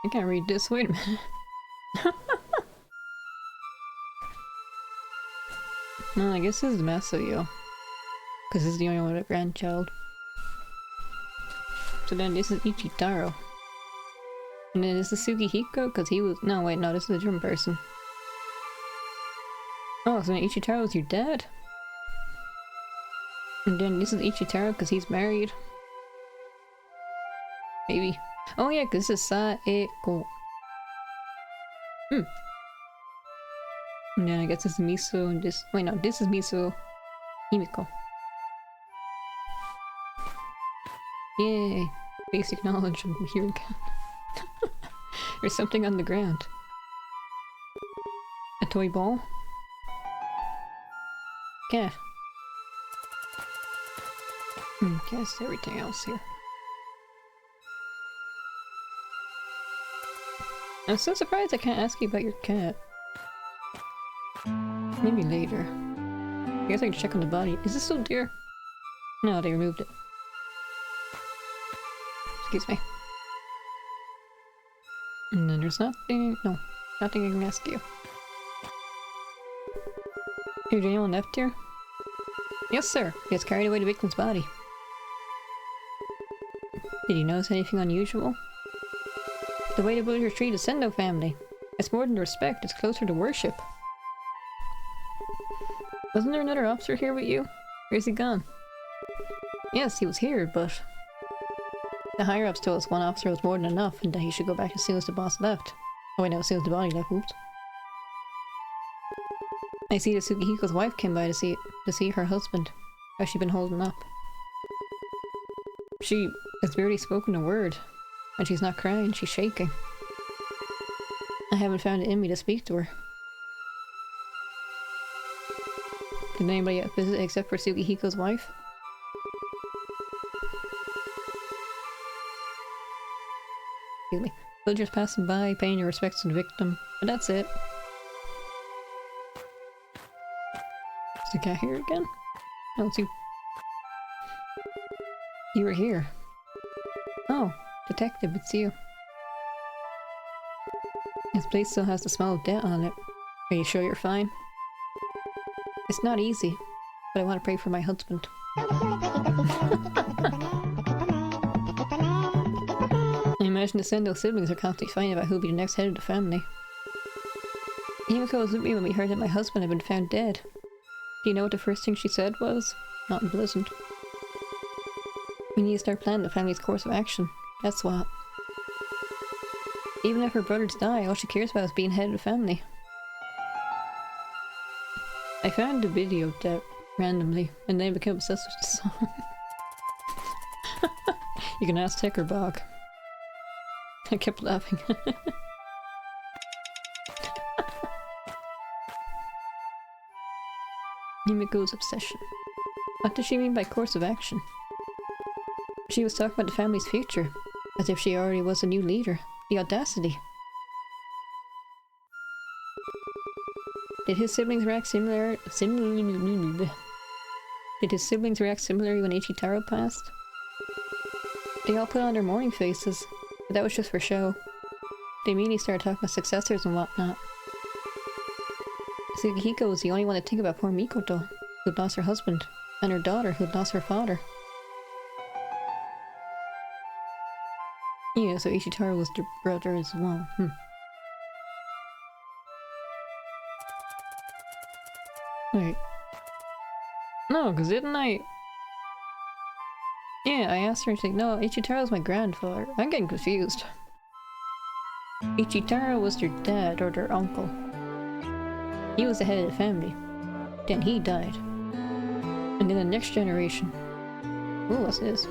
I can't read this, wait a minute. No, I guess this is Masuyo. Because this is the only one with a grandchild. So then this is Ichitaro. And then this is Sugihiko, because he was- no wait, no, this is a different person. Oh, so then Ichitaro was your dad? And then this is Ichitaro because he's married. Maybe. Oh yeah, because this is Saeko. And then I guess this is Miso and this- wait no, this is Miso Himiko. Yay! Basic knowledge, I'm here again. There's something on the ground. A toy ball? Cat. Guess everything else here. I'm so surprised I can't ask you about your cat. Maybe later. I guess I can check on the body. Is this still deer? No, they removed it. Excuse me. And then there's nothing- no, nothing I can ask you. Is anyone left here? Yes, sir. He has carried away the victim's body. Did you notice anything unusual? The way the villagers treat the Sendo family. It's more than respect, it's closer to worship. Wasn't there another officer here with you? Where's he gone? Yes, he was here, but... the higher-ups told us one officer was more than enough and that he should go back as soon as the boss left. Oh wait, no, as soon as the body left, oops. I see that Sugihiko's wife came by to see her husband. How's she been holding up? She has barely spoken a word. And she's not crying, she's shaking. I haven't found it in me to speak to her. Did anybody visit except for Sugihiko's wife? Excuse me. Villagers passing by, paying your respects to the victim, but that's it. Is the cat here again? Oh, it's you. You were here. Oh, detective, it's you. This place still has the smell of death on it. Are you sure you're fine? It's not easy, but I want to pray for my husband. I imagine the Sendo siblings are constantly fighting about who'll be the next head of the family. Himiko was with me when we heard that my husband had been found dead. Do you know what the first thing she said was? Not unpleasant. We need to start planning the family's course of action. That's what. Even if her brothers die, all she cares about is being head of the family. I found the video of that randomly, and then I became obsessed with the song. You can ask Tech or Bog. I kept laughing. Himiko's obsession. What does she mean by course of action? She was talking about the family's future, as if she already was a new leader. The audacity. Did his siblings react similarly when Ichitaro passed? They all put on their mourning faces, but that was just for show. They immediately started talking about successors and whatnot. Sugihiko was the only one to think about poor Makoto, who'd lost her husband, and her daughter, who'd lost her father. Yeah, so Ichitaro was their brother as well. Wait. No, because didn't I... Yeah, I asked her to say, no, Ichitaro's my grandfather. I'm getting confused. Ichitaro was their dad or their uncle. He was the head of the family. Then he died. And then the next generation. Ooh, what's this?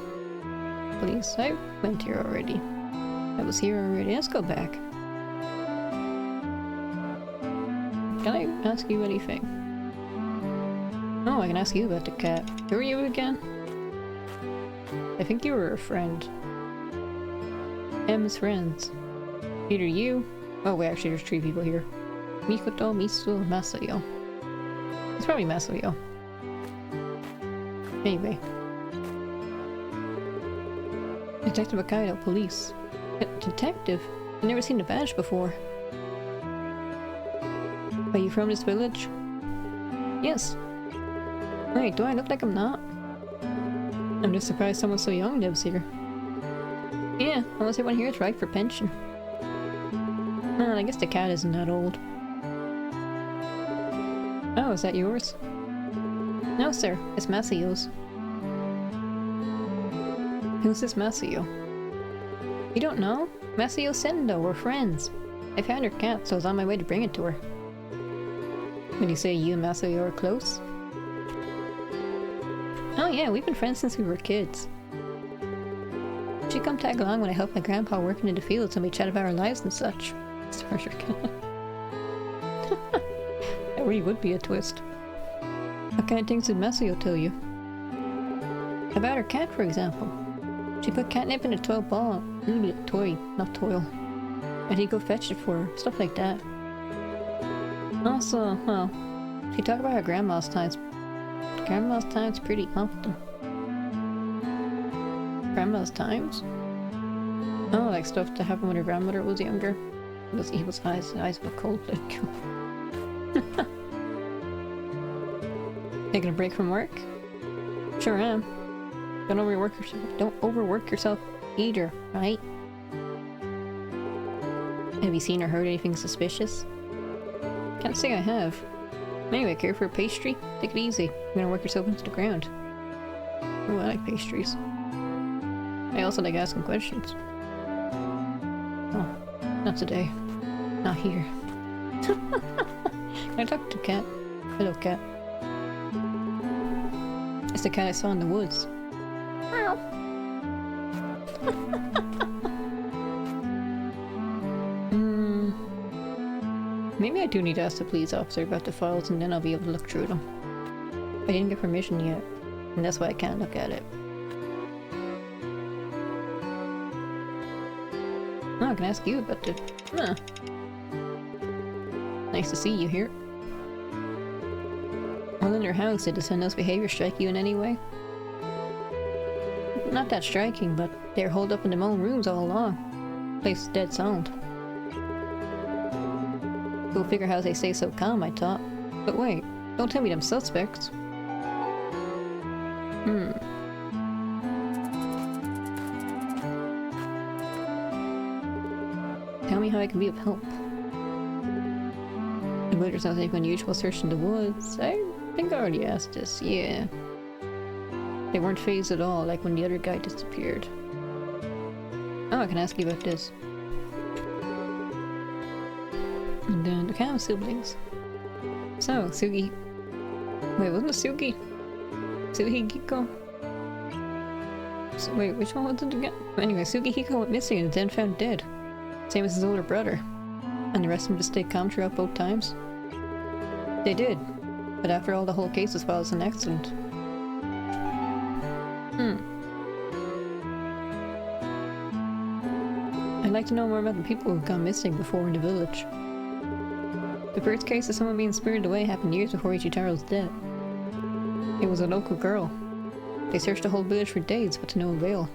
Please, I went here already. I was here already. Let's go back. can I ask you anything? Oh, I can ask you about the cat. Who are you again? I think you were a friend. M's friends. Either you... Oh wait, actually there's 3 people here. Makoto, Mitsu, Masayo. It's probably Masayo. Anyway. Detective Wakaido, police. Detective? I've never seen the badge before. Are you from this village? Yes. Wait, do I look like I'm not? I'm just surprised someone so young lives here. Yeah, unless everyone here is ripe for pension. Well, I guess the cat isn't that old. Oh, is that yours? No, sir. It's Masayo's. Who's this Masayo? You don't know? Masayo Sendo, we're friends. I found her cat, so I was on my way to bring it to her. When you say you and Masayo are close? Oh yeah, we've been friends since we were kids. She'd come tag along when I helped my grandpa working in the fields and we chat about our lives and such. That really would be a twist. What kind of things did Masayo tell you? About her cat, for example. She put catnip in a toy ball. Toy, not toil. And he'd go fetch it for her. Stuff like that. Also, well, she talked about her grandma's times. Grandma's times pretty often. Grandma's times? Oh, like stuff that happened when her grandmother was younger. He was eyes of a cold like. Taking a break from work? Sure am. Don't overwork yourself either, right? Have you seen or heard anything suspicious? Can't say I have. Anyway, care for a pastry? Take it easy. You're gonna work yourself into the ground. Oh, I like pastries. I also like asking questions. Oh, not today. Not here. Can I talk to the cat? Hello, cat. It's the cat I saw in the woods. Maybe I do need to ask the police officer about the files and then I'll be able to look through them. I didn't get permission yet, and that's why I can't look at it. Oh, I can ask you about the... Huh. Nice to see you here. While in your house, did the Sendo's behavior strike you in any way? Not that striking, but they're holed up in their own rooms all along. Place is dead silent. Go figure how they stay so calm, I thought. But wait, don't tell me them suspects. Tell me how I can be of help. The villagers sounds like unusual search in the woods. I think I already asked this, yeah. They weren't phased at all, like when the other guy disappeared. Oh, I can ask you about this. And then the cow siblings. So, Sugi... Wait, wasn't it Sugi? Suhihiko? So, wait, which one was it again? Anyway, Sugihiko went missing and then found dead. Same as his older brother. And the rest of them just stayed calm throughout both times? They did. But after all, the whole case was filed as an accident. I'd like to know more about the people who've gone missing before in the village. The first case of someone being spirited away happened years before Ichitaro's death. It was a local girl. They searched the whole village for days, but to no avail.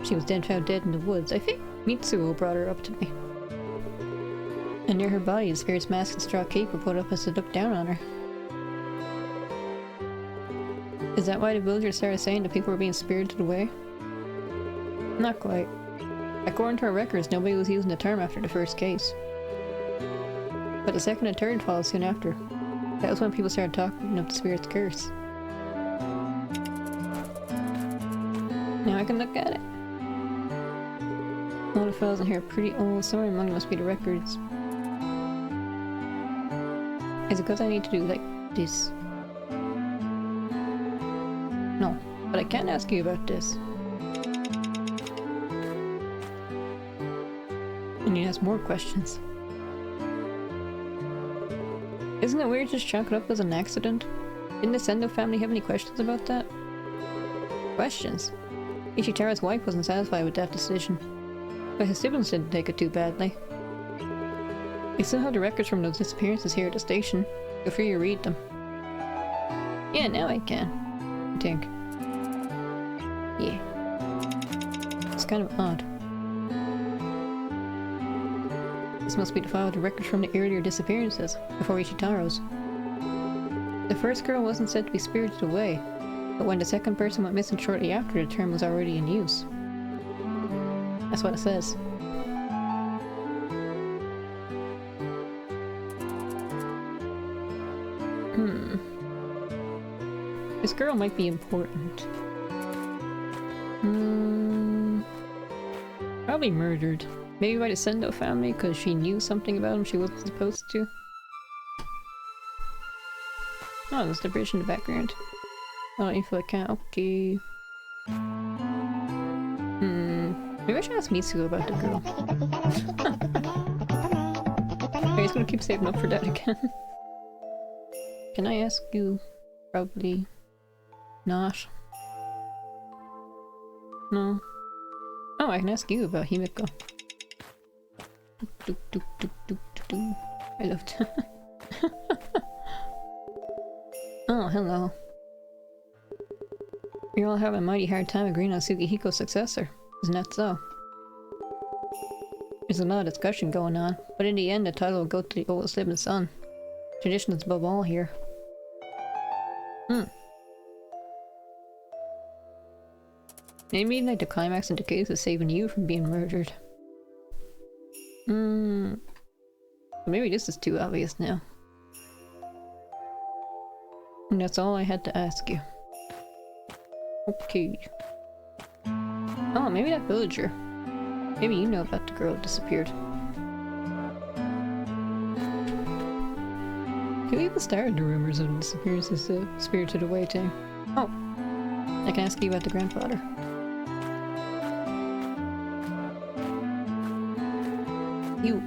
She was then found dead in the woods. I think Mitsuo brought her up to me. And near her body, the spirit's mask and straw cape were put up as to look down on her. Is that why the villagers started saying that people were being spirited away? Not quite. According to our records, nobody was using the term after the first case. But the second and third followed soon after. That was when people started talking of the spirit's curse. Now I can look at it. All the files in here are pretty old. Somewhere among them must be the records. Is it because I need to do like this? No, but I can ask you about this. I need to ask more questions. Isn't it weird just chalk it up as an accident? Didn't the Sendo family have any questions about that? Questions? Ishitaro's wife wasn't satisfied with that decision, but his siblings didn't take it too badly. We still have the records from those disappearances here at the station. Feel free to read them. Yeah, now I can. I think. Yeah. It's kind of odd. This must be the file with the records from the earlier disappearances, before Ishitaro's. The first girl wasn't said to be spirited away, but when the second person went missing shortly after, the term was already in use. That's what it says. This girl might be important. Probably murdered. Maybe by the Sendo family because she knew something about him she wasn't supposed to. Oh, there's the bridge in the background. Oh, info account. Okay. Maybe I should ask Mitsuko about the girl. I'm just gonna keep saving up for that again. Can I ask you? Probably not. No. Oh, I can ask you about Himiko. I loved it. Oh, hello. You're all having a mighty hard time agreeing on Sugihiko's successor. Isn't that so? There's a lot of discussion going on, but in the end the title will go to the oldest living son. Tradition is above all here. Maybe like the climax in the case is saving you from being murdered. Maybe this is too obvious now. And that's all I had to ask you. Okay. Oh, maybe that villager. Maybe you know about the girl that disappeared. Who even started the rumors of the disappearances of spirited away thing? Oh, I can ask you about the grandfather. You.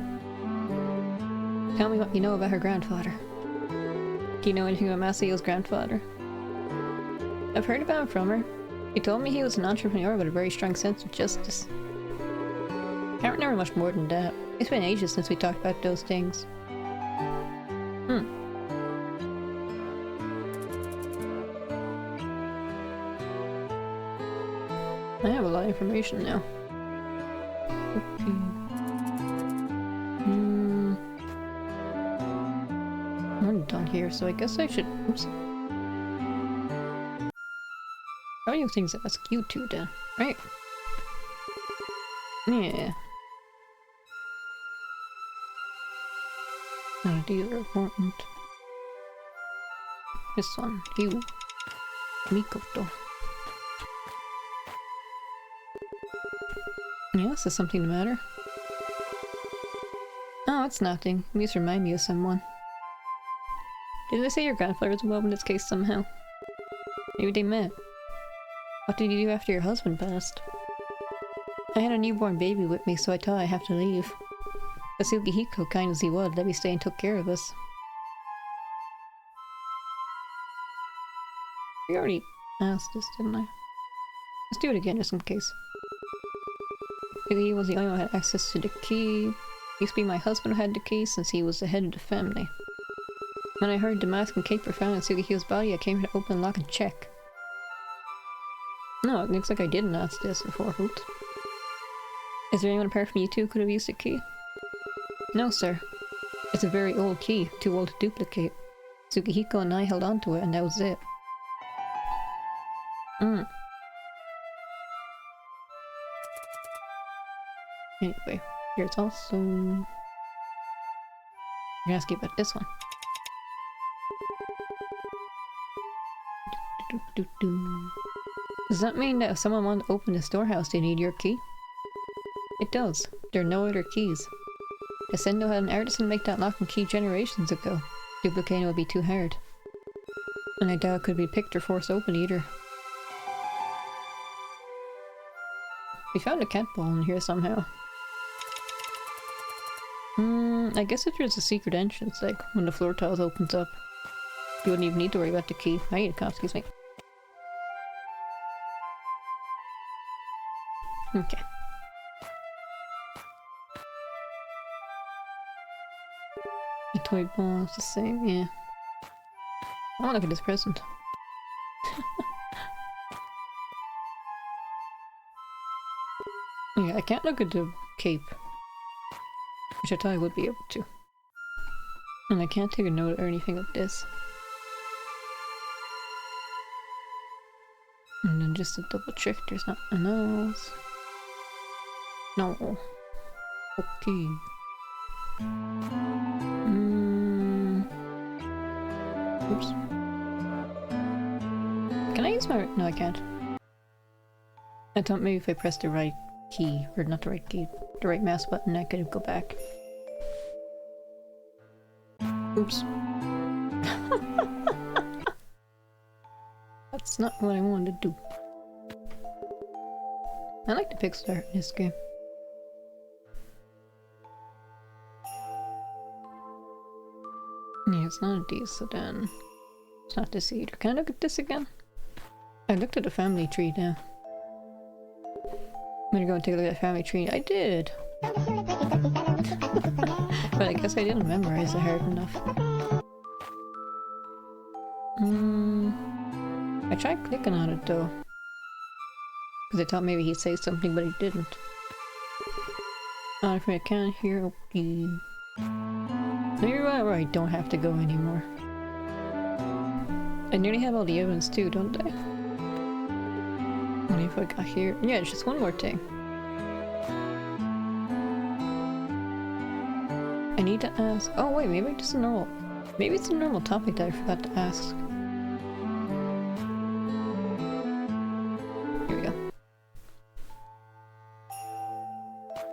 Tell me what you know about her grandfather. Do you know anything about Masayo's grandfather? I've heard about him from her. He told me he was an entrepreneur with a very strong sense of justice. Can't remember much more than that. It's been ages since we talked about those things. I have a lot of information now. Okay. I'm done here, so I guess I should... Oops. Probably have things to ask you two then, right? Yeah. No, these are important. This one, you. Makoto. Yes, is something the matter? Oh, it's nothing. You just remind me of someone. Did they say your grandfather was involved in this case somehow? Maybe they met. What did you do after your husband passed? I had a newborn baby with me, so I thought I'd have to leave. But Sugihiko, kind as he was, let me stay and took care of us. We already asked this, didn't I? Let's do it again just in case. He was the only one who had access to the key. It used to be my husband who had the key since he was the head of the family. When I heard the mask and cape were found in Sugihiko's body, I came here to open, lock, and check. No, it looks like I didn't ask this before. Oops. Is there anyone apart from you two who could have used the key? No, sir. It's a very old key, too old to duplicate. Sugihiko and I held on to it, and that was it. Anyway, here's also... I'm gonna ask you about this one. Does that mean that if someone wanted to open the storehouse, they need your key? It does. There are no other keys. The Sendo had an artisan make that lock and key generations ago. Duplicating would be too hard. And I doubt it could be picked or forced open either. We found a cat ball in here somehow. I guess if there's a secret entrance, like when the floor tiles opens up, you wouldn't even need to worry about the key. I need a cop, excuse me. Okay. The toy ball is the same, yeah. I wanna look at this present. Yeah, I can't look at the cape. Which I thought I would be able to. And I can't take a note or anything of this. And then just to double check there's nothing else. No. Okay. Oops. Can I use my... No, I can't. I thought maybe if I pressed the right key, or not the right key, the right mouse button, I could go back. Oops. That's not what I wanted to do. I like the pixel art in this game. Yeah, it's not a D, so then... It's not this either. Can I look at this again? I looked at the family tree now. I'm gonna go and take a look at the family tree. I did! But I guess I didn't memorize it hard enough. I tried clicking on it though. Because I thought maybe he'd say something, but he didn't. I can't hear. Okay. Maybe where I don't have to go anymore. I nearly have all the evidence too, don't I? What if I got here? Yeah, it's just one more thing. I need to ask. Oh wait, maybe it's just a normal. Maybe it's a normal topic that I forgot to ask. Here we go.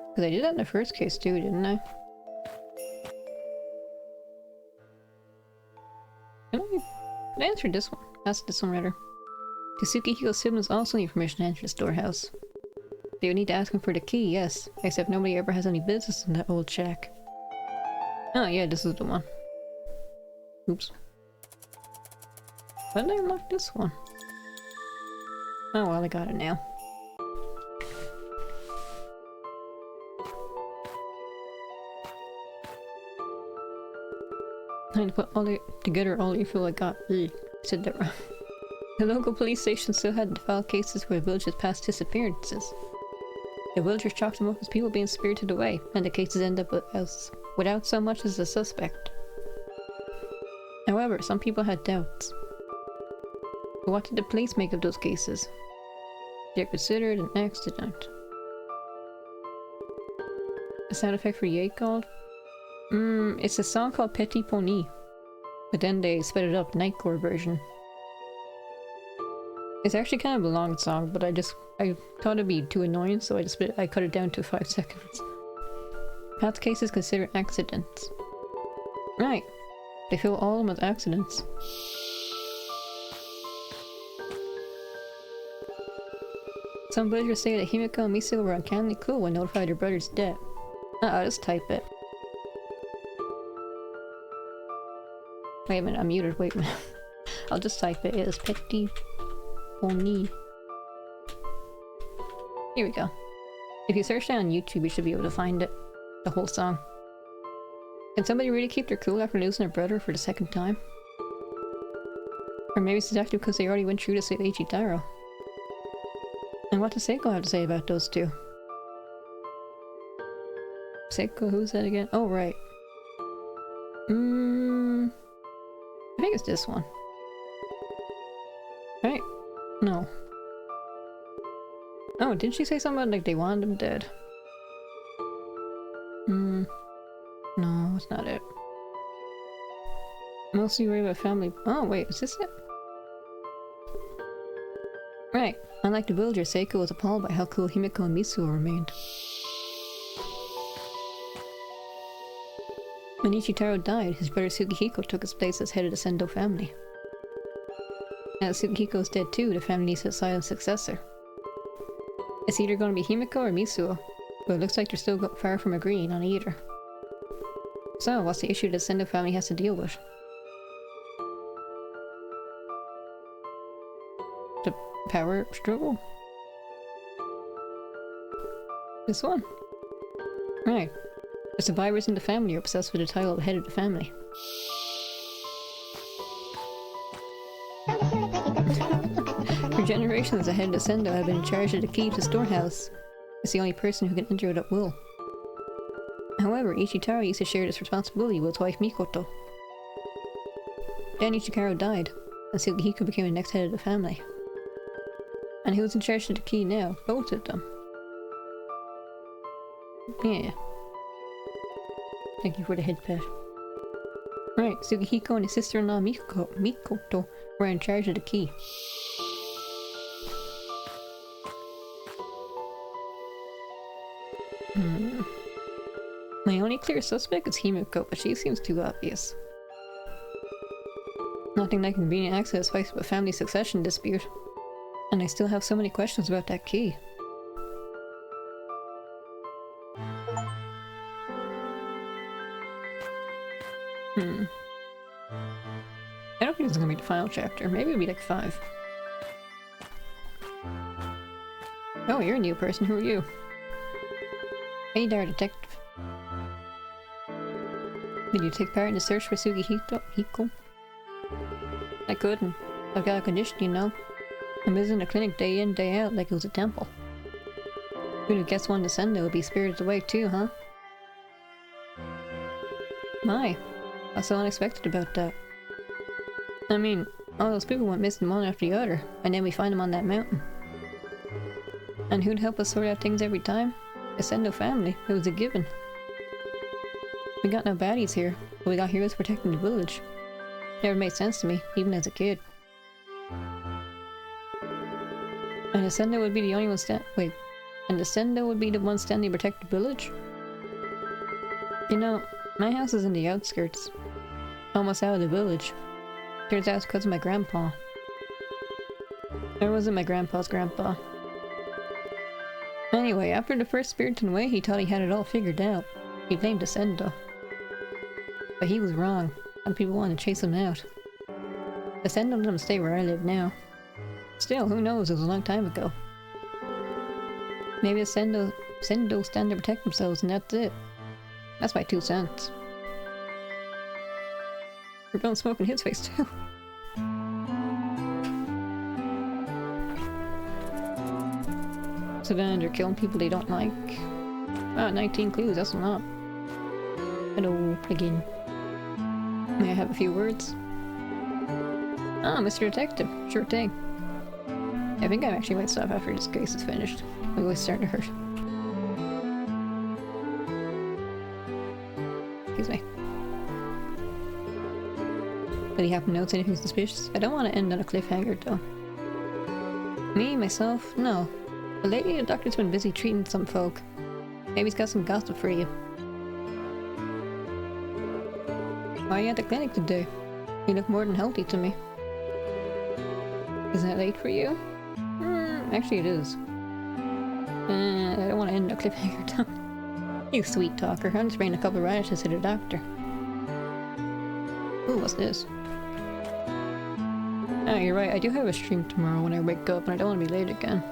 Because I did that in the first case too, didn't I? Can I answer this one? Ask this one rather. The Tsukihiko siblings also need permission to enter the storehouse. They would need to ask him for the key, yes. Except nobody ever has any business in that old shack. Oh yeah, this is the one. Oops. Why did I unlock this one? Oh well, I got it now. Time to put together all the info I got. Ugh, I said that wrong. The local police station still had filed cases where villagers' past disappearances. The villagers chalked them up as people being spirited away, and the cases end up without so much as a suspect. However, some people had doubts. But what did the police make of those cases? They're considered an accident. A sound effect for Yay called? It's a song called Petit Pony. But then they sped it up, Nightcore version. It's actually kind of a long song, but I thought it'd be too annoying, so I cut it down to 5 seconds. Past cases considered accidents. Right. They feel all of them as accidents. Some villagers say that Himiko and Misu were uncannily cool when notified their brother's death. I'll just type it. Wait a minute, I'm muted, wait a minute. I'll just type it. It is Petit Pony. Here we go. If you search that on YouTube, you should be able to find it. The whole song. Can somebody really keep their cool after losing their brother for the second time? Or maybe it's exactly because they already went through to save Ichitaro. And what does Seiko have to say about those two? Seiko, who's that again? Oh, right. I think it's this one. Right? No. Oh, didn't she say something about like they wanted him dead? No, that's not it. Mostly worried about family. Oh, wait, is this it? Right. Unlike the villager, Seiko was appalled by how cool Himiko and Mitsuo remained. When Ichitaro died, his brother Tsukihiko took his place as head of the Sendo family. Now that Tsukihiko is dead too, the family needs a silent successor. It's either going to be Himiko or Mitsuo, but it looks like they're still far from agreeing on either. So, what's the issue the Sendo family has to deal with? The power struggle? This one? Right. The survivors in the family are obsessed with the title of head of the family. For generations, the head of the Sendo have been in charge of the key to the storehouse. It's the only person who can enter it at will. However, Ichitaro used to share this responsibility with his wife Makoto. Then Ichitaro died, and Sugihiko became the next head of the family. And who's in charge of the key now? Both of them. Yeah. Thank you for the head pat. Right, Sugihiko and his sister-in-law Makoto were in charge of the key. My only clear suspect is Himiko, but she seems too obvious. Nothing like convenient access fights with a family succession dispute. And I still have so many questions about that key. I don't think this is gonna be the final chapter. Maybe it'll be like 5. Oh, you're a new person. Who are you? Hey there, detective. Did you take part in the search for Sugihiko? I couldn't. I've got a condition, you know. I'm visiting the clinic day in, day out like it was a temple. Who'd have guessed one Descendo would be spirited away too, huh? My, what's so unexpected about that? I mean, all those people went missing one after the other, and then we find them on that mountain. And who'd help us sort out things every time? The Sendo family. It was a given. We got no baddies here, but we got heroes protecting the village. Never made sense to me, even as a kid. And the Sendo would be the only one and the Sendo would be the one standing to protect the village? You know, my house is in the outskirts. Almost out of the village. Turns out it's because of my grandpa. Or was it my grandpa's grandpa? Anyway, after the first Spirited Away, he thought he had it all figured out. He blamed the Sendo. But he was wrong. Some people wanted to chase him out. The Sendo let him stay where I live now. Still, who knows? It was a long time ago. Maybe the Sendo stand to protect themselves and that's it. That's my 2 cents. We're blowing smoke in his face too. Savannah, they're killing people they don't like. Ah, 19 clues, that's a lot. Hello, again. May I have a few words? Ah, Mr. Detective, sure thing. I think I actually might stop after this case is finished. My voice is starting to hurt. Excuse me. Did he happen to notice anything suspicious? I don't want to end on a cliffhanger though. Me, myself? No. But lately the doctor's been busy treating some folk. Maybe he's got some gossip for you. Why are you at the clinic today? You look more than healthy to me. Isn't it late for you? Actually it is. I don't want to end a cliffhanger though. You sweet talker. I'm just bringing a couple of radishes to the doctor. Ooh, what's this? Oh, you're right. I do have a stream tomorrow when I wake up and I don't want to be late again.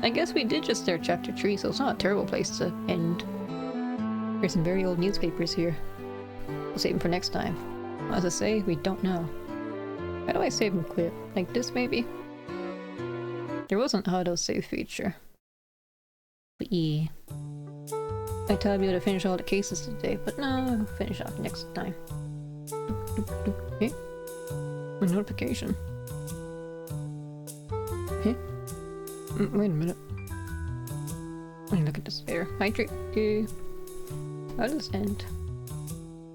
I guess we did just start chapter 3, so it's not a terrible place to end. There's some very old newspapers here. We'll save them for next time. As I say, we don't know. How do I save and quit? Like this, maybe? There was an auto-save feature. But yeah. I thought I'd be able to finish all the cases today, but no, I'll finish off next time. Hey? A notification. Hey? Wait a minute. Let me look at this later. Hi, Tricky. How does this end?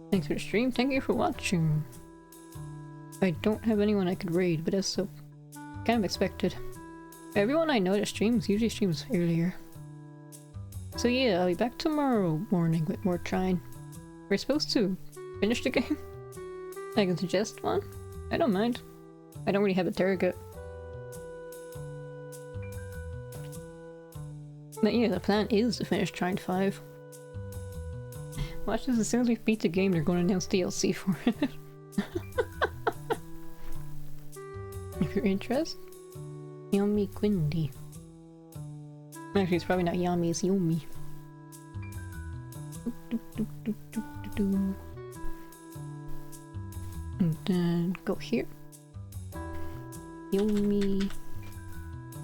Thanks for the stream. Thank you for watching. I don't have anyone I could raid, but that's so kind of expected. Everyone I know that streams usually streams earlier. So yeah, I'll be back tomorrow morning with more trying. We're supposed to finish the game. I can suggest one. I don't mind. I don't really have a target. But yeah, the plan is to finish Trine 5. Watch this, as soon as we beat the game, they're going to announce DLC for it. If you're interested. Yummy Quindy. Actually, it's probably not Yummy, it's Yumi. And then go here. Yumi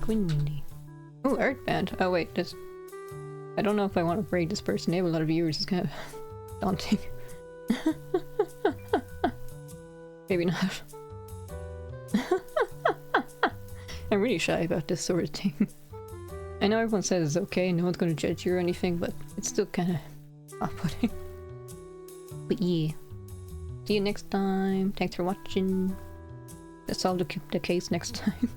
Quindy. Oh, Art Band. Oh wait, that's... I don't know if I want to braid this person. They have a lot of viewers. It's kind of daunting. Maybe not. I'm really shy about this sort of thing. I know everyone says it's okay, no one's gonna judge you or anything, but it's still kind of off-putting. But yeah. See you next time. Thanks for watching. Let's solve the case next time.